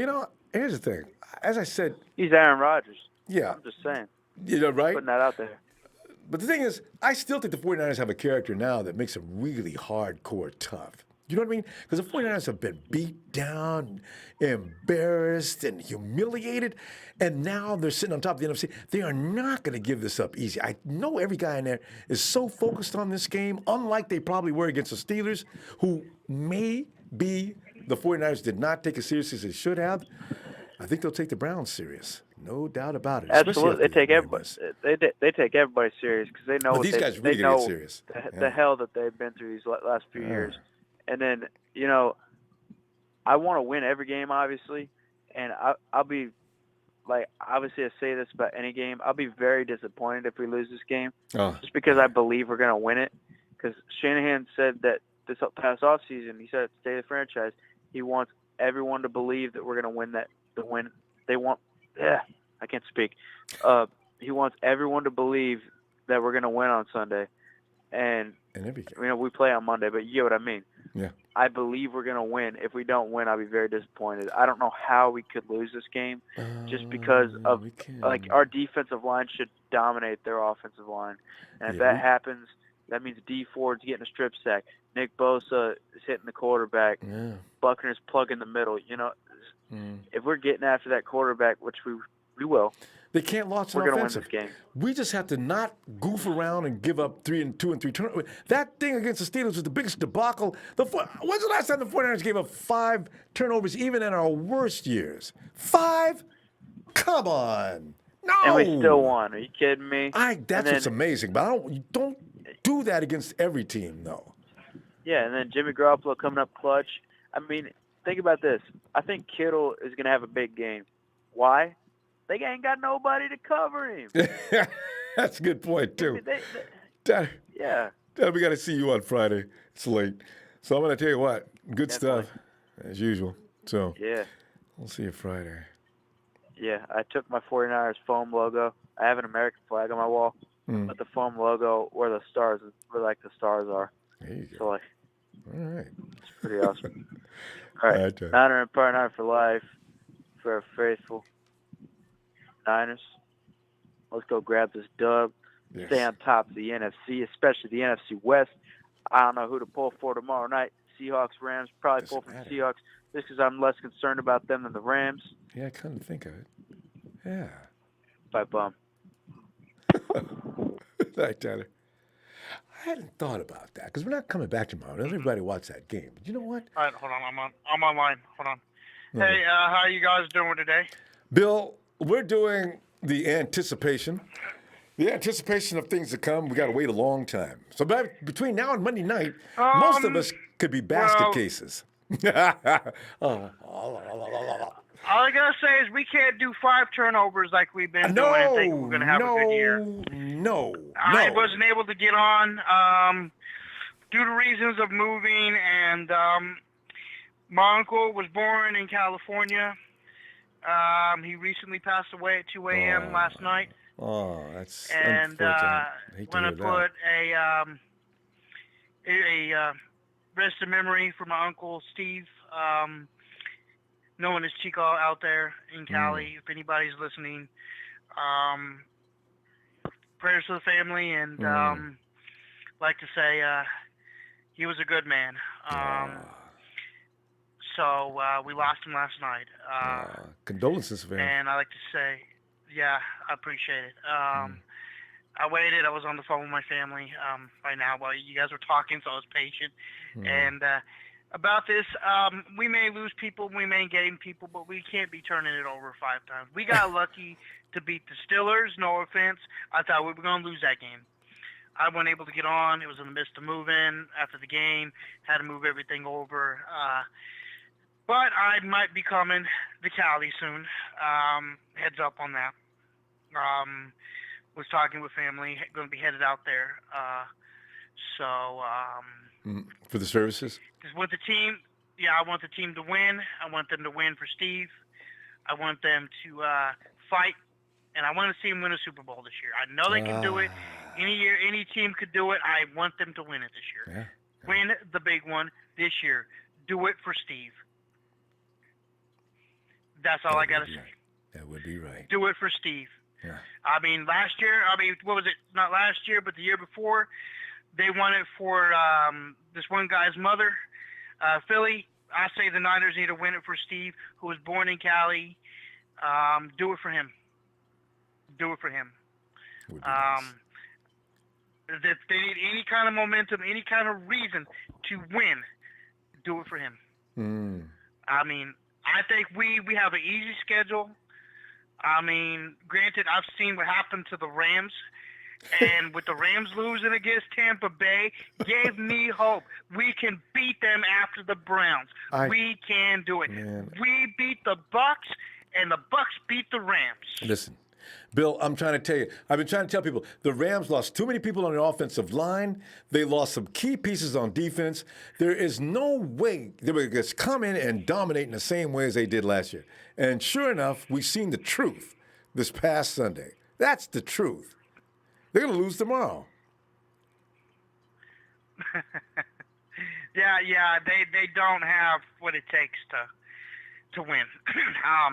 here's the thing. As I said, he's Aaron Rodgers. Yeah. I'm just saying. Right? Putting that out there. But the thing is, I still think the 49ers have a character now that makes them really hardcore tough. You know what I mean? Because the 49ers have been beat down, embarrassed, and humiliated, and now they're sitting on top of the NFC. They are not going to give this up easy. I know every guy in there is so focused on this game, unlike they probably were against the Steelers, who maybe the 49ers did not take as seriously as they should have. I think they'll take the Browns serious. No doubt about it. Absolutely, they take everybody. They take everybody serious because they know but these guys really know get serious. The hell that they've been through these last few years. And then I want to win every game, obviously, and I'll be like, obviously I say this about any game. I'll be very disappointed if we lose this game, just because I believe we're going to win it. Because Shanahan said that this past offseason, he said at the State of the Franchise, he wants everyone to believe that we're going to win that. I can't speak. He wants everyone to believe that we're going to win on Sunday, and we play on Monday. But you get what I mean. Yeah. I believe we're going to win. If we don't win, I'll be very disappointed. I don't know how we could lose this game, just because of our defensive line should dominate their offensive line, and if that happens, that means D Ford's getting a strip sack. Nick Bosa is hitting the quarterback. Yeah. Buckner's plugging the middle. If we're getting after that quarterback, which we will, they can't launch an offensive. We're going to win this game. We just have to not goof around and give up 2 and 3 turnovers. That thing against the Steelers was the biggest debacle. When's the last time the 49ers gave up 5 turnovers, even in our worst years? 5? Come on. No. And we still won. Are you kidding me? That's what's amazing. But don't do that against every team, though. Yeah, and then Jimmy Garoppolo coming up clutch. I mean, think about this. I think Kittle is going to have a big game. Why? They ain't got nobody to cover him. That's a good point, too. Yeah. Dad, we got to see you on Friday. It's late. So I'm going to tell you what. Good stuff, as usual. So yeah, we'll see you Friday. Yeah, I took my 49ers foam logo. I have an American flag on my wall, but the foam logo where the stars are. There you go. So, all right. It's pretty awesome. All right. Niner and partner for life for our faithful Niners. Let's go grab this dub. Yes. Stay on top of the NFC, especially the NFC West. I don't know who to pull for tomorrow night. Seahawks, Rams. Probably pull for the Seahawks just because I'm less concerned about them than the Rams. Yeah, I couldn't think of it. Yeah. Bye, bum. Night, Tyler. I hadn't thought about that because we're not coming back tomorrow. Doesn't everybody watch that game? But you know what? All right, hold on. I'm online. Hold on. No. Hey, how are you guys doing today? Bill, we're doing the anticipation. The anticipation of things to come, we got to wait a long time. So between now and Monday night, most of us could be basket cases. All I gotta say is we can't do 5 turnovers like we've been doing and think we're gonna have a good year. No. I wasn't able to get on due to reasons of moving, and my uncle was born in California. He recently passed away at 2 a.m. last night. Oh, that's and unfortunate. I hate to want hear to that. put a rest in memory for my uncle Steve. Known as Chico out there in Cali. If anybody's listening, prayers to the family, and like to say he was a good man. So we lost him last night. Condolences, man. And I like to say, yeah, I appreciate it. I waited. I was on the phone with my family right now while you guys were talking, so I was patient. And about this, we may lose people, we may gain people, but we can't be turning it over 5 times. We got lucky to beat the Steelers, no offense. I thought we were going to lose that game. I wasn't able to get on. It was in the midst of moving after the game. Had to move everything over. But I might be coming to Cali soon. Heads up on that. Was talking with family, going to be headed out there. For the services? Just with the team, I want the team to win. I want them to win for Steve. I want them to fight, and I want to see them win a Super Bowl this year. I know they can do it. Any year, any team could do it. I want them to win it this year. Yeah. Win the big one this year. Do it for Steve. That's all I got to say. Right. That would be right. Do it for Steve. Yeah. I mean, last year, what was it? Not last year, but the year before, they won it for this one guy's mother, Philly. I say the Niners need to win it for Steve, who was born in Cali. Do it for him. Do it for him. Would be nice. If they need any kind of momentum, any kind of reason to win, do it for him. I mean, I think we have an easy schedule. I mean, granted, I've seen what happened to the Rams, and with the Rams losing against Tampa Bay, gave me hope. We can beat them after the Browns. We can do it. Man. We beat the Bucks, and the Bucks beat the Rams. Listen, Bill, I'm trying to tell you, I've been trying to tell people, the Rams lost too many people on the offensive line. They lost some key pieces on defense. There is no way they would just come in and dominate in the same way as they did last year. And sure enough, we've seen the truth this past Sunday. That's the truth. They're going to lose tomorrow. Yeah, they don't have what it takes to win. I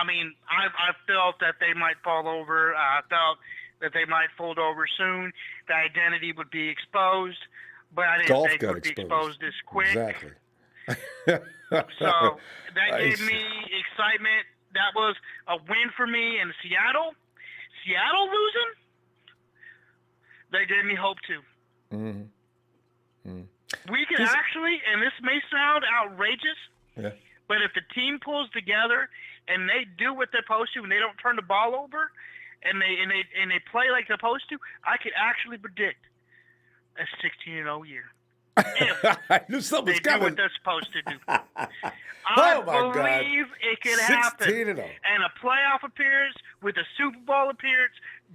mean, I felt that they might fall over. I felt that they might fold over soon. The identity would be exposed, but I didn't think it would be exposed this quick. Exactly. So that gave me excitement. That was a win for me. And Seattle losing, they gave me hope too. We can actually, and this may sound outrageous, but if the team pulls together and they do what they're supposed to, and they don't turn the ball over, and they play like they're supposed to, I could actually predict a 16-0 year. I knew something was they coming. do what they're supposed to do. I believe it could happen. 16-0. And a playoff appearance with a Super Bowl appearance,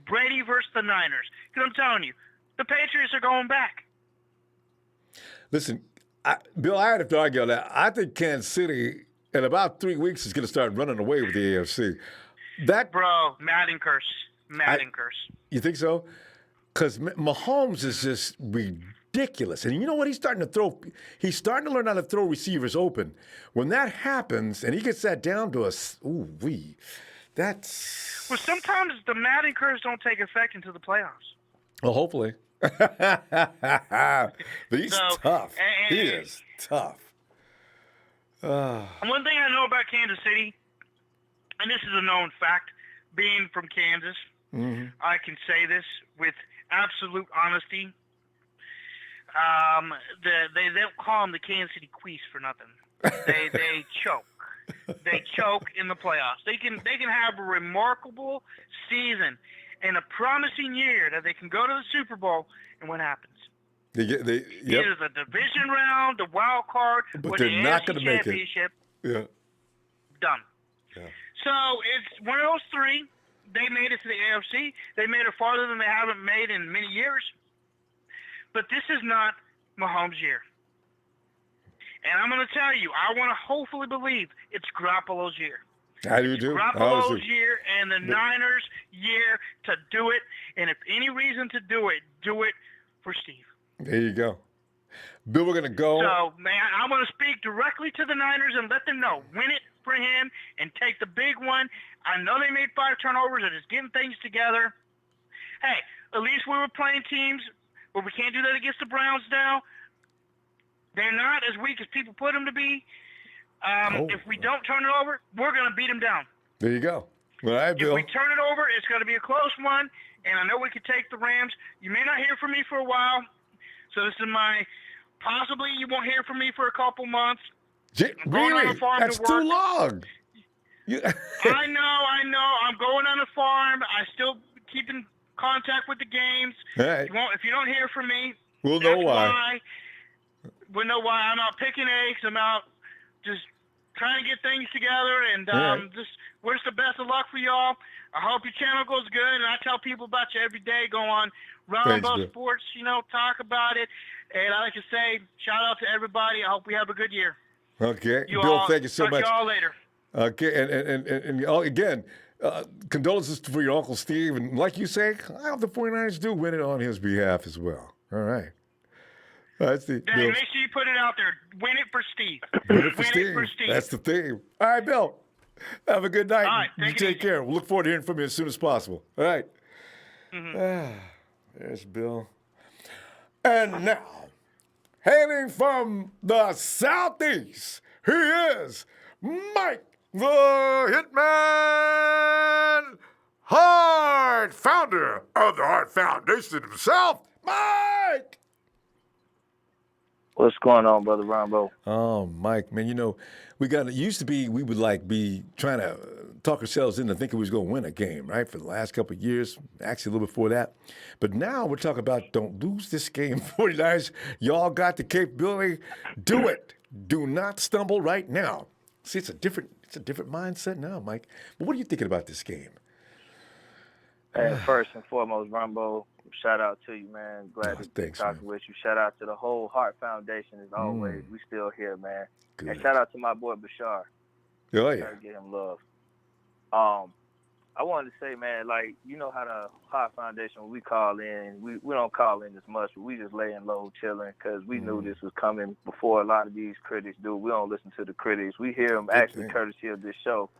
Brady versus the Niners. Because I'm telling you, the Patriots are going back. Listen, Bill, I have to argue on that. I think Kansas City, in about 3 weeks, is going to start running away with the AFC. Bro, Madden curse. Curse. You think so? Because Mahomes is just ridiculous. And you know what? He's starting to learn how to throw receivers open. When that happens, and he gets that down to us, that's... Well, sometimes the Madden curse don't take effect until the playoffs. Well, hopefully. But he's tough. He is tough. One thing I know about Kansas City, and this is a known fact, being from Kansas, I can say this with absolute honesty. They don't call them the Kansas City Queefs for nothing. They choke. They choke in the playoffs. They can have a remarkable season and a promising year that they can go to the Super Bowl, and what happens? Either the division round, the wild card, but or they're the not AFC going to make it. Championship. Yeah. Done. Yeah. So it's one of those three. They made it to the AFC. They made it farther than they haven't made in many years. But this is not Mahomes' year. And I'm going to tell you, I want to hopefully believe it's Garoppolo's year. I do too. Garoppolo's year and the Niners' year to do it. And if any reason to do it for Steve. There you go. Bill, we're going to go. So, man, I want to speak directly to the Niners and let them know. Win it for him and take the big one. I know they made 5 turnovers and just getting things together. Hey, at least we were playing teams where we can't do that against the Browns now. They're not as weak as people put them to be. If we don't turn it over, we're going to beat them down. There you go. All right, Bill. If we turn it over, it's going to be a close one, and I know we could take the Rams. You may not hear from me for a while, so this is possibly you won't hear from me for a couple months. Really? That's too long. I know. I'm going on a farm. I still keep in contact with the games. All right. If you don't hear from me, we'll know why. We'll know why. I'm out picking eggs. I'm out just trying to get things together, and just wish the best of luck for y'all. I hope your channel goes good, and I tell people about you every day. Go on Ronbo Sports, talk about it. And I like to say, shout out to everybody. I hope we have a good year. Okay. Bill, thank you so much. Talk to y'all later. Okay, and again, condolences for your Uncle Steve. And like you say, I hope the 49ers do win it on his behalf as well. All right. That's the Dang, make sure you put it out there. Win it for Steve. Win it for Steve. That's the theme. All right, Bill. Have a good night. All right, you take care. We'll look forward to hearing from you as soon as possible. All right. There's Bill. And now, hailing from the Southeast, he is Mike the Hitman Hart, founder of the Hart Foundation himself. Mike! What's going on, Brother Ronbo? Oh, Mike, man, it used to be we would be trying to talk ourselves into thinking we was going to win a game, right? For the last couple of years, actually a little before that. But now we're talking about don't lose this game, 49ers. Y'all got the capability. Do it. Do not stumble right now. See, it's a different mindset now, Mike. But what are you thinking about this game? And first and foremost, Ronbo, shout out to you, man. Glad to be talking with you. Shout out to the whole Hart Foundation as always. We still here, man. Good. And shout out to my boy Bashar. Oh, yeah. Gotta get him love. I wanted to say, man, how the Hart Foundation, when we call in, we don't call in as much, but we just laying low, chilling, because we knew this was coming before a lot of these critics do. We don't listen to the critics. We hear them actually courtesy of this show.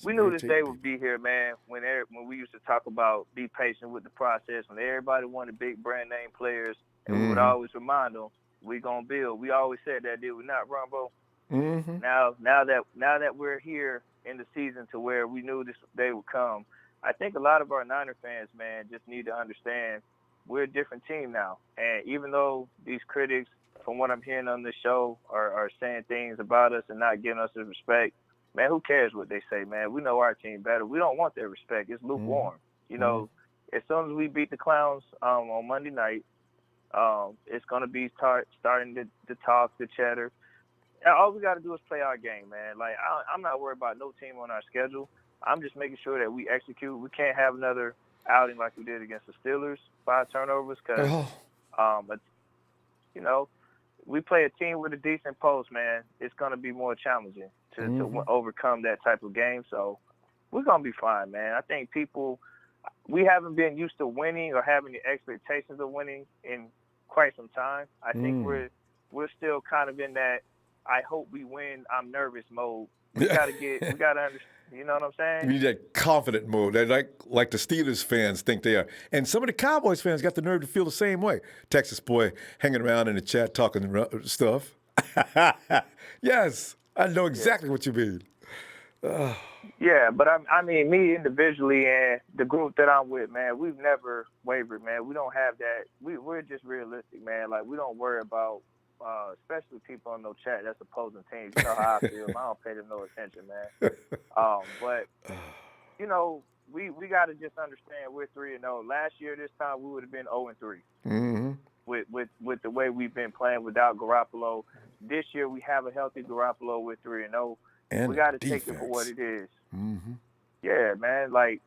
We knew this day would be here, man, when we used to talk about be patient with the process, when everybody wanted big brand name players, and we would always remind them, we going to build. We always said that, did we not, Ronbo? Now that we're here in the season to where we knew this day would come, I think a lot of our Niner fans, man, just need to understand we're a different team now. And even though these critics, from what I'm hearing on this show, are saying things about us and not giving us the respect, man, who cares what they say, man? We know our team better. We don't want their respect. It's lukewarm. As soon as we beat the Clowns on Monday night, it's going to be starting to talk, the chatter. All we got to do is play our game, man. I'm not worried about no team on our schedule. I'm just making sure that we execute. We can't have another outing like we did against the Steelers, 5 turnovers, because, we play a team with a decent post, man. It's going to be more challenging to overcome that type of game. So we're going to be fine, man. I think we haven't been used to winning or having the expectations of winning in quite some time. I think we're still kind of in that I hope we win, I'm nervous mode. We gotta understand, you know what I'm saying? You need that confident mode, that like the Steelers fans think they are. And some of the Cowboys fans got the nerve to feel the same way. Texas boy hanging around in the chat talking stuff. Yes, I know exactly what you mean. Yeah, but I mean, me individually and the group that I'm with, man, we've never wavered, man. We don't have that. We're just realistic, man. Like, we don't worry about, especially people on no chat that's opposing teams. You know how I feel. I don't pay them no attention, man. But you know, we got to just understand we're 3-0. Last year, this time we would have been 0-3. Mm-hmm. With the way we've been playing without Garoppolo. This year we have a healthy Garoppolo with 3-0. We got to take it for what it is. Mm-hmm. Yeah, man. Like,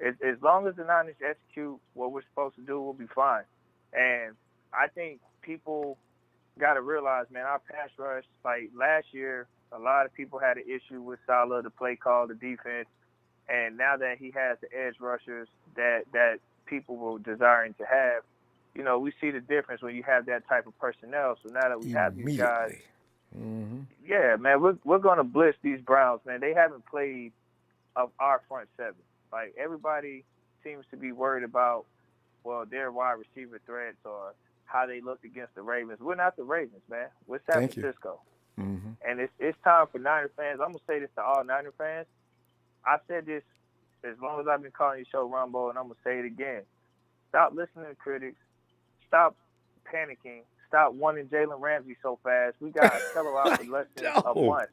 as long as the Niners execute what we're supposed to do, we'll be fine. And I think people got to realize, man, our pass rush, like last year, a lot of people had an issue with Salah, the play call, the defense. And now that he has the edge rushers that people were desiring to have, you know, we see the difference when you have that type of personnel. So now that we have these guys, yeah, man, we're going to blitz these Browns, man. They haven't played of our front seven. Like, everybody seems to be worried about, well, their wide receiver threats or how they looked against the Ravens. We're not the Ravens, man. We're San Francisco. Mm-hmm. And it's time for Niner fans. I'm going to say this to all Niner fans. I said this as long as I've been calling your show, Ronbo, and I'm going to say it again. Stop listening to critics. Stop panicking. Stop wanting Jalen Ramsey so fast. We got Kittle out for less than a month.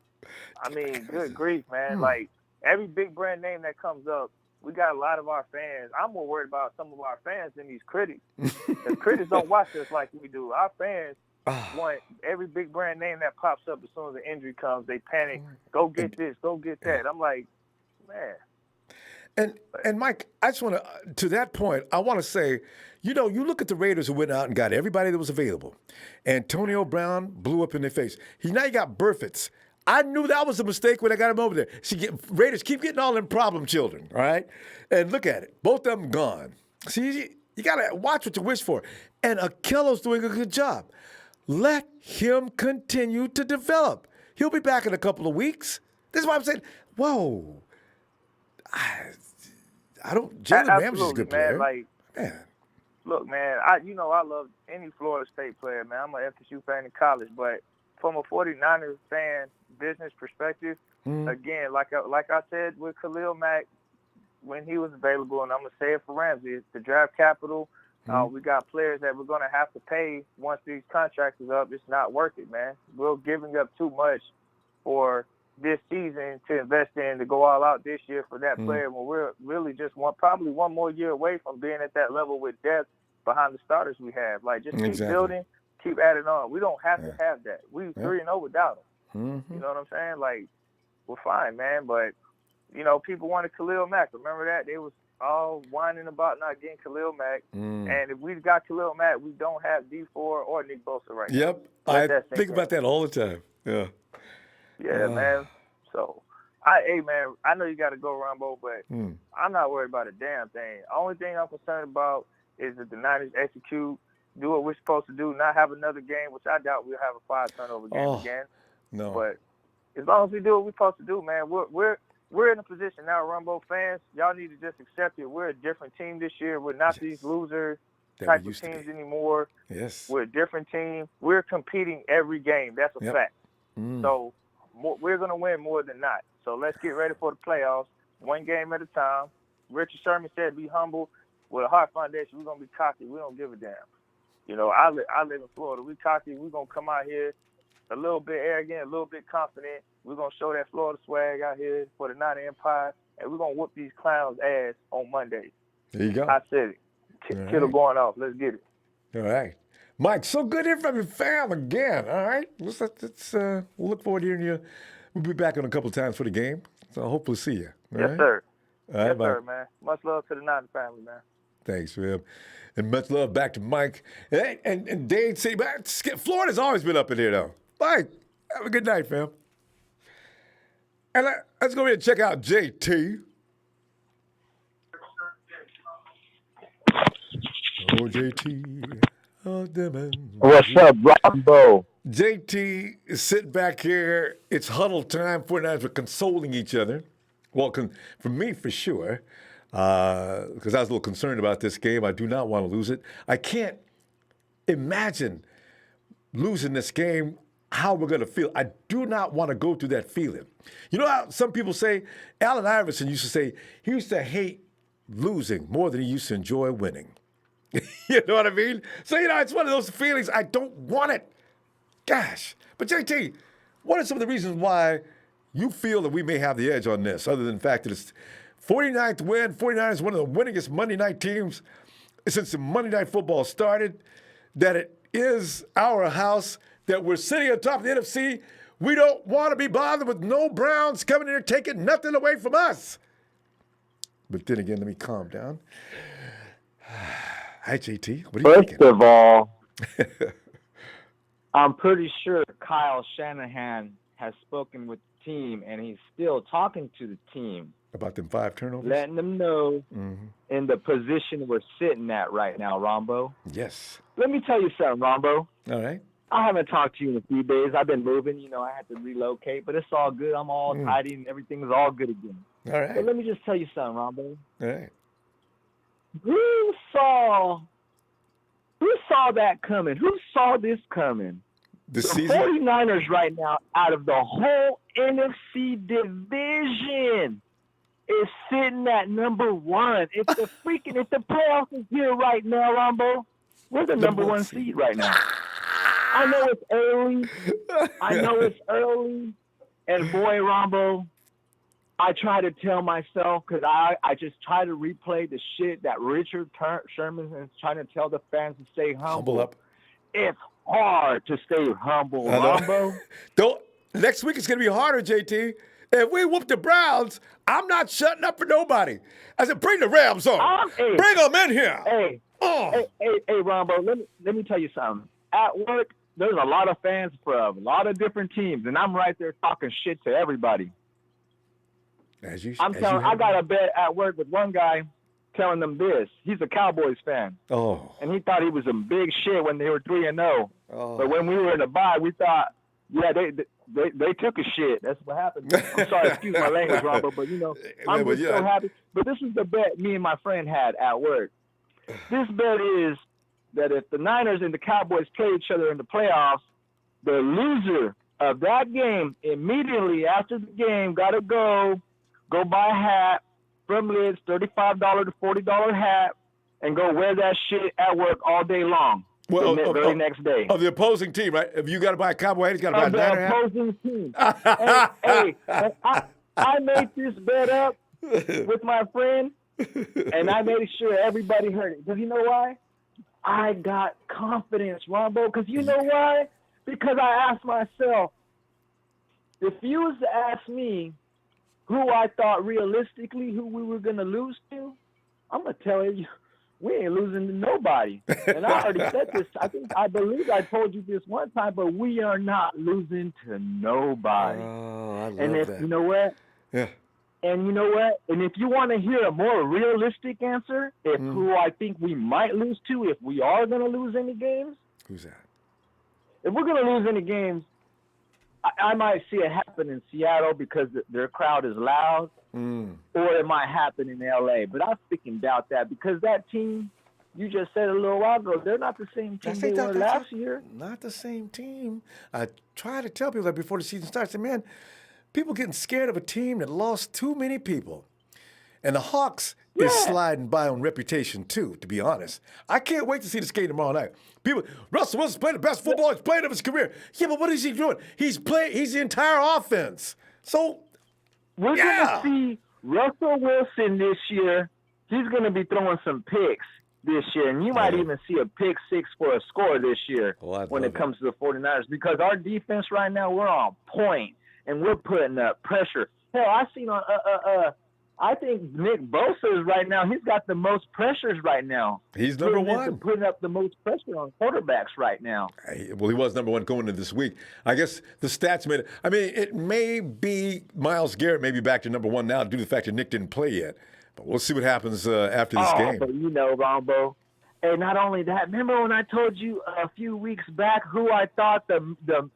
I mean, good grief, man. Like, every big brand name that comes up, we got a lot of our fans. I'm more worried about some of our fans than these critics. The critics don't watch us like we do. Our fans want every big brand name that pops up as soon as the injury comes. They panic. Go get this. Go get that. I'm like, man. And Mike, I just want to that point, I want to say, you know, you look at the Raiders who went out and got everybody that was available. Antonio Brown blew up in their face. Now you got Burfitts. I knew that was a mistake when I got him over there. Raiders keep getting all them problem children, all right? And look at it. Both of them gone. See, you got to watch what you wish for. And Akello's doing a good job. Let him continue to develop. He'll be back in a couple of weeks. This is why I'm saying, whoa. I don't. Jalen Ramsey's a good player. Like, man. Look, man. I love any Florida State player, man. I'm an FSU fan in college, but from a 49ers fan business perspective, again, like I said with Khalil Mack when he was available, and I'm gonna say it for Ramsey, the draft capital. We got players that we're gonna have to pay once these contracts is up. It's not worth it, man. We're giving up too much for this season to invest in to go all out this year for that player when we're really just probably one more year away from being at that level with depth behind the starters we have. Like, just keep building, keep adding on. We don't have to have that. We 3-0 without them. You know what I'm saying? Like, we're fine, man. But, you know, people wanted Khalil Mack. Remember that? They was all whining about not getting Khalil Mack. And if we got Khalil Mack, we don't have D4 or Nick Bosa right now. Yep. I think about that all the time. Yeah. Yeah, man. So, hey, man, I know you got to go, Ronbo, but I'm not worried about a damn thing. Only thing I'm concerned about is that the Niners execute, do what we're supposed to do, not have another game, which I doubt we'll have a 5-turnover game again. No. But as long as we do what we're supposed to do, man, we're in a position now, Ronbo fans. Y'all need to just accept it. We're a different team this year. We're not these loser type of teams anymore. Yes. We're a different team. We're competing every game. That's a fact. So we're going to win more than not. So let's get ready for the playoffs, one game at a time. Richard Sherman said, be humble. With a heart foundation, we're going to be cocky. We don't give a damn. You know, I live in Florida. We cocky. We're going to come out here a little bit arrogant, a little bit confident. We're going to show that Florida swag out here for the Niner Empire, and we're going to whoop these clowns' ass on Monday. There you go. I said it. Kittle going off. Let's get it. All right. Mike, so good hearing from your fam again. All right. We'll look forward to hearing you. We'll be back in a couple of times for the game, so hopefully see you. Yes, sir. All right, yes, Mike. sir, man. Much love to the Niner family, man. Thanks, man. And much love back to Mike. And Dade City. Florida's always been up in here, though. Mike, have a good night, fam. And let's go ahead and check out JT. Oh, JT. Oh, what's up, Ronbo? JT is sitting back here. It's huddle time. 49ers are consoling each other. Well, for me, for sure. Because I was a little concerned about this game. I do not want to lose it. I can't imagine losing this game how we're going to feel. I do not want to go through that feeling. You know how some people say, Allen Iverson used to say, he used to hate losing more than he used to enjoy winning. You know what I mean? So, it's one of those feelings. I don't want it. Gosh. But JT, what are some of the reasons why you feel that we may have the edge on this, other than the fact that it's 49th win? 49 is one of the winningest Monday night teams since the Monday Night Football started, that it is our house, that we're sitting on top of the NFC. We don't want to be bothered with no Browns coming in here taking nothing away from us. But then again, let me calm down. Hi, JT. What are you thinking? First of all, I'm pretty sure Kyle Shanahan has spoken with the team, and he's still talking to the team. About them 5 turnovers? Letting them know in the position we're sitting at right now, Ronbo. Yes. Let me tell you something, Ronbo. All right. I haven't talked to you in a few days. I've been moving. I had to relocate, but it's all good. I'm all tidy, and everything's all good again. All right. But let me just tell you something, Ronbo. All right. Who saw that coming? Who saw this coming? The season? 49ers right now, out of the whole NFC division, is sitting at number 1. If the playoffs is here right now, Ronbo, we're the number 1 seed right now. I know it's early. And boy, Ronbo, I try to tell myself, because I just try to replay the shit that Richard Sherman is trying to tell the fans to stay humble. Up. It's hard to stay humble, Ronbo. Next week it's going to be harder, JT. If we whoop the Browns, I'm not shutting up for nobody. I said, bring the Rams on. Bring them in here. Hey, Ronbo, let me tell you something. At work, there's a lot of fans from a lot of different teams, and I'm right there talking shit to everybody. I got a bet at work with one guy telling them this. He's a Cowboys fan. Oh. And he thought he was some big shit when they were 3-0. Oh. But when we were in the bye, we thought, yeah, they took a shit. That's what happened. I'm sorry, excuse my language, Robert, but I'm just so happy. But this is the bet me and my friend had at work. This bet is that if the Niners and the Cowboys play each other in the playoffs, the loser of that game immediately after the game got to go buy a hat from Lids, $35 to $40 hat, and go wear that shit at work all day long. Well, the very next day. Of the opposing team, right? If you got to buy a Cowboy hat, he's got to buy a Niner hat. Of the opposing team. I made this bet up with my friend, and I made sure everybody heard it. Because you know why? I got confidence, Ronbo. Because you know why? Because I asked myself, if you was to ask me who I thought realistically who we were going to lose to, I'm going to tell you, we ain't losing to nobody. And I already said this. I believe I told you this one time, but we are not losing to nobody. Oh, I love that. You know what? Yeah. And you know what? And if you want to hear a more realistic answer, who I think we might lose to, if we are going to lose any games. Who's that? If we're going to lose any games, I might see it happen in Seattle because their crowd is loud, or it might happen in L.A. But I freaking doubt that because that team, you just said a little while ago, they're not the same team they were last year. Not the same team. I try to tell people that before the season starts. And man, people getting scared of a team that lost too many people. And the Hawks is sliding by on reputation, too, to be honest. I can't wait to see this game tomorrow night. Russell Wilson's playing the best football he's played of his career. Yeah, but what is he doing? He's the entire offense. So, we're going to see Russell Wilson this year. He's going to be throwing some picks this year. And you might even see a pick six for a score this year when it comes to the 49ers. Because our defense right now, we're on point. And we're putting up pressure. Hell, I seen on I think Nick Bosa is right now. He's got the most pressures right now. He's number one. Putting up the most pressure on quarterbacks right now. Well, he was number one going into this week. I guess the stats made it. I mean, it may be Myles Garrett may be back to number one now due to the fact that Nick didn't play yet. But we'll see what happens after this game. But you know, Ronbo. And not only that, remember when I told you a few weeks back who I thought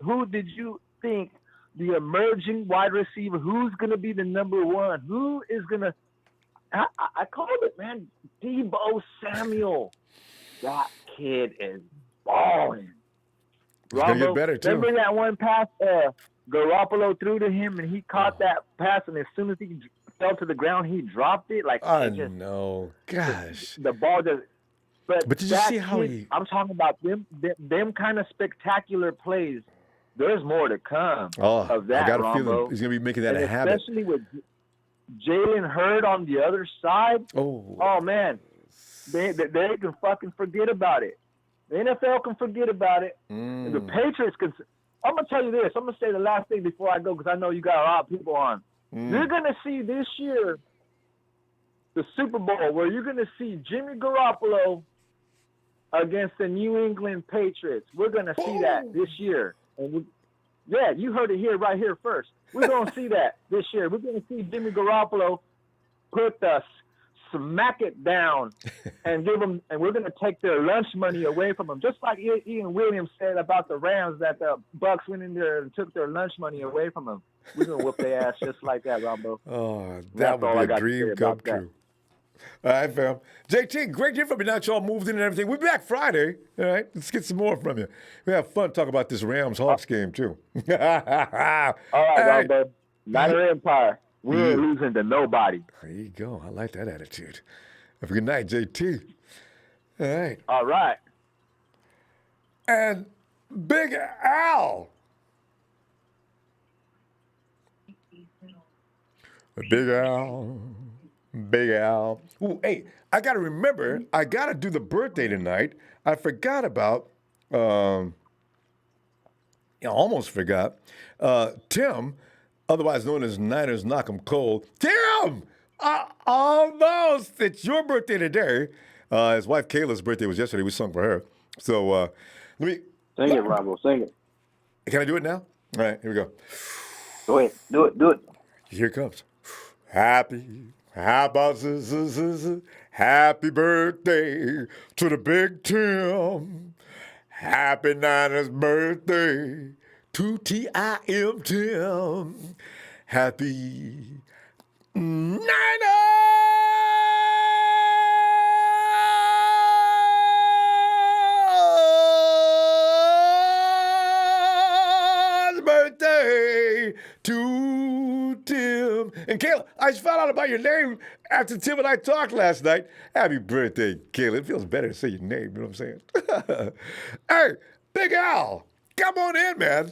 who did you think the emerging wide receiver, who's going to be the number one? Who is going to – I called it, man, Deebo Samuel. That kid is balling. He's going to get Ronbo, better, too. remember that one pass Garoppolo threw to him, and he caught that pass, and as soon as he fell to the ground, he dropped it. Like, I it just, know. Gosh. the ball just. But did you see how he? I'm talking about them kind of spectacular plays. There's more to come of that, I got a Ronbo. feeling he's going to be making that a habit. Especially with Jalen Hurd on the other side. Oh man, they can fucking forget about it. The NFL can forget about it. And the Patriots can. I'm going to tell you this. I'm going to say the last thing before I go because I know you got a lot of people on. You're going to see this year the Super Bowl where you're going to see Jimmy Garoppolo against the New England Patriots. We're going to see that this year. And you heard it here, right here first. We're going to see that this year. We're going to see Jimmy Garoppolo put the smack it down and give them, and we're going to take their lunch money away from them. Just like Ian Williams said about the Rams, that the Bucks went in there and took their lunch money away from them. We're going to whoop their ass just like that, Ronbo. Oh, that would be a dream come true. All right, fam. JT, great to hear from you. Now that y'all moved in and everything. We'll be back Friday. All right, let's get some more from you. We have fun talking about this Rams-Hawks game, too. All right, Ronbo. Niner Empire. We ain't losing to nobody. There you go. I like that attitude. Have a good night, JT. All right. All right. And Big Al. Big Al. Big Al. Ooh, hey, I got to remember, I got to do the birthday tonight. I forgot about, almost forgot, Tim, otherwise known as Niners Knock 'em Cold. Tim! Almost! It's your birthday today. His wife Kayla's birthday was yesterday. We sung for her. So let me... Sing it, Ronbo. Sing it. Can I do it now? All right, here we go. Go ahead. Do it. Here it comes. Happy birthday to the Big Tim. Happy Niners birthday to T.I.M. Tim. Happy Niners birthday to Tim. And Kayla, I just found out about your name after Tim and I talked last night. Happy birthday, Kayla. It feels better to say your name, you know what I'm saying? Hey, Big Al, come on in, man.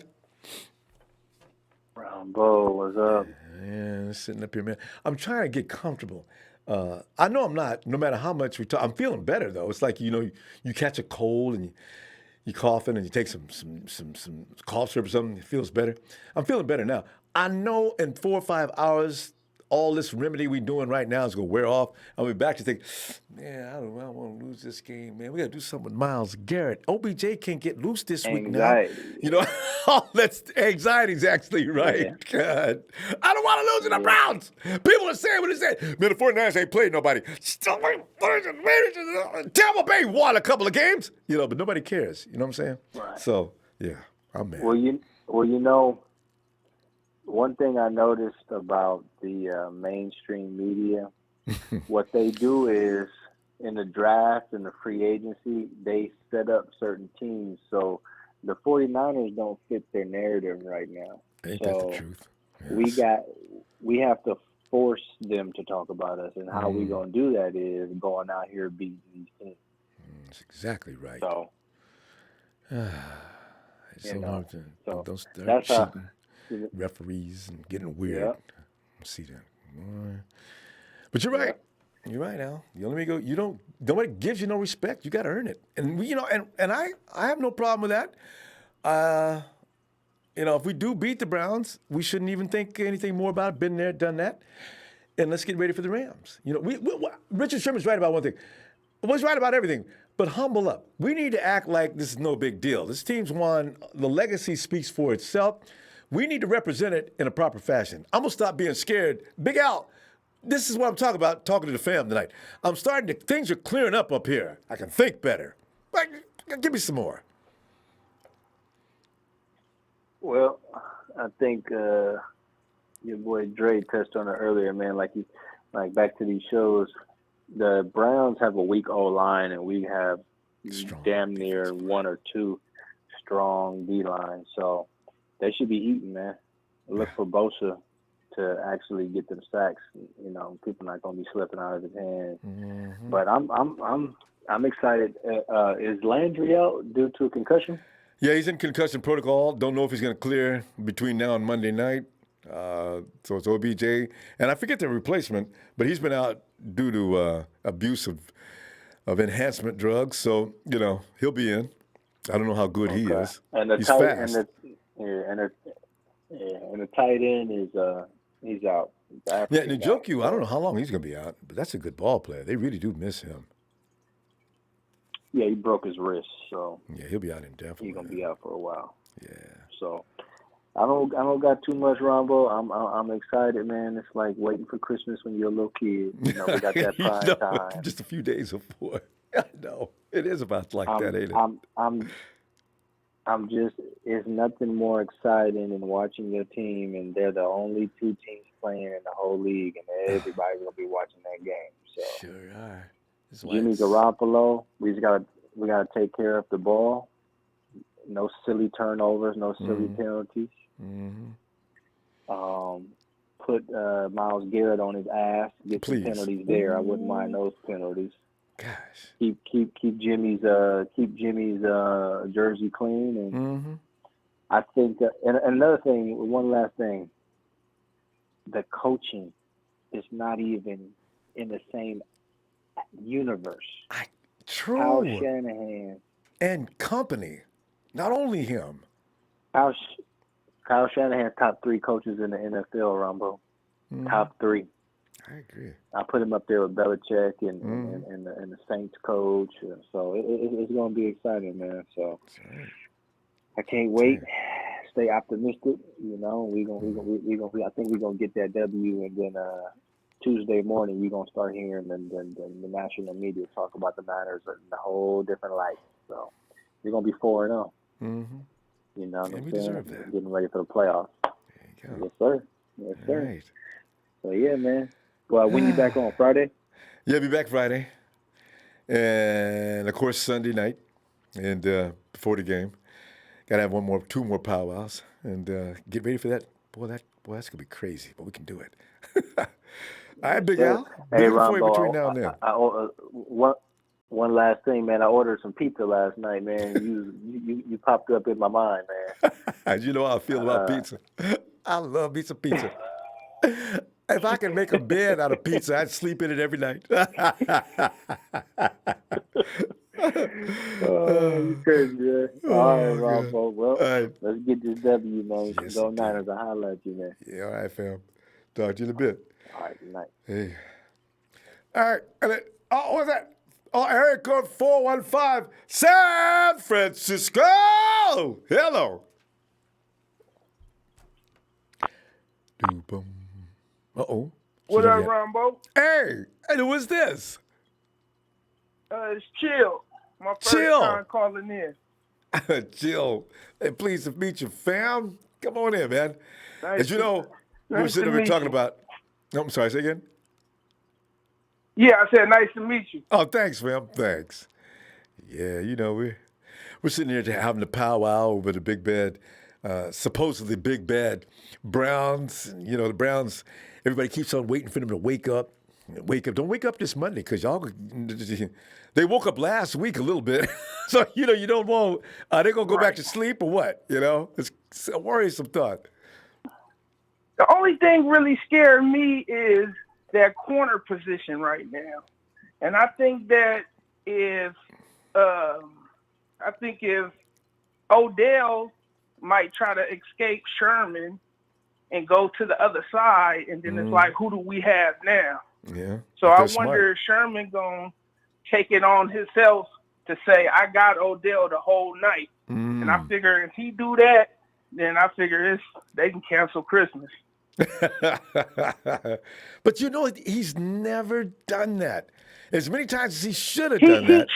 Ronbo, what's up? Yeah, sitting up here, man. I'm trying to get comfortable. I know I'm not, no matter how much we talk. I'm feeling better, though. It's like, you catch a cold and you coughing and you take some cough syrup or something, it feels better. I'm feeling better now. I know in 4 or 5 hours, all this remedy we're doing right now is going to wear off. I'll be back to think, man, I don't want to lose this game, man. We got to do something with Myles Garrett. OBJ can't get loose this week now. All that's anxiety's actually right. Yeah. God. I don't want to lose to the Browns. People are saying what they say. Man, the 49ers ain't played nobody. Tampa Bay won a couple of games, but nobody cares. You know what I'm saying? Right. So, yeah, I'm mad. Well, one thing I noticed about the mainstream media, what they do is in the draft and the free agency, they set up certain teams. So the 49ers don't fit their narrative right now. Ain't that the truth? Yes. We have to force them to talk about us. And how we going to do that is going out here beating these teams. That's exactly right. So, it's so hard to don't start that's cheating. Referees and getting weird. Yep. See that. But you're right. You're right, Al. You let me go. Nobody gives you no respect. You got to earn it. And and I have no problem with that. If we do beat the Browns, we shouldn't even think anything more about it. Been there, done that. And let's get ready for the Rams. Richard Sherman's right about one thing. Well, he's right about everything. But humble up. We need to act like this is no big deal. This team's won. The legacy speaks for itself. We need to represent it in a proper fashion. I'm going to stop being scared. Big Al, this is what I'm talking about, talking to the fam tonight. Things are clearing up here. I can think better. Give me some more. Well, I think your boy Dre touched on it earlier, man. Like back to these shows, the Browns have a weak O-line, and we have damn near one or two strong D-line. So they should be eating, man. Look for Bosa to actually get them sacks. You know, people not gonna be slipping out of his hands. Mm-hmm. But I'm excited. Is Landry out due to a concussion? Yeah, he's in concussion protocol. Don't know if he's going to clear between now and Monday night. So it's OBJ. And I forget the replacement, but he's been out due to abuse of enhancement drugs. So, you know, he'll be in. I don't know how good he is. And the he's tight fast. and the tight end is he's out. Yeah, and Njoku, I don't know how long he's going to be out, but that's a good ball player. They really do miss him. Yeah, he broke his wrist, so yeah, he'll be out indefinitely. He's gonna be out for a while. Yeah. So I don't got too much, Ronbo. I'm excited, man. It's like waiting for Christmas when you're a little kid. You know, we got that prime time. Just a few days before. I know it is about like that, ain't it? I'm just. It's nothing more exciting than watching your team, and they're the only two teams playing in the whole league, and everybody's gonna be watching that game. So sure are. Jimmy Garoppolo, we gotta take care of the ball. No silly turnovers, no silly penalties. Mm-hmm. Put Myles Garrett on his ass. Get some penalties there. I wouldn't mind those penalties. Gosh. Keep Jimmy's jersey clean, and I think. And another thing, one last thing. The coaching is not even in the same universe. True. Kyle Shanahan and company, not only him. Kyle Shanahan's top 3 coaches in the NFL, Ronbo. Top 3. I agree. I put him up there with Belichick and the Saints coach. So it's going to be exciting, man. So I can't wait. Stay optimistic. You know, I think we're gonna get that W, and then Tuesday morning we're gonna start hearing the national media talk about the Niners in a whole different light. So we're gonna be 4-0. Mm-hmm. You know what I'm we saying? deserve that. Getting ready for the playoffs. There you go. Yes, sir. Yes, sir. Right. So yeah, man. Well, when you back on Friday? Yeah, be back Friday, and of course Sunday night, and before the game, gotta have 2 more powwows, and get ready for that. Boy, that's gonna be crazy, but we can do it. All right, Big Al. Hey, Ronbo, between Ronbo, now and then. One last thing, man. I ordered some pizza last night, man. You popped up in my mind, man. You know how I feel about pizza. I love me some pizza. If I could make a bed out of pizza, I'd sleep in it every night. Oh, you crazy, man. All right, Ronbo. God. Well, right. Let's get this W, man. Yes, Go Niners. I'll holler at you, man. Yeah, all right, fam. Talk to you in a bit. All right, good night. Hey. All right. What was that? Oh, area code 415, San Francisco. Hello. Uh-oh. What up, Ronbo? Hey, who is this? It's Chill. My first time calling in. Chill. Hey, pleased to meet you, fam. Come on in, man. As you know, we were sitting over talking about. Oh, I'm sorry, say again? Yeah, I said nice to meet you. Oh, thanks, fam. Thanks. Yeah, you know, we're sitting here having a powwow over the big bad, supposedly big bad Browns. You know, the Browns, everybody keeps on waiting for them to wake up. Don't wake up this Monday, because y'all, they woke up last week a little bit. So, you know, you don't want, are they going to go back to sleep or what? You know, it's a worrisome thought. The only thing really scaring me is that corner position right now. And I think that if Odell might try to escape Sherman and go to the other side, and then it's like, who do we have now? Yeah. So I wonder if Sherman gonna take it on himself to say, I got Odell the whole night. And I figure if he do that, then I figure they can cancel Christmas. But you know, he's never done that. As many times as he should have done that.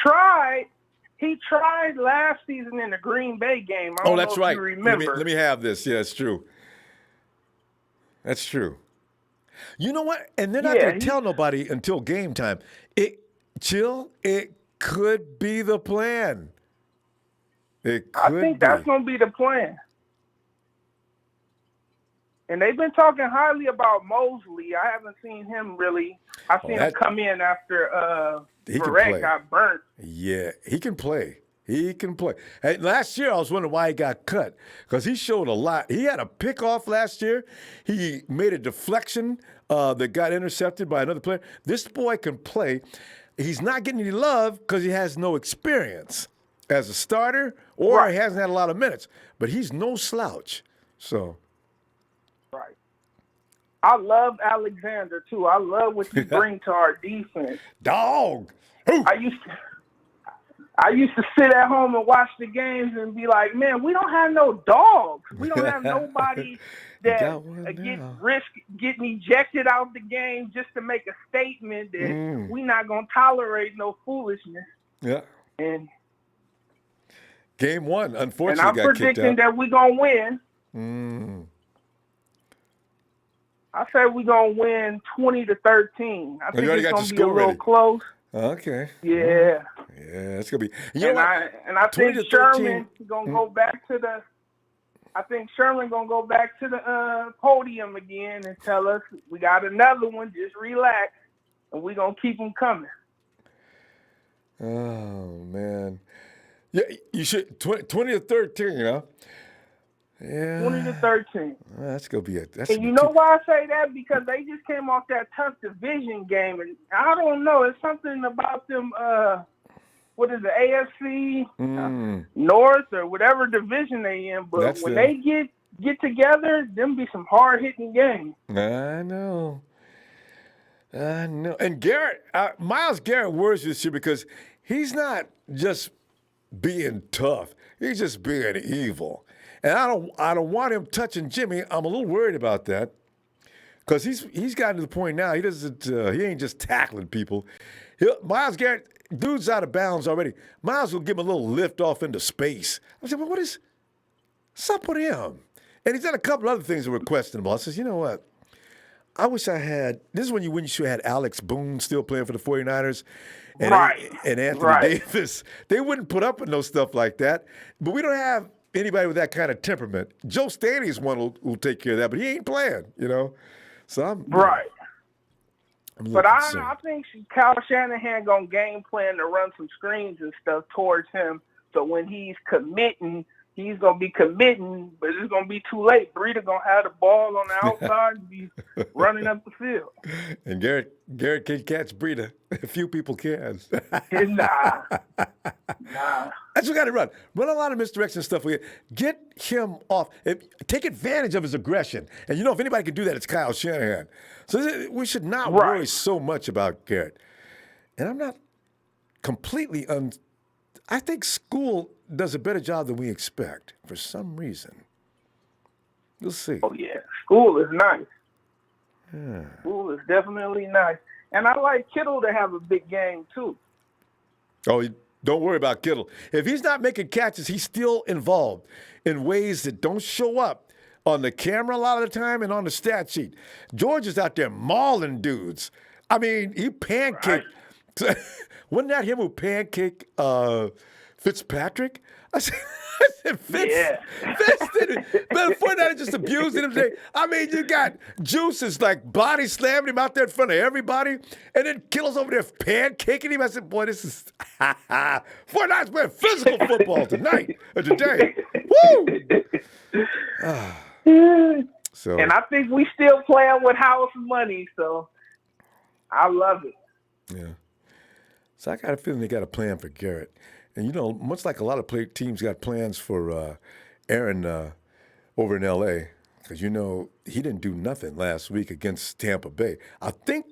He tried last season in the Green Bay game. I don't know that's if right. you remember. Let me have this. Yeah, it's true. That's true. You know what? And they're not going to tell nobody until game time. It could be the plan. It I could think be. that's going to be the plan. And they've been talking highly about Mosley. I haven't seen him really. I've seen him come in after Barrett got burnt. Yeah, he can play. He can play. Hey, last year, I was wondering why he got cut because he showed a lot. He had a pickoff last year. He made a deflection that got intercepted by another player. This boy can play. He's not getting any love because he has no experience as a starter or he hasn't had a lot of minutes. But he's no slouch. So. Right. I love Alexander, too. I love what he brings to our defense. Dog. I used to sit at home and watch the games and be like, man, we don't have no dogs. We don't have nobody that risk getting ejected out the game just to make a statement that we're not going to tolerate no foolishness. Yeah. And game one, unfortunately, and I'm predicting that we're going to win. I say we're going to win 20-13. I think it's going to be a little close. Okay. Yeah. Yeah, it's gonna be. I think Sherman gonna go back to the. I think Sherman gonna go back to the podium again and tell us we got another one. Just relax, and we gonna keep them coming. Oh man, yeah, you should 20-13. You know. Yeah. 20-13. That's gonna be it. And you know why I say that? Because they just came off that tough division game, and I don't know. It's something about them. What is the AFC North or whatever division they in? But when they get together, them be some hard hitting games. I know. And Garrett, Myles Garrett worries this year because he's not just being tough; he's just being evil. And I don't want him touching Jimmy. I'm a little worried about that because he's gotten to the point now. He doesn't. He ain't just tackling people. Myles Garrett, dude's out of bounds already. Myles will give him a little lift off into space. I said, well, what's up with him? And he's done a couple other things that were questionable. I says, you know what? I wish I had. This is when you should have had Alex Boone still playing for the 49ers. And, and Anthony Davis. They wouldn't put up with no stuff like that. But we don't have anybody with that kind of temperament. Joe Staley's one who'll take care of that, but he ain't playing, you know. So I'm But I think Kyle Shanahan gonna game plan to run some screens and stuff towards him. So when he's committing, he's gonna be committing, but it's gonna be too late. Breida gonna have the ball on the outside and be running up the field. And Garrett can catch Breida. Few people can. Nah. That's what got to run. Run a lot of misdirection stuff. Get him off. Take advantage of his aggression. And you know, if anybody can do that, it's Kyle Shanahan. So we should not worry so much about Garrett. And I'm not completely I think school does a better job than we expect for some reason. You'll see. Oh, yeah. School is nice. Yeah. School is definitely nice. And I like Kittle to have a big game, too. Oh, don't worry about Kittle. If he's not making catches, he's still involved in ways that don't show up on the camera a lot of the time and on the stat sheet. George is out there mauling dudes. I mean, he pancaked. Wasn't that him who pancaked Fitzpatrick? I said Fitz did it. Man, the 49ers just abused him today. I mean, you got Juices like body slamming him out there in front of everybody, and then Kittle's over there pancaking him. I said, boy, this is 49ers playing physical football tonight or today. Woo! And I think we still playing with house money, so I love it. Yeah. So I got a feeling they got a plan for Garrett. And, you know, much like a lot of teams got plans for Aaron over in L.A., because, you know, he didn't do nothing last week against Tampa Bay. I think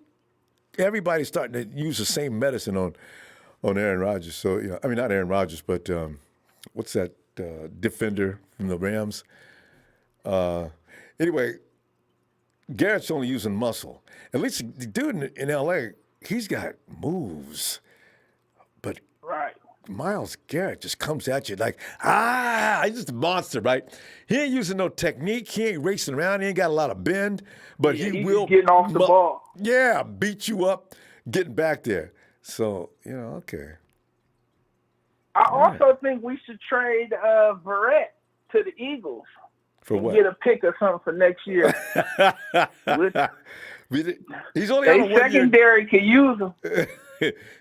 everybody's starting to use the same medicine on Aaron Rodgers. So, you know, I mean, not Aaron Rodgers, but what's that defender from the Rams? Anyway, Garrett's only using muscle. At least the dude in L.A., he's got moves. But Myles Garrett just comes at you like, he's just a monster, right? He ain't using no technique. He ain't racing around. He ain't got a lot of bend. But he will getting off the ball. Yeah, beat you up, getting back there. So, you know, okay. I also think we should trade Verrett to the Eagles. For what? Get a pick or something for next year. He's only on a 1-year. Secondary can use him.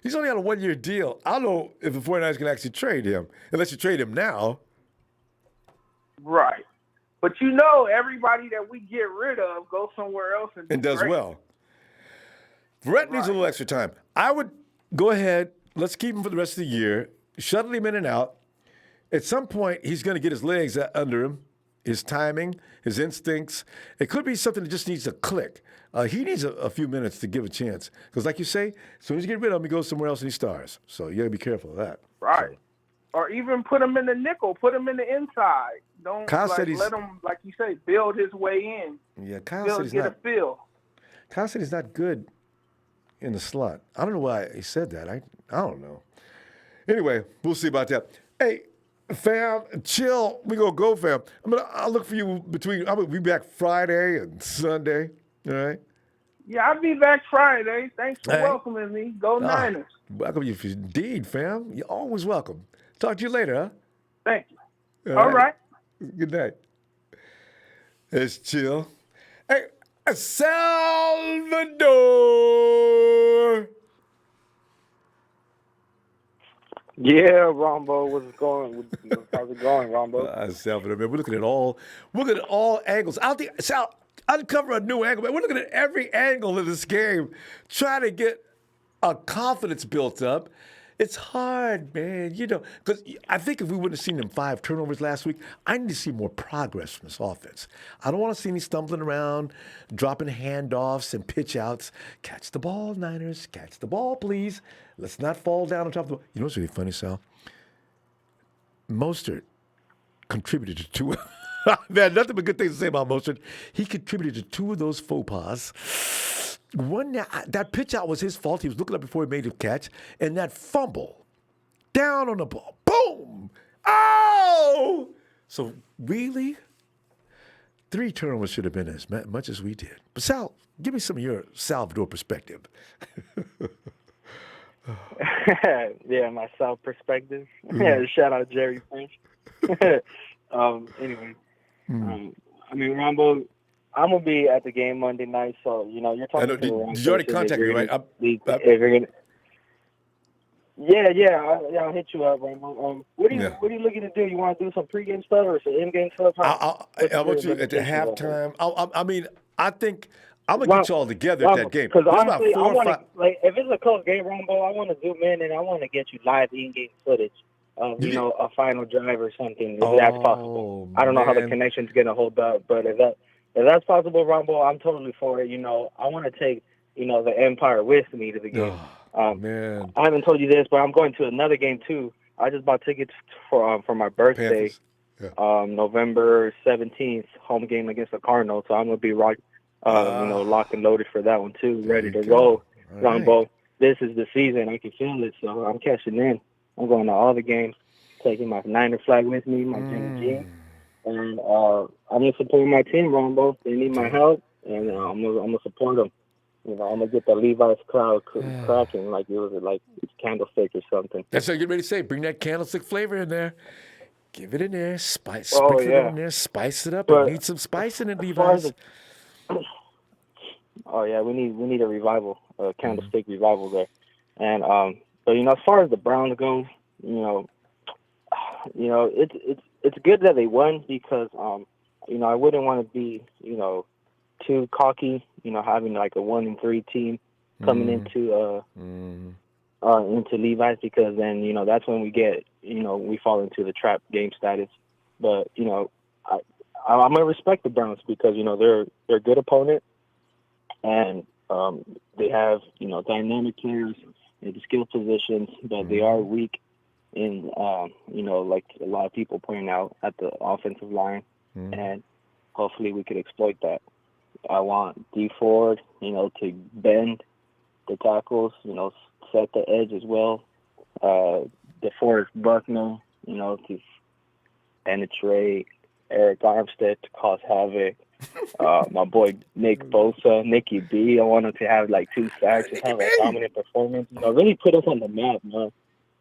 He's only on a 1-year deal. I don't know if the 49ers can actually trade him, unless you trade him now. Right. But everybody that we get rid of goes somewhere else and does great. well. Verrett needs a little extra time. I would go ahead. Let's keep him for the rest of the year. Shuttle him in and out. At some point, he's going to get his legs under him, his timing, his instincts. It could be something that just needs a click. He needs a few minutes to give a chance. Because like you say, as soon as you get rid of him, he goes somewhere else and he stars. So you got to be careful of that. Right. So. Or even put him in the nickel, put him in the inside. Don't let him, like you say, build his way in. Yeah, Kyle said he's not. Kyle said he's not good in the slot. I don't know why he said that. I don't know. Anyway, we'll see about that. Hey, fam, chill. We gonna go, fam. I'll look for you I'll be back Friday and Sunday. All right. Yeah, I'll be back Friday. Thanks for welcoming me. Go Niners. Welcome you indeed, fam. You're always welcome. Talk to you later, huh? Thank you. All right. Good night. It's chill. Hey, Salvador. Yeah, Ronbo, how's it going, Ronbo? Salvador, man, we're looking at all angles. Sal, uncover a new angle, man. We're looking at every angle of this game, trying to get a confidence built up. It's hard, man, because I think if we wouldn't have seen them 5 turnovers last week, I need to see more progress from this offense. I don't want to see any stumbling around, dropping handoffs and pitch outs. Catch the ball, Niners. Catch the ball, please. Let's not fall down on top of the ball. You know what's really funny, Sal? Mostert contributed to 2. Man, nothing but good things to say about Mostert. He contributed to 2 of those faux pas. One, that pitch out was his fault. He was looking up before he made the catch. And that fumble, down on the ball, boom! Oh! So really, 3 turnovers should have been as much as we did. But Sal, give me some of your Salvador perspective. Yeah, my South perspective. Shout out Jerry French. Anyway, Ronbo, I'm gonna be at the game Monday night, so you're talking. Did you already contact me, right? I'll hit you up, Ronbo. What are you looking to do? You want to do some pregame stuff or some in-game stuff? I want you at the halftime. I think I'm gonna get you all together at that game. Because honestly, I want to if it's a close game, Ronbo, I want to zoom in and I want to get you live in-game footage. A final drive or something, if that's possible. I don't know how the connection's going to hold up, but if that's possible, Ronbo, I'm totally for it. I want to take, the Empire with me to the game. Man. I haven't told you this, but I'm going to another game, too. I just bought tickets for my birthday, November 17th, home game against the Cardinals, so I'm going to be locked and loaded for that one, too, ready to go. Ronbo, this is the season. I can feel it, so I'm cashing in. I'm going to all the games, taking my Niner flag with me, my Jimmy G, and I'm going to support my team, Ronbo. They need my help, and I'm going to support them. I'm going to get the Levi's crowd cracking like it was like candlestick or something. That's what you're ready to say. Bring that candlestick flavor in there. Give it in there. Sprinkle it in there. Spice it up. I need some spice in it, Levi's. We need a revival, a candlestick revival there. And but as far as the Browns go, it's good that they won because I wouldn't want to be too cocky, having like a 1-3 team coming into Levi's, because then that's when we get we fall into the trap game status. But I'm gonna respect the Browns because they're a good opponent, and they have dynamic players in the skill positions, but they are weak in like a lot of people point out at the offensive line, and hopefully we could exploit that. I want D Ford, to bend the tackles, set the edge as well. DeForest Buckner, to penetrate. Eric Armstead to cause havoc. My boy Nick Bosa, Nicky B. I want him to have like 2 sacks and have a dominant performance. Really put us on the map, man.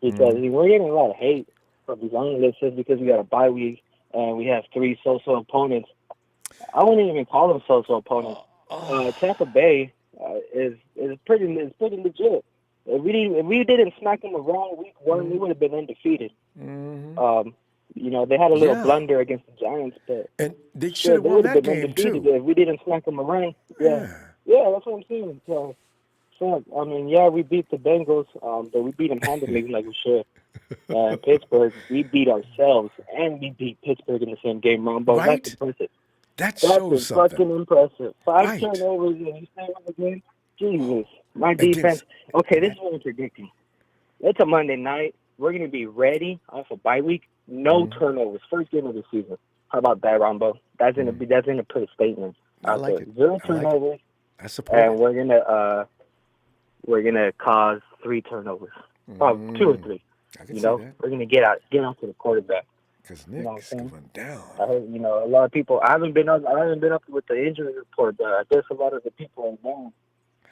because we're getting a lot of hate from these analysts just because we got a bye week and we have 3 so-so opponents. I wouldn't even call them so-so opponents. Tampa Bay is pretty legit. If we didn't smack them around week 1, we would have been undefeated. They had a little blunder against the Giants, but they should have won that game too. If we didn't smack them around. Yeah, that's what I'm saying. So I mean, we beat the Bengals, but we beat them handily like we should. Pittsburgh, we beat ourselves, and we beat Pittsburgh in the same game, Ronbo. Right? That's impressive. That shows something. Fucking impressive. 5 turnovers and you stay on the game. Jesus, my defense. Okay, this is what I'm predicting. It's a Monday night. We're going to be ready off a bye week. No turnovers. First game of the season. How about that, Ronbo? That's going to put a statement. I like it. 0 turnovers. I support it. And we're gonna cause 3 turnovers. 2 or 3. We're gonna get out to the quarterback. Because Nick's going down. I heard, a lot of people. I haven't been up with the injury report, but I guess a lot of the people are down.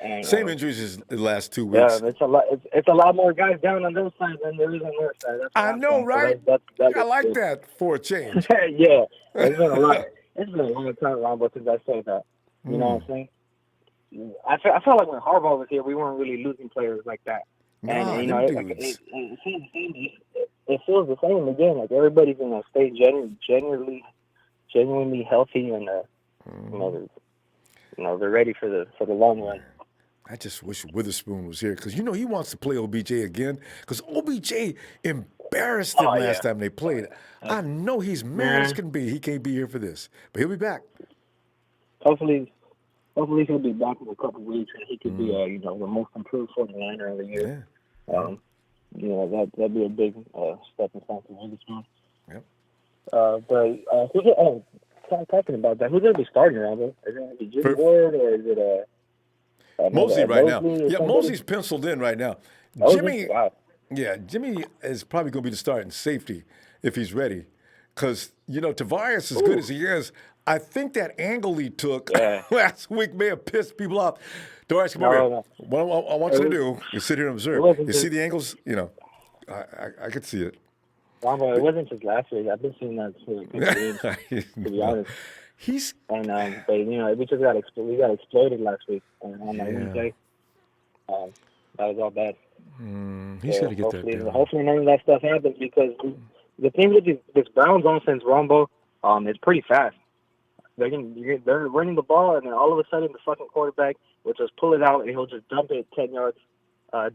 And, same injuries as the last 2 weeks. Yeah, it's a lot. It's a lot more guys down on those sides than there is on their side. I know, right? I like that for a change. Yeah, it's been a lot. It's been a long time, Ronbo, since I said that. You know what I'm saying? I felt like when Harbaugh was here, we weren't really losing players like that. And it feels the same again. Like everybody's in a state genuinely healthy, and they're ready for the long run. I just wish Witherspoon was here because he wants to play OBJ again because OBJ embarrassed him last time they played. I know he's mad as can be. He can't be here for this, but he'll be back. Hopefully he'll be back in a couple of weeks and he could be the most improved 49er of the year. That'd be a big stepping stone for Witherspoon. Yep. But talking about that, who's gonna be starting, Robert? Is it gonna be Jimmy Ward or is it Mosley right now? Yeah, Mosley's penciled in right now. Jimmy, Jimmy is probably going to be the starting safety if he's ready. Because, Tavares, as good as he is, I think that angle he took last week may have pissed people off. Tavares, come over here. What I want you to do is sit here and observe. You see the angles? I could see it. Ronbo, it wasn't just last week. I've been seeing that for games, to be honest. But we just got exploded last week on Wednesday. That was all bad. He's got to get that down. Hopefully none of that stuff happens because the thing with this Browns offense, Ronbo, is pretty fast. They're running the ball, and then all of a sudden the fucking quarterback will just pull it out, and he'll just dump it 10 yards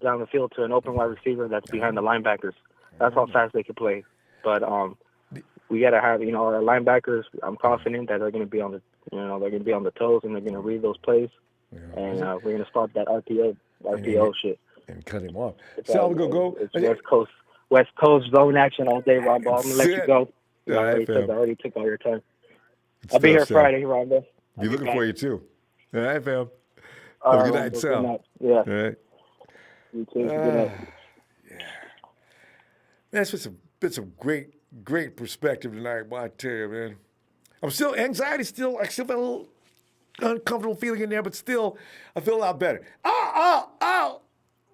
down the field to an open wide receiver that's behind the linebackers. That's how fast they can play. But we got to have, our linebackers. I'm confident that they're going to be on the toes, and they're going to read those plays, and we're going to stop that RPO shit and cut him off. So we're go. It's West Coast zone action all day, Rob. I'm gonna let you go. I already took all your time. I'll be here Friday, Ronbo. Be looking for you too. All right, fam. Have a good night, Sal. Yeah. All right. You too. Good night. Yeah. That's just some great perspective tonight. Boy, I tell you, man. I still feel a little uncomfortable feeling in there, but still, I feel a lot better. Oh!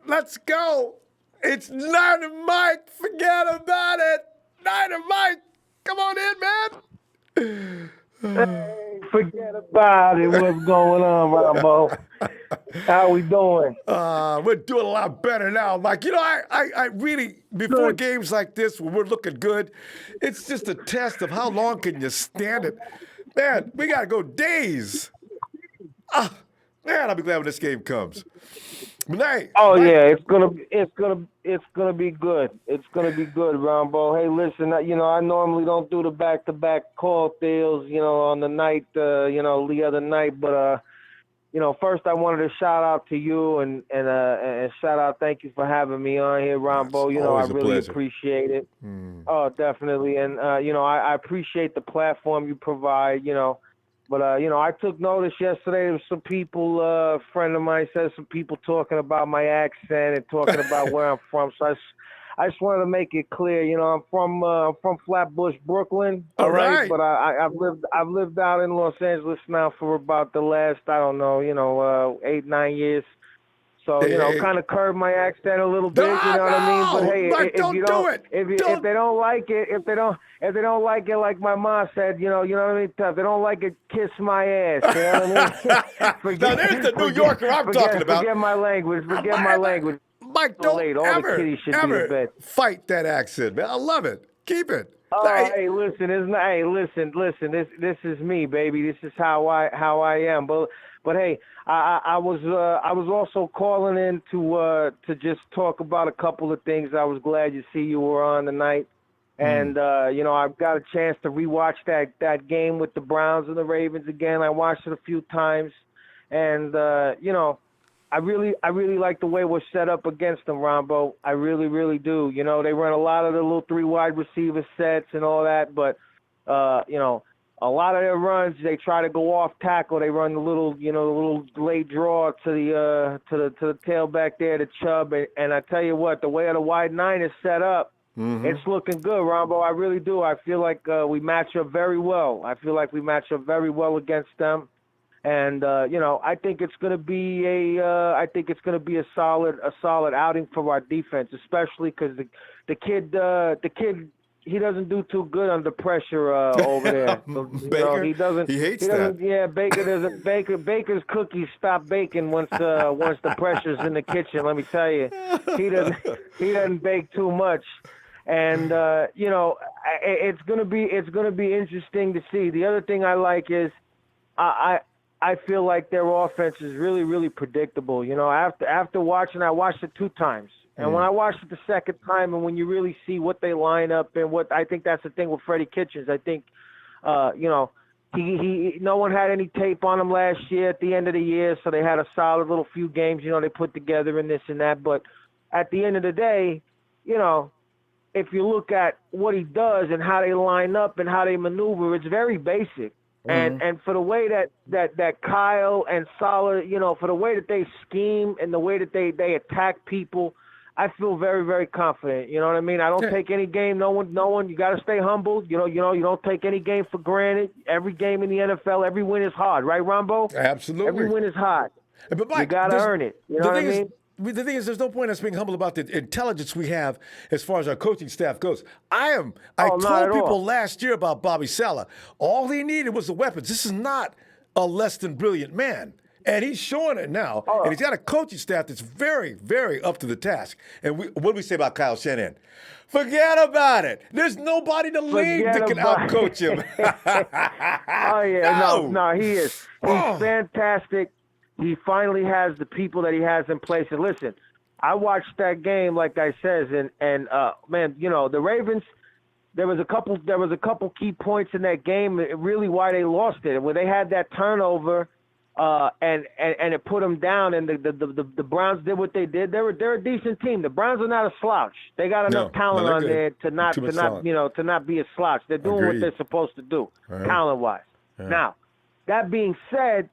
Let's go. It's Dynamite. Forget about it. Dynamite. Come on in, man. Hey, forget about it. What's going on, Ronbo? How we doing? We're doing a lot better now, Mike. I really, before games like this, when we're looking good, it's just a test of how long can you stand it. Man, we got to go days. Man, I'll be glad when this game comes. Yeah, it's gonna be good. It's gonna be good, Ronbo. Hey, listen, I normally don't do the back-to-back call deals, on the night, the other night, but first I wanted to shout out to you and shout out, thank you for having me on here, Ronbo. I really appreciate it. Oh, definitely, and I appreciate the platform you provide. But, I took notice yesterday. There was some people, a friend of mine said some people talking about my accent and talking about where I'm from. So I just wanted to make it clear, I'm from Flatbush, Brooklyn. All right. But I've lived out in Los Angeles now for about the last, 8-9 years. So, kind of curb my accent a little bit, you know what I mean? But hey, Mike, if you don't, if they don't like it, if they don't like it, like my mom said, you know what I mean? If they don't like it, kiss my ass. You know what I mean? Now there's the New Yorker I'm talking about. Forget my language. Forget my language. Mike, don't All the kiddies should be in bed. Fight that accent, man. I love it. Keep it. Oh, hey, listen, listen. This is me, baby. This is how I am. But hey, I was also calling in to just talk about a couple of things. I was glad to see you were on tonight, and I've got a chance to rewatch that game with the Browns and the Ravens again. I watched it a few times, and I really like the way we're set up against them, Ronbo. I really, really do. They run a lot of the little 3 wide receiver sets and all that, but a lot of their runs, they try to go off tackle. They run the little late draw to the tailback there, to Chubb. And I tell you what, the way the wide 9 is set up, it's looking good, Ronbo. I really do. I feel like we match up very well. Against them. And I think it's going to be a solid outing for our defense, especially because the kid he doesn't do too good under pressure over there. So, Baker, he hates that. Yeah, Baker's cookies stop baking once the pressure's in the kitchen. Let me tell you, he doesn't bake too much. And it's gonna be interesting to see. The other thing I like is I feel like their offense is really, really predictable. After watching, I watched it 2 times. And when I watched it the second time, and when you really see what they line up and what, I think that's the thing with Freddie KItchens. I think, he no one had any tape on him last year at the end of the year, so they had a solid little few games, they put together and this and that. But at the end of the day, if you look at what he does and how they line up and how they maneuver, it's very basic. And for the way that Kyle and Saleh, for the way that they scheme and the way that they attack people, I feel very, very confident. You know what I mean? I don't take any game. No one. You got to stay humble. You don't take any game for granted. Every game in the NFL, every win is hard, right, Rombo? Absolutely. Every win is hard. But Mike, you got to earn it. You know what I mean? The thing is, there's no point in us being humble about the intelligence we have as far as our coaching staff goes. I told people last year about Bobby Saleh. All he needed was the weapons. This is not a less than brilliant man. And he's showing it now. And he's got a coaching staff that's very, very up to the task. And what do we say about Kyle Shanahan? Forget about it. There's nobody in the league that can outcoach him. No, he is. He's fantastic. He finally has the people that he has in place. And listen, I watched that game, like I says, and man, the Ravens. There was a couple key points in that game. Really, why they lost it, where they had that turnover, and it put them down. And the Browns did what they did. They're a decent team. The Browns are not a slouch. They got enough talent on there to not be a slouch. They're doing what they're supposed to do, talent wise. Now, that being said,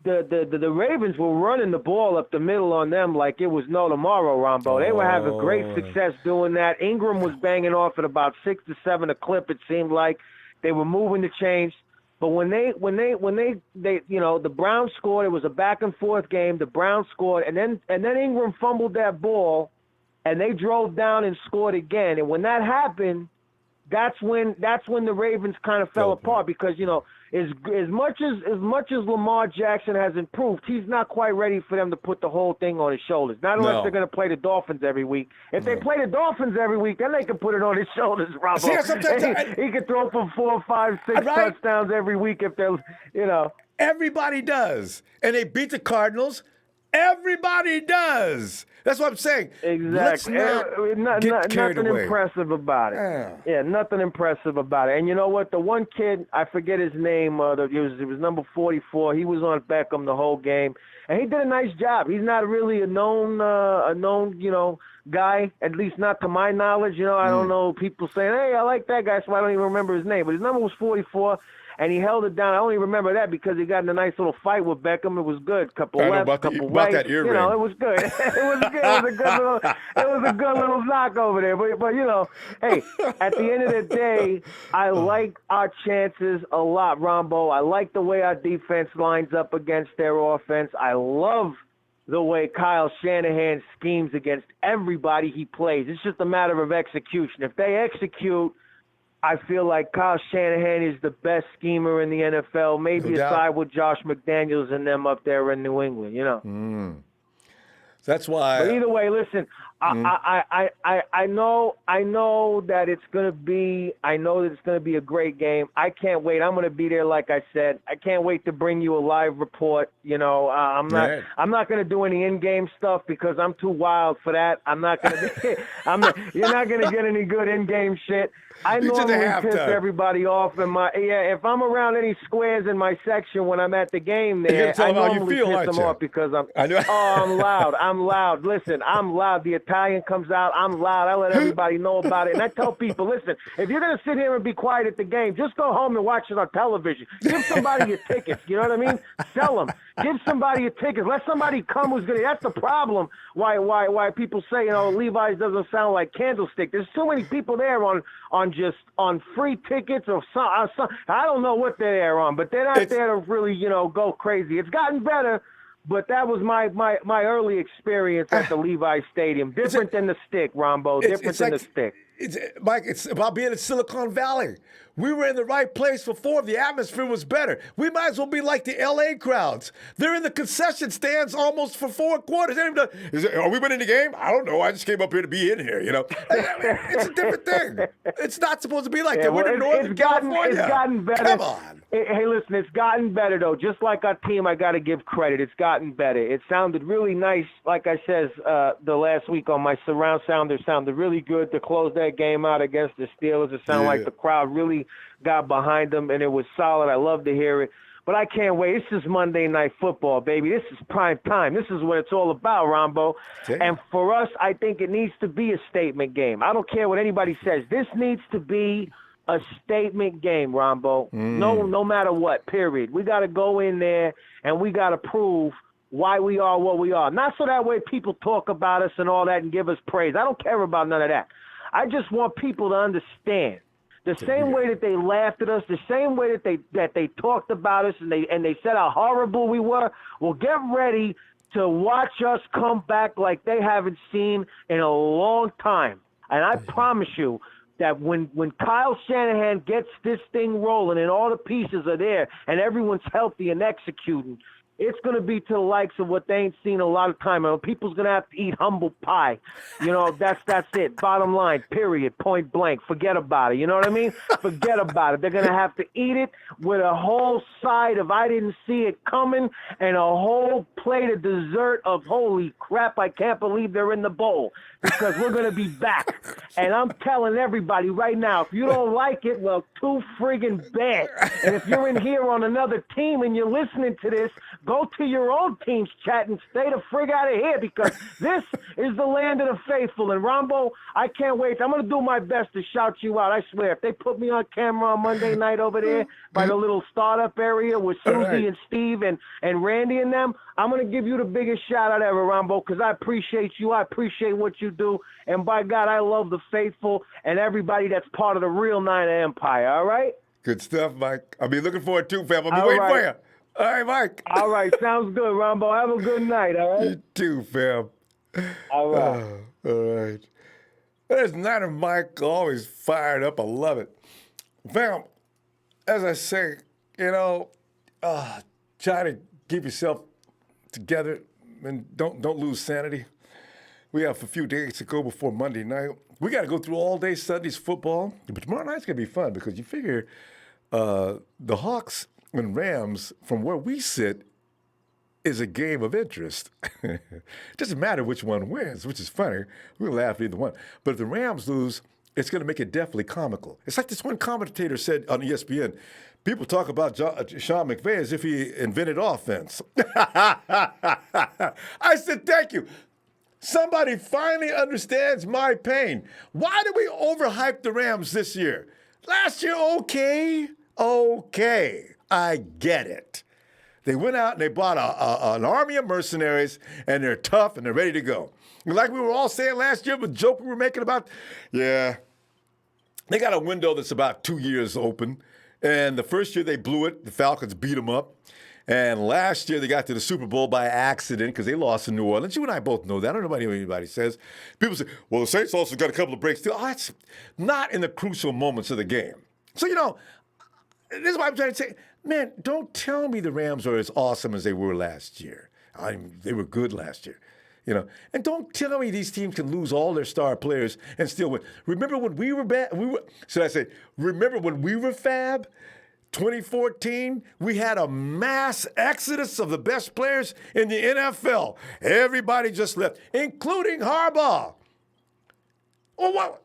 the Ravens were running the ball up the middle on them like it was no tomorrow, Rombo. They were having great success doing that. Ingram was banging off at about 6 to 7 a clip, it seemed like. They were moving the chains. But when they the Browns scored, it was a back and forth game. The Browns scored, and then Ingram fumbled that ball, and they drove down and scored again. And when that happened, that's when the Ravens kind of fell apart, because as much as Lamar Jackson has improved, he's not quite ready for them to put the whole thing on his shoulders. Not unless they're going to play the Dolphins every week. If they play the Dolphins every week, then they can put it on his shoulders, Rob. He could throw for 4, 5, 6 touchdowns every week if they're, Everybody does. And they beat the Cardinals. Everybody does. That's what I'm saying. Exactly. Nothing impressive about it. Yeah, nothing impressive about it. And you know what? The one kid, I forget his name. It was number 44. He was on Beckham the whole game, and he did a nice job. He's not really a known guy, at least not to my knowledge. I don't know people saying, "Hey, I like that guy," so I don't even remember his name. But his number was 44. And he held it down. I only remember that because he got in a nice little fight with Beckham. It was good. Couple left, couple right. That earring. It was good. It was good. It was a good little knock over there. But hey, at the end of the day, I like our chances a lot, Rombo. I like the way our defense lines up against their offense. I love the way Kyle Shanahan schemes against everybody he plays. It's just a matter of execution. If they execute, I feel like Kyle Shanahan is the best schemer in the NFL, maybe aside with Josh McDaniels and them up there in New England, you know. That's why. But either way, listen, I know that it's gonna be a great game. I can't wait. I'm gonna be there, like I said. I can't wait to bring you a live report. You know, I'm not gonna do any in-game stuff because I'm too wild for that. I'm not gonna be. You're not gonna get any good in-game shit. I normally piss everybody off if I'm around any squares in my section when I'm at the game there, I normally piss them off because I'm loud. I'm loud. Listen, I'm loud. The Italian comes out, I'm loud. I let everybody know about it. And I tell people, listen, if you're going to sit here and be quiet at the game, just go home and watch it on television. Give somebody your tickets. You know what I mean? Sell them. Give somebody your tickets. Let somebody come who's going to. That's the problem why people say, you know, Levi's doesn't sound like Candlestick. There's too many people there on free tickets or some. I don't know what they're there on, but they're not there to really, you know, go crazy. It's gotten better. But that was my early experience at the Levi's Stadium. Different than the stick, Ronbo. Different than the stick. Mike, it's about being in Silicon Valley. We were in the right place before. The atmosphere was better. We might as well be like the L.A. crowds. They're in the concession stands almost for 4 quarters. Are we winning the game? I don't know. I just came up here to be in here, you know. It's a different thing. It's not supposed to be like that. We're in Northern California. It's gotten better. Come on. Hey, listen, it's gotten better, though. Just like our team, I got to give credit. It's gotten better. It sounded really nice, like I said, the last week on my surround sound. It sounded really good to close that game out against the Steelers. It sounded like the crowd really got behind them, and it was solid. I love to hear it. But I can't wait. This is Monday Night Football, baby. This is prime time. This is what it's all about, Ronbo. And for us, I think it needs to be a statement game. I don't care what anybody says. This needs to be a statement game, Ronbo. No matter what, period. We got to go in there, and we got to prove why we are what we are. Not so that way people talk about us and all that and give us praise. I don't care about none of that. I just want people to understand. The same way that they laughed at us, the same way that they talked about us and they said how horrible we were, well, get ready to watch us come back like they haven't seen in a long time. And I promise you that when Kyle Shanahan gets this thing rolling and all the pieces are there and everyone's healthy and executing, it's going to be to the likes of what they ain't seen a lot of time. And people's going to have to eat humble pie. You know, that's it. Bottom line, period, point blank. Forget about it. You know what I mean? Forget about it. They're going to have to eat it with a whole side of I didn't see it coming and a whole plate of dessert of holy crap, I can't believe they're in the bowl because we're going to be back. And I'm telling everybody right now, if you don't like it, well, too friggin' bad. And if you're in here on another team and you're listening to this, go to your own team's chat and stay the frig out of here because this is the land of the faithful. And Ronbo, I can't wait. I'm going to do my best to shout you out. I swear. If they put me on camera on Monday night over there by the little startup area with Susie and Steve and Randy and them, I'm going to give you the biggest shout out ever, Ronbo, because I appreciate you. I appreciate what you do. And by God, I love the faithful and everybody that's part of the real Niner Empire. All right? Good stuff, Mike. I'll be looking forward to, fam. I'll be waiting for you. All right, Mike. All right, sounds good, Ronbo. Have a good night, all right? You too, fam. All right. All right. There's Niner Mike, always fired up. I love it. Fam, as I say, you know, try to keep yourself together and don't lose sanity. We have a few days to go before Monday night. We got to go through all day Sunday's football, but tomorrow night's going to be fun because you figure the Hawks and Rams, from where we sit, is a game of interest. It doesn't matter which one wins, which is funny. We'll laugh at either one. But if the Rams lose, it's going to make it definitely comical. It's like this one commentator said on ESPN, people talk about Sean McVay as if he invented offense. I said, thank you. Somebody finally understands my pain. Why did we overhype the Rams this year? Last year, okay. I get it. They went out and they bought an army of mercenaries, and they're tough and they're ready to go. Like we were all saying last year, the joke we were making about, they got a window that's about 2 years open. And the first year they blew it, the Falcons beat them up. And last year they got to the Super Bowl by accident because they lost in New Orleans. You and I both know that. I don't know what anybody says. People say, well, the Saints also got a couple of breaks too. Oh, that's not in the crucial moments of the game. So, this is what I'm trying to say. Man, don't tell me the Rams are as awesome as they were last year. They were good last year. And don't tell me these teams can lose all their star players and still win. Remember when we were bad? Remember when we were fab? 2014, we had a mass exodus of the best players in the NFL. Everybody just left, including Harbaugh. Oh, what?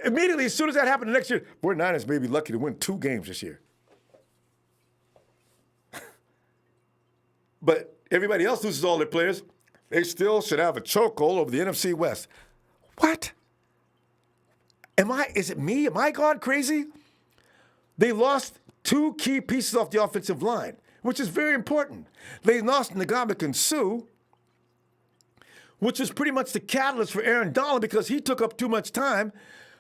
Immediately, as soon as that happened the next year, we're Niners may be lucky to win 2 games this year. But everybody else loses all their players. They still should have a chokehold over the NFC West. What? Is it me? Am I gone crazy? They lost 2 key pieces off the offensive line, which is very important. They lost Ndamukong Suh, which was pretty much the catalyst for Aaron Donald because he took up too much time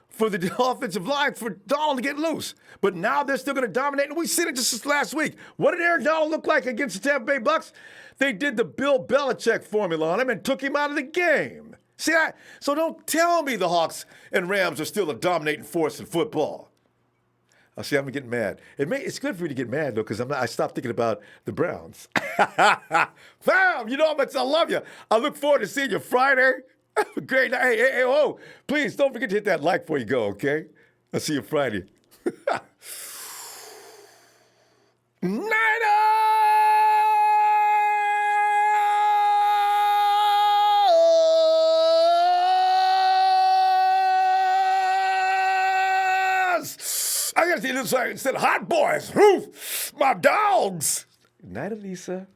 for the offensive line for Donald to get loose. But now they're still going to dominate. And we seen it just this last week. What did Aaron Donald look like against the Tampa Bay Bucks? They did the Bill Belichick formula on him and took him out of the game. See that? So don't tell me the Hawks and Rams are still a dominating force in football. See, I'm getting mad. It's good for me to get mad, though, because I stopped thinking about the Browns. Fam, you know how much I love you. I look forward to seeing you Friday. Have a great night. Hey, please don't forget to hit that like before you go, okay? I'll see you Friday. I got to see this instead of hot boys. My dogs. Night, Elisa.